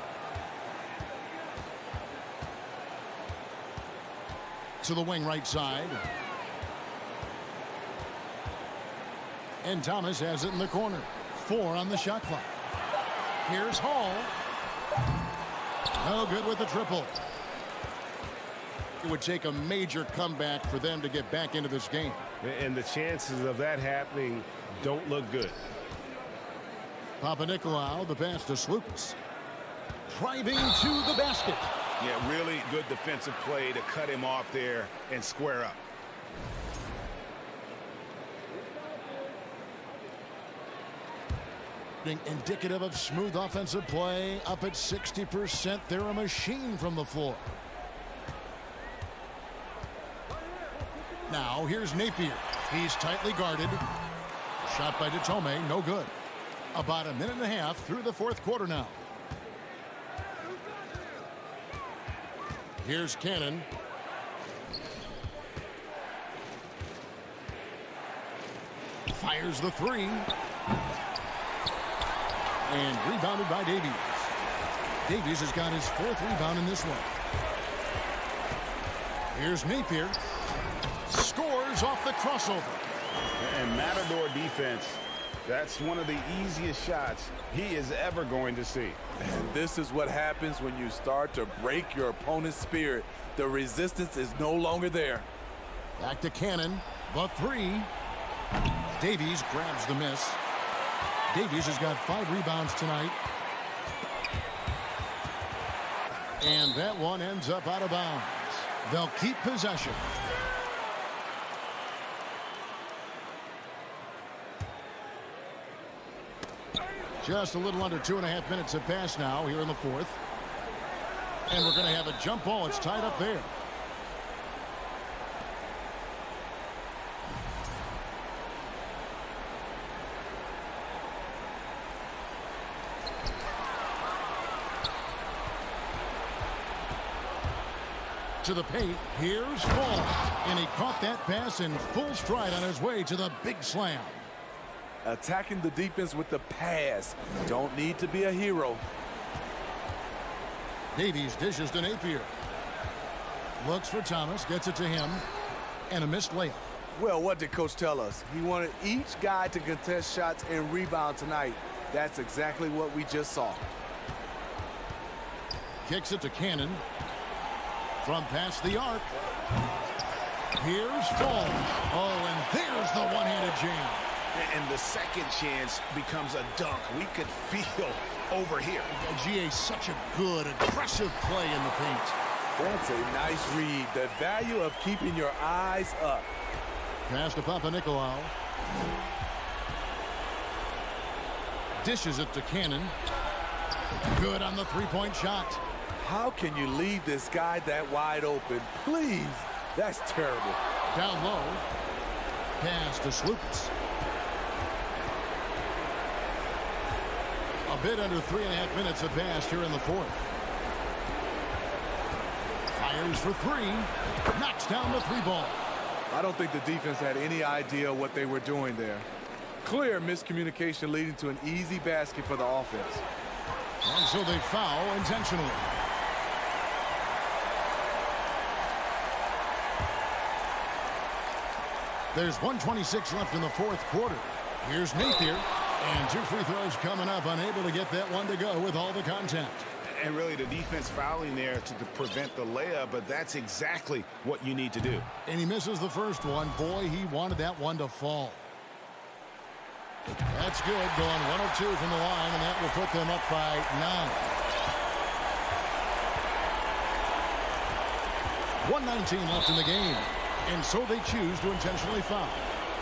To the wing right side. And Thomas has it in the corner. 4 on the shot clock. Here's Hall. No good with the triple. It would take a major comeback for them to get back into this game. And the chances of that happening don't look good. Papanikolaou, the pass to Skijesss. Driving to the basket. Yeah, really good defensive play to cut him off there and square up. Indicative of smooth offensive play. Up at 60%. They're a machine from the floor. Now here's Napier. He's tightly guarded. Shot by Detome, no good. About a minute and a half through the fourth quarter now. Here's Cannon. Fires the 3. And rebounded by Davies. Davies has got his 4th rebound in this one. Here's Napier. Scores off the crossover. And Matador defense, that's one of the easiest shots he is ever going to see. And this is what happens when you start to break your opponent's spirit. The resistance is no longer there. Back to Cannon. The 3. Davies grabs the miss. Davies has got 5 rebounds tonight. And that one ends up out of bounds. They'll keep possession. Just a little under 2.5 minutes have passed now here in the fourth. And we're going to have a jump ball. It's tied up there. To the paint. Here's Hall. And he caught that pass in full stride on his way to the big slam. Attacking the defense with the pass. Don't need to be a hero. Davies dishes to Napier. Looks for Thomas. Gets it to him. And a missed layup. Well, what did Coach tell us? He wanted each guy to contest shots and rebound tonight. That's exactly what we just saw. Kicks it to Cannon. From past the arc. Here's Fall. Oh, and there's the one-handed jam. And the second chance becomes a dunk. We could feel over here. GA, such a good, aggressive play in the paint. That's a nice read. The value of keeping your eyes up. Pass to Papanikolaou. Dishes it to Cannon. Good on the three-point shot. How can you leave this guy that wide open? Please. That's terrible. Down low. Pass to Skijesss. A bit under 3.5 minutes have passed here in the fourth. Fires for 3. Knocks down the 3 ball. I don't think the defense had any idea what they were doing there. Clear miscommunication leading to an easy basket for the offense. And so they foul intentionally. There's 1:26 left in the fourth quarter. Here's Napier. And 2 free throws coming up. Unable to get that one to go with all the contact. And really the defense fouling there to prevent the layup, but that's exactly what you need to do. And he misses the first one. Boy, he wanted that one to fall. That's good. Going 1 of 2 from the line, and that will put them up by 9. 1:19 left in the game. And so they choose to intentionally foul.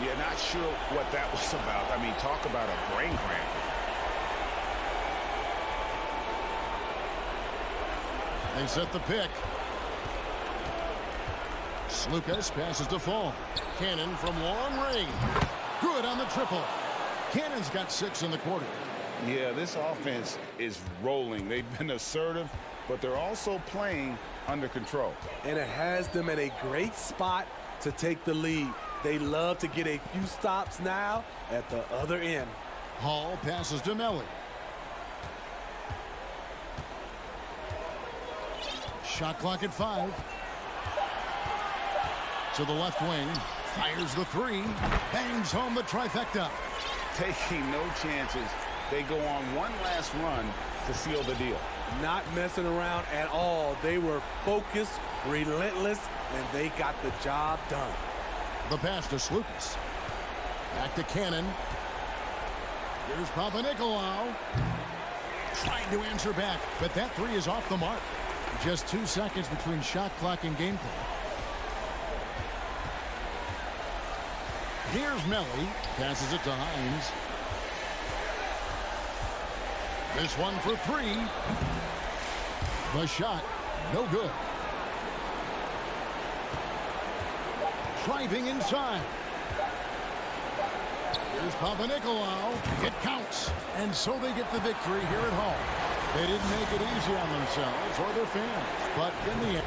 Yeah, not sure what that was about. I mean, talk about a brain cramp. They set the pick. Skijesss passes to Fall. Cannon from long range. Good on the triple. Cannon's got 6 in the quarter. Yeah, this offense is rolling. They've been assertive, but they're also playing under control. And it has them at a great spot to take the lead. They love to get a few stops now at the other end. Hall passes to Melly. Shot clock at 5. To the left wing. Fires the 3. Bangs home the trifecta. Taking no chances. They go on one last run to seal the deal. Not messing around at all. They were focused, relentless, and they got the job done. The pass to Slukas. Back to Cannon. Here's Papanikolaou. Trying to answer back, but that 3 is off the mark. Just 2 seconds between shot clock and game clock. Here's Melly. Passes it to Hines. This one for 3. The shot, no good. Driving inside. Here's Papanikolaou. It counts. And so they get the victory here at home. They didn't make it easy on themselves or their fans, but in the end.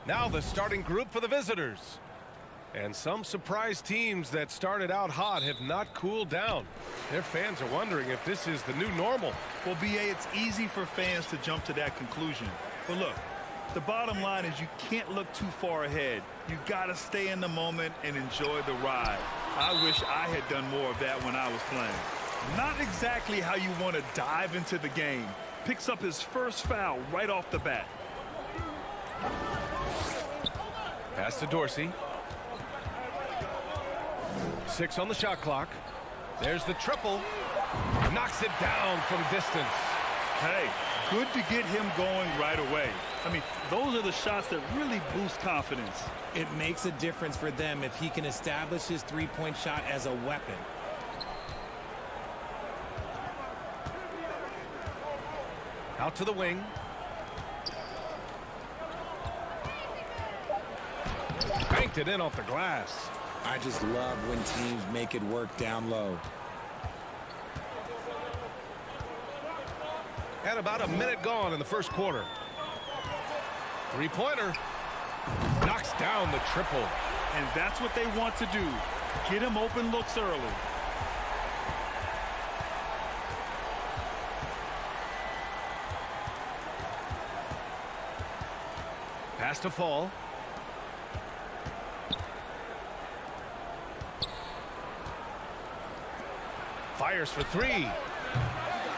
Now the starting group for the visitors. And some surprise teams that started out hot have not cooled down. Their fans are wondering if this is the new normal. Well, BA, it's easy for fans to jump to that conclusion. But look, the bottom line is you can't look too far ahead. You got to stay in the moment and enjoy the ride. I wish I had done more of that when I was playing. Not exactly how you want to dive into the game. Picks up his first foul right off the bat. Pass to Dorsey. 6 on the shot clock. There's the triple. Knocks it down from distance. Hey, good to get him going right away. I mean, those are the shots that really boost confidence. It makes a difference for them if he can establish his three-point shot as a weapon. Out to the wing. Banked it in off the glass. I just love when teams make it work down low. And about a minute gone in the first quarter. Three-pointer. Knocks down the triple. And that's what they want to do. Get him open looks early. Pass to Fall. Fires for three.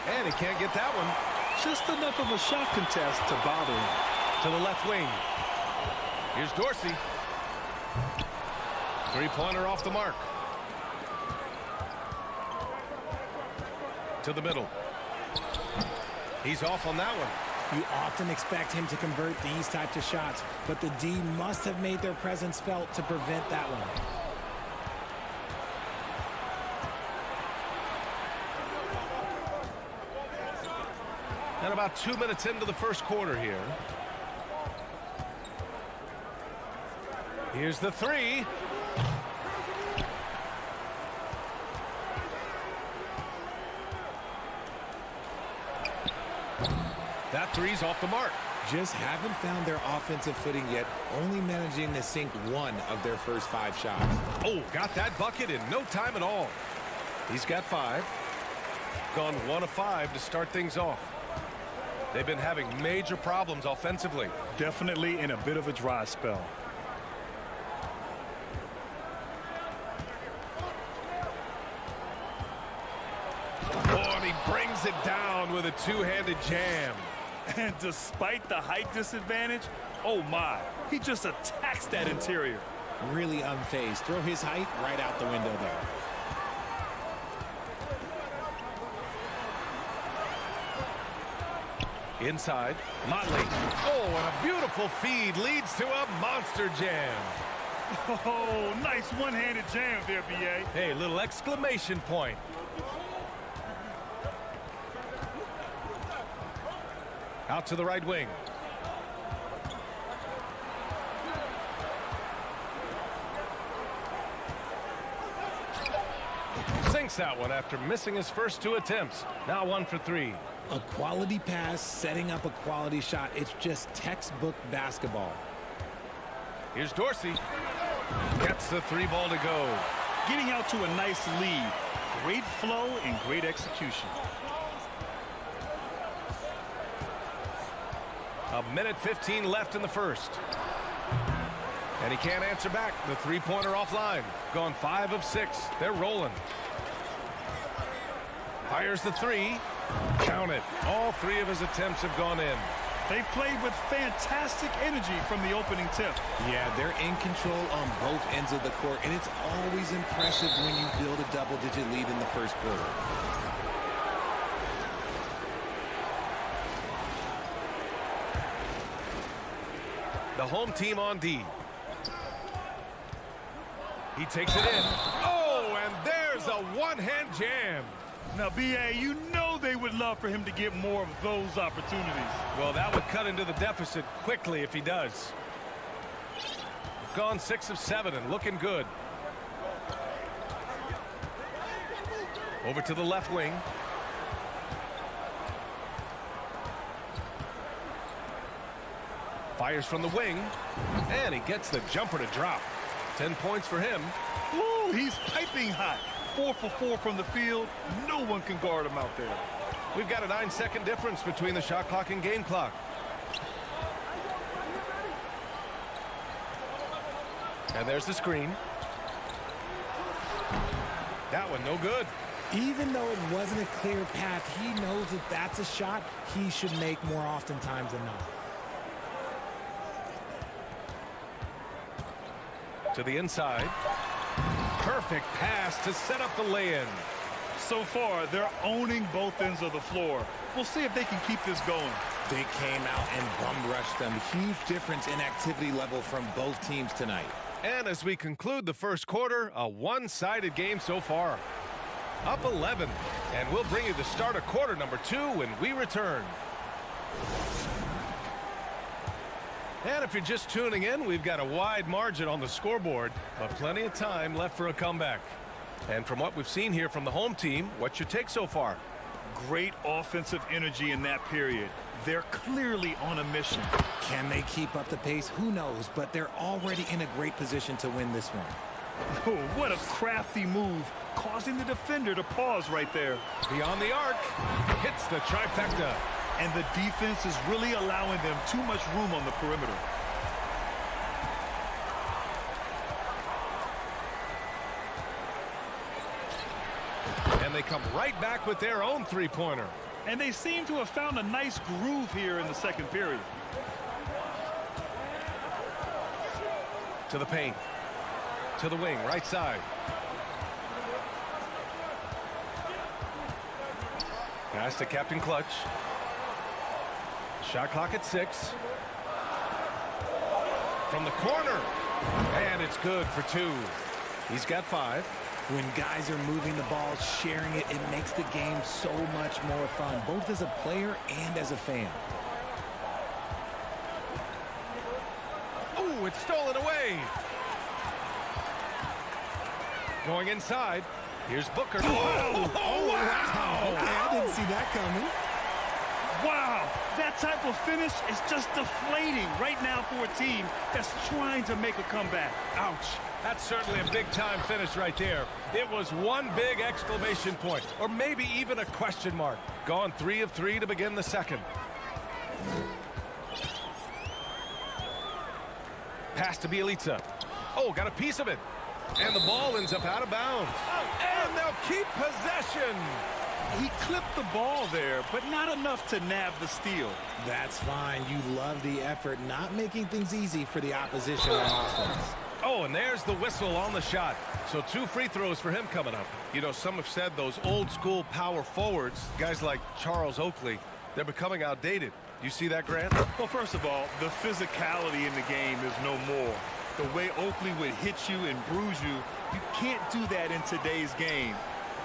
And he can't get that one. Just enough of a shot contest to bother him. To the left wing. Here's Dorsey. Three-pointer off the mark. To the middle. He's off on that one. You often expect him to convert these types of shots, but the D must have made their presence felt to prevent that one. And about 2 minutes into the first quarter here. Here's the three. That three's off the mark. Just haven't found their offensive footing yet, only managing to sink one of their first 5 shots. Oh, got that bucket in no time at all. He's got 5. Gone 1 of 5 to start things off. They've been having major problems offensively. Definitely in a bit of a dry spell. Oh, and he brings it down with a two-handed jam. And despite the height disadvantage, oh my, he just attacks that interior. Really unfazed. Throw his height right out the window there. Inside, Motley. Oh, and a beautiful feed leads to a monster jam. Oh, nice one-handed jam there, B.A. Hey, little exclamation point. Out to the right wing. Sinks that one after missing his first 2 attempts. Now 1 for 3. A quality pass, setting up a quality shot. It's just textbook basketball. Here's Dorsey. Gets the 3 ball to go. Getting out to a nice lead. Great flow and great execution. A minute 15 left in the first. And he can't answer back. The three-pointer offline. Gone 5 of 6. They're rolling. Fires the 3. Count it. All 3 of his attempts have gone in. They played with fantastic energy from the opening tip. Yeah, they're in control on both ends of the court, and it's always impressive when you build a double-digit lead in the first quarter. The home team on D. He takes it in. Oh, and there's a one-hand jam. Now, B.A., you know they would love for him to get more of those opportunities. Well, that would cut into the deficit quickly if he does. Gone 6 of 7 and looking good. Over to the left wing. Fires from the wing. And he gets the jumper to drop. 10 points for him. Ooh, he's piping hot. 4 for 4 from the field. No one can guard him out there. We've got a 9-second difference between the shot clock and game clock. And there's the screen. That one no good. Even though it wasn't a clear path, he knows that that's a shot he should make more oftentimes than not. To the inside. Perfect pass to set up the lay-in. So far, they're owning both ends of the floor. We'll see if they can keep this going. They came out and bum-rushed them. Huge difference in activity level from both teams tonight. And as we conclude the first quarter, a one-sided game so far. Up 11. And we'll bring you the start of quarter number 2 when we return. And if you're just tuning in, we've got a wide margin on the scoreboard, but plenty of time left for a comeback. And from what we've seen here from the home team, what's your take so far? Great offensive energy in that period. They're clearly on a mission. Can they keep up the pace? Who knows, but they're already in a great position to win this one. Oh, what a crafty move, causing the defender to pause right there. Beyond the arc, hits the trifecta. And the defense is really allowing them too much room on the perimeter. And they come right back with their own three-pointer. And they seem to have found a nice groove here in the second period. To the paint. To the wing, right side. Pass to Captain Clutch. Shot clock at 6. From the corner. And it's good for 2. He's got 5. When guys are moving the ball, sharing it, it makes the game so much more fun, both as a player and as a fan. Oh, it's stolen away. Going inside. Here's Booker. Oh, wow. Okay, I didn't see that coming. Wow, that type of finish is just deflating right now for a team that's trying to make a comeback. Ouch. That's certainly a big-time finish right there. It was one big exclamation point, or maybe even a question mark. Gone 3 of 3 to begin the second. Pass to Bielitsa. Oh, got a piece of it. And the ball ends up out of bounds. And they'll keep possession. He clipped the ball there, but not enough to nab the steal. That's fine. You love the effort, not making things easy for the opposition on offense. Oh, and there's the whistle on the shot. So 2 free throws for him coming up. You know, some have said those old-school power forwards, guys like Charles Oakley, they're becoming outdated. Do you see that, Grant? Well, first of all, the physicality in the game is no more. The way Oakley would hit you and bruise you, you can't do that in today's game.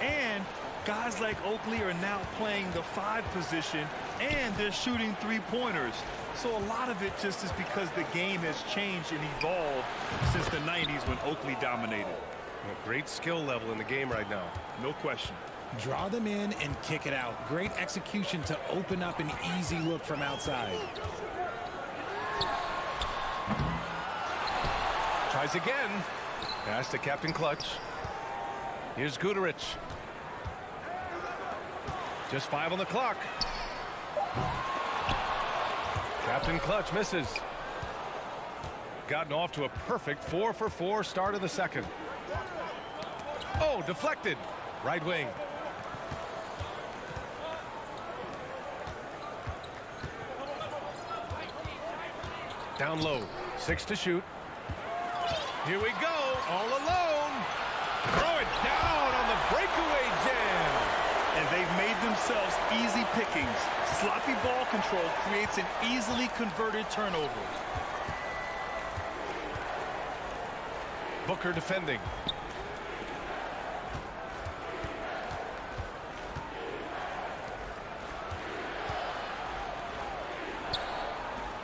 And guys like Oakley are now playing the 5 position, and they're shooting 3-pointers. So a lot of it just is because the game has changed and evolved since the 90s when Oakley dominated. A great skill level in the game right now. No question. Draw them in and kick it out. Great execution to open up an easy look from outside. Tries again. Pass to Captain Clutch. Here's Guterich. Just 5 on the clock. Captain Clutch misses. Gotten off to a perfect 4 for 4 start of the second. Oh, deflected. Right wing. Down low. 6 to shoot. Here we go. All alone. Throw it down on the breakaway jam. And they've made themselves easy pickings. Sloppy ball control creates an easily converted turnover. Booker defending.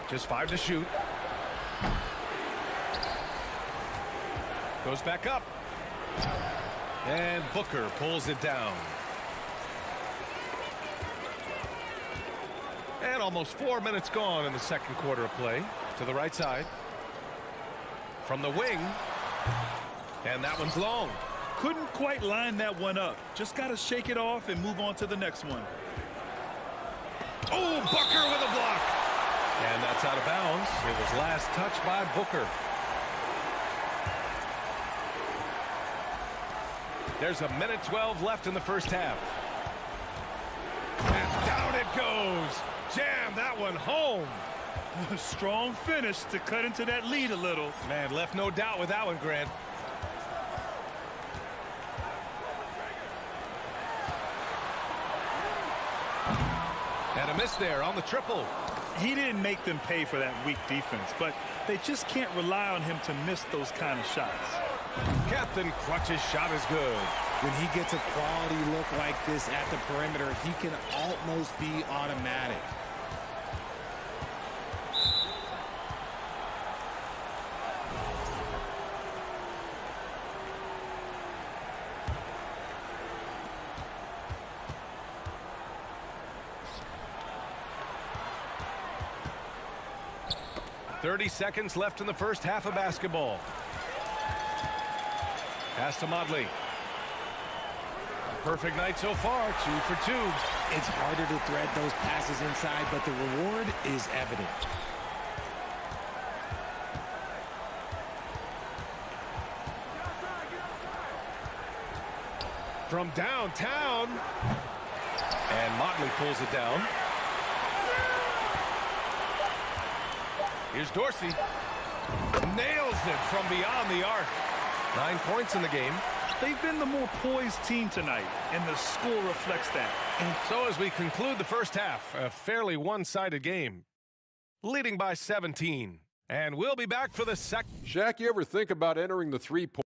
Just 5 to shoot. Goes back up. And Booker pulls it down. And almost 4 minutes gone in the second quarter of play. To the right side. From the wing. And that one's long. Couldn't quite line that one up. Just got to shake it off and move on to the next one. Oh, Booker with a block. And that's out of bounds. It was last touched by Booker. There's 1:12 left in the first half. And down it goes. Jam that one home. A strong finish to cut into that lead a little. Man, left no doubt with that one, Grant. And a miss there on the triple. He didn't make them pay for that weak defense, but they just can't rely on him to miss those kind of shots. Captain Clutch's shot is good. When he gets a quality look like this at the perimeter, he can almost be automatic. 30 seconds left in the first half of basketball. Pass to Motley. Perfect night so far, 2 for 2. It's harder to thread those passes inside, but the reward is evident. From downtown. And Motley pulls it down. Here's Dorsey. Nails it from beyond the arc. 9 points in the game. They've been the more poised team tonight, and the score reflects that. And so as we conclude the first half, a fairly one-sided game. Leading by 17. And we'll be back for the second. Shaq, you ever think about entering the three-point?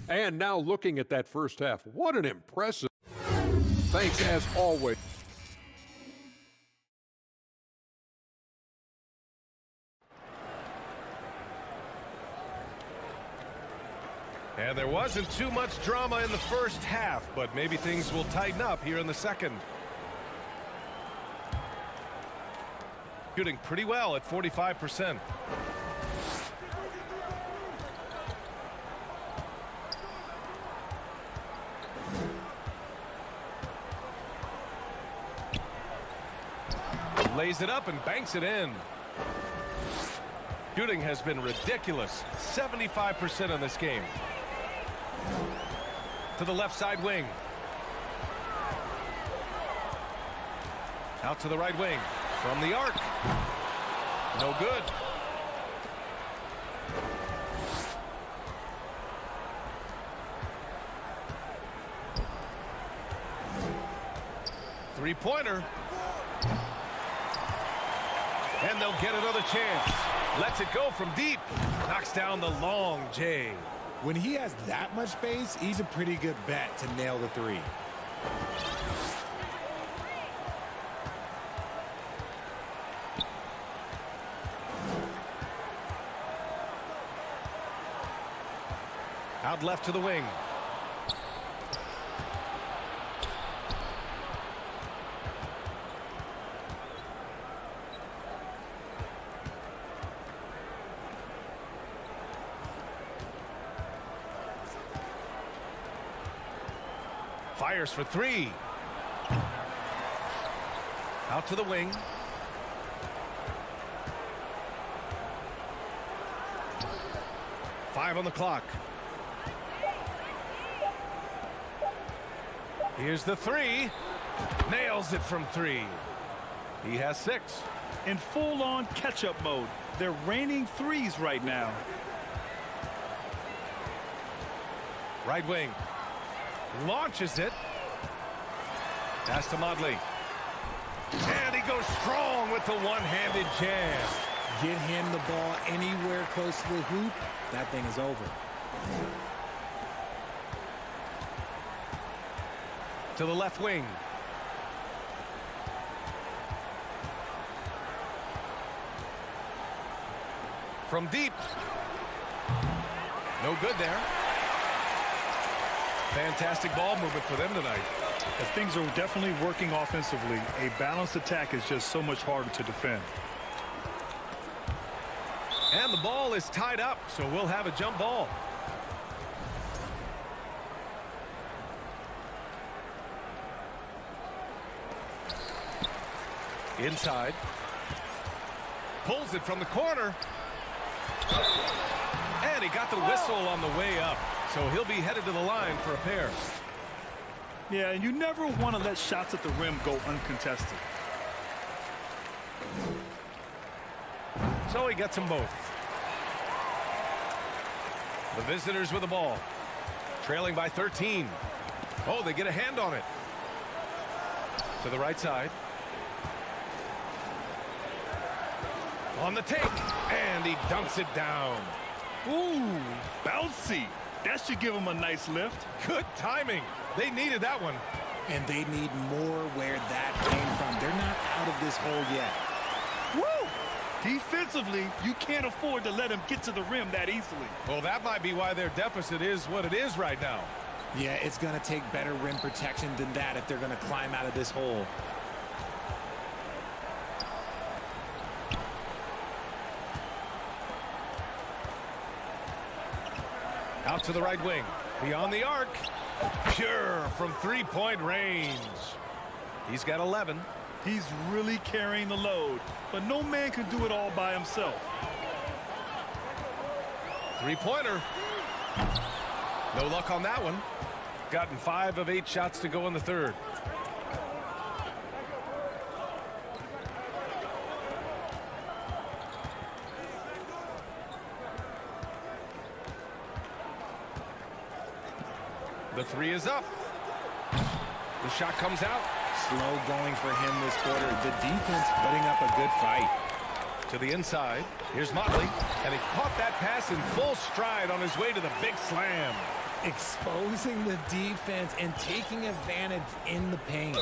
And now looking at that first half, what an impressive. Thanks as always. And there wasn't too much drama in the first half, but maybe things will tighten up here in the second. Shooting pretty well at 45%. Lays it up and banks it in. Shooting has been ridiculous. 75% in this game. To the left side wing. Out to the right wing. From the arc. No good. Three-pointer. And they'll get another chance. Lets it go from deep. Knocks down the long J. When he has that much space, he's a pretty good bet to nail the three. Out left to the wing. Fires for three. Out to the wing. Five on the clock. Here's the three. Nails it from three. He has 6. In full-on catch-up mode. They're raining threes right now. Right wing. Launches it. Pass to Motley. And he goes strong with the one-handed jam. Get him the ball anywhere close to the hoop, that thing is over. To the left wing. From deep. No good there. Fantastic ball movement for them tonight. If things are definitely working offensively, a balanced attack is just so much harder to defend. And the ball is tied up, so we'll have a jump ball. Inside. Pulls it from the corner. And he got the whistle on the way up. So he'll be headed to the line for a pair. Yeah, and you never want to let shots at the rim go uncontested. So he gets them both. The visitors with the ball. Trailing by 13. Oh, they get a hand on it. To the right side. On the take. And he dunks it down. Ooh, bouncy. That should give him a nice lift. Good timing. They needed that one. And they need more where that came from. They're not out of this hole yet. Woo! Defensively, you can't afford to let him get to the rim that easily. Well, that might be why their deficit is what it is right now. Yeah, it's going to take better rim protection than that if they're going to climb out of this hole. Out to the right wing. Beyond the arc. Pure from three-point range. He's got 11. He's really carrying the load, but no man can do it all by himself. Three-pointer. No luck on that one. Gotten 5 of 8 shots to go in the third. The three is up. The shot comes out. Slow going for him this quarter. The defense putting up a good fight. To the inside. Here's Motley. And he caught that pass in full stride on his way to the big slam. Exposing the defense and taking advantage in the paint.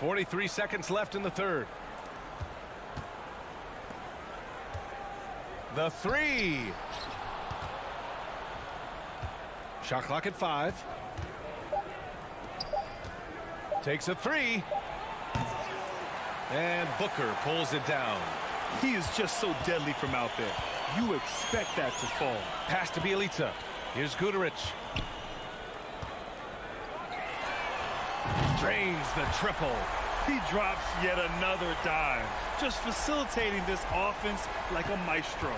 .43 seconds left in the third. The three. Shot clock at 5. Takes a three. And Booker pulls it down. He is just so deadly from out there. You expect that to fall. Pass to Bielitsa. Here's Guduric. Drains the triple. He drops yet another dime, just facilitating this offense like a maestro.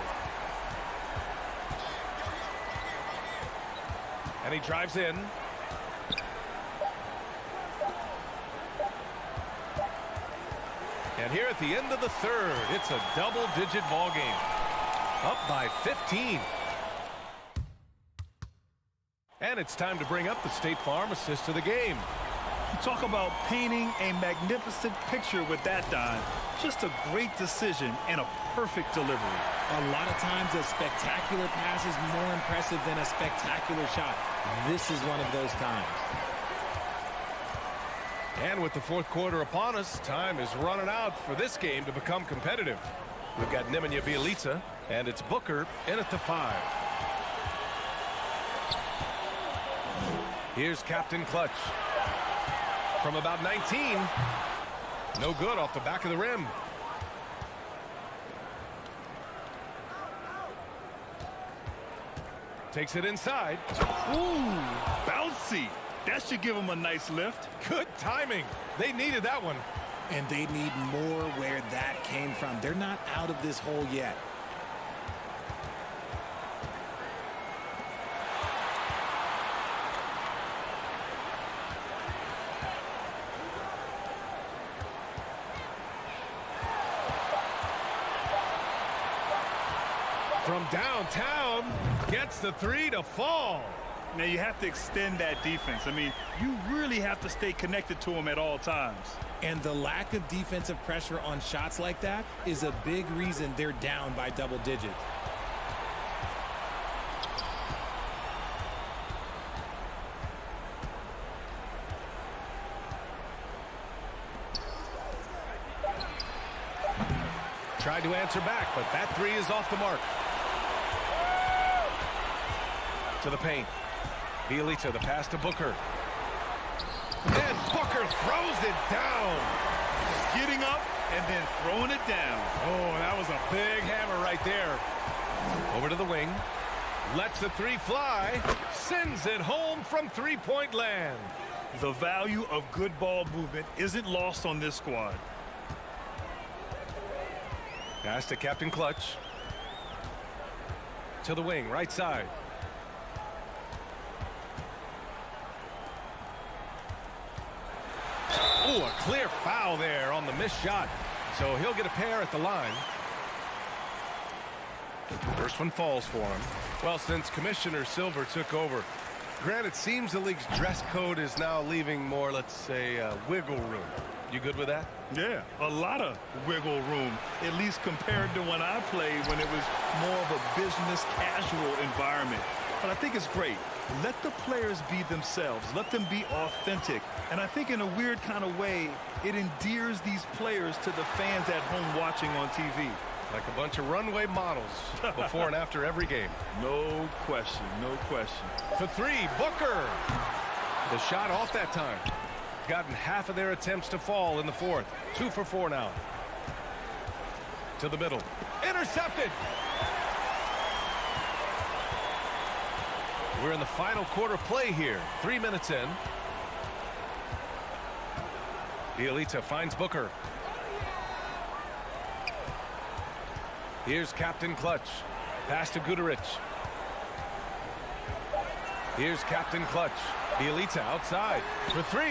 And he drives in. And here at the end of the third, it's a double-digit ball game. Up by 15. And it's time to bring up the State Farm assist of the game. You talk about painting a magnificent picture with that dime. Just a great decision and a perfect delivery. A lot of times a spectacular pass is more impressive than a spectacular shot. This is one of those times. And with the fourth quarter upon us, time is running out for this game to become competitive. We've got Nemanja Bjelica, and it's Booker in at the 5. Here's Captain Clutch. From about 19. No good off the back of the rim. Takes it inside. Ooh, bouncy. That should give him a nice lift. Good timing. They needed that one. And they need more where that came from. They're not out of this hole yet. From downtown, gets the three to fall. Now you have to extend that defense. I mean, you really have to stay connected to him at all times. And the lack of defensive pressure on shots like that is a big reason they're down by double digits. Tried to answer back, but that three is off the mark. To the paint. Bjelica, the pass to Booker. And Booker throws it down. Getting up and then throwing it down. Oh, that was a big hammer right there. Over to the wing. Lets the three fly. Sends it home from three-point land. The value of good ball movement isn't lost on this squad. Pass to Captain Clutch. To the wing, right side. Oh, a clear foul there on the missed shot. So he'll get a pair at the line. First one falls for him. Well, since Commissioner Silver took over, Grant, it seems the league's dress code is now leaving more, let's say, wiggle room. You good with that? Yeah, a lot of wiggle room, at least compared to when I played, when it was more of a business casual environment. But I think it's great. Let the players be themselves. Let them be authentic. And I think in a weird kind of way, it endears these players to the fans at home watching on TV. Like a bunch of runway models before and after every game. No question, no question. For three, Booker. The shot off that time. Gotten half of their attempts to fall in the fourth. 2 for 4 now. To the middle. Intercepted. We're in the final quarter play here. 3 minutes in. Bielitsa finds Booker. Here's Captain Clutch. Pass to Guduric. Here's Captain Clutch. Bielitsa outside for 3.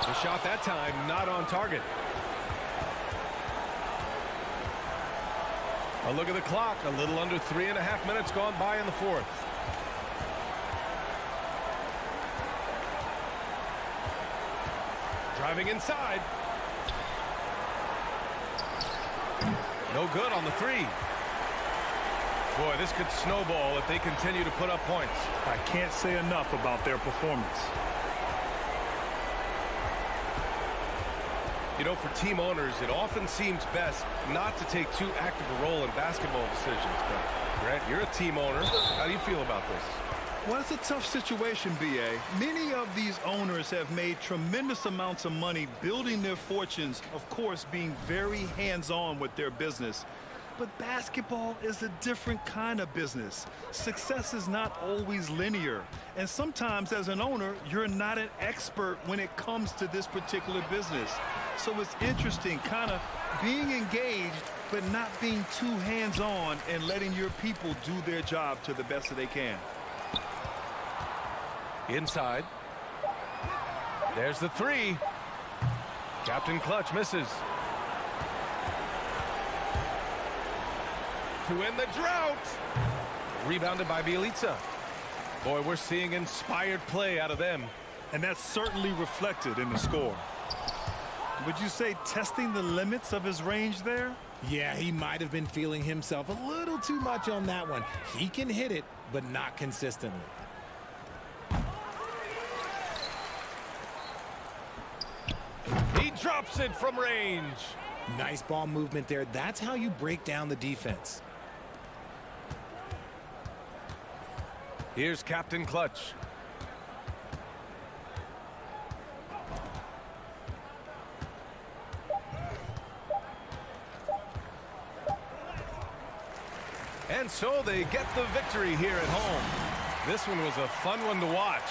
The shot that time not on target. A look at the clock. A little under 3.5 minutes gone by in the fourth. Driving inside. No good on the 3. Boy, this could snowball if they continue to put up points. I can't say enough about their performance. You know, for team owners, it often seems best not to take too active a role in basketball decisions. But, Grant, you're a team owner. How do you feel about this? Well, it's a tough situation, B.A. Many of these owners have made tremendous amounts of money building their fortunes, of course, being very hands-on with their business. But basketball is a different kind of business. Success is not always linear. And sometimes as an owner, you're not an expert when it comes to this particular business. So it's interesting kind of being engaged, but not being too hands-on and letting your people do their job to the best that they can. Inside. There's the 3. Captain Clutch misses. To end the drought. Rebounded by Bielitsa. Boy, we're seeing inspired play out of them. And that's certainly reflected in the score. Would you say testing the limits of his range there? Yeah, he might have been feeling himself a little too much on that one. He can hit it, but not consistently. He drops it from range. Nice ball movement there. That's how you break down the defense. Here's Captain Clutch. And so they get the victory here at home. This one was a fun one to watch.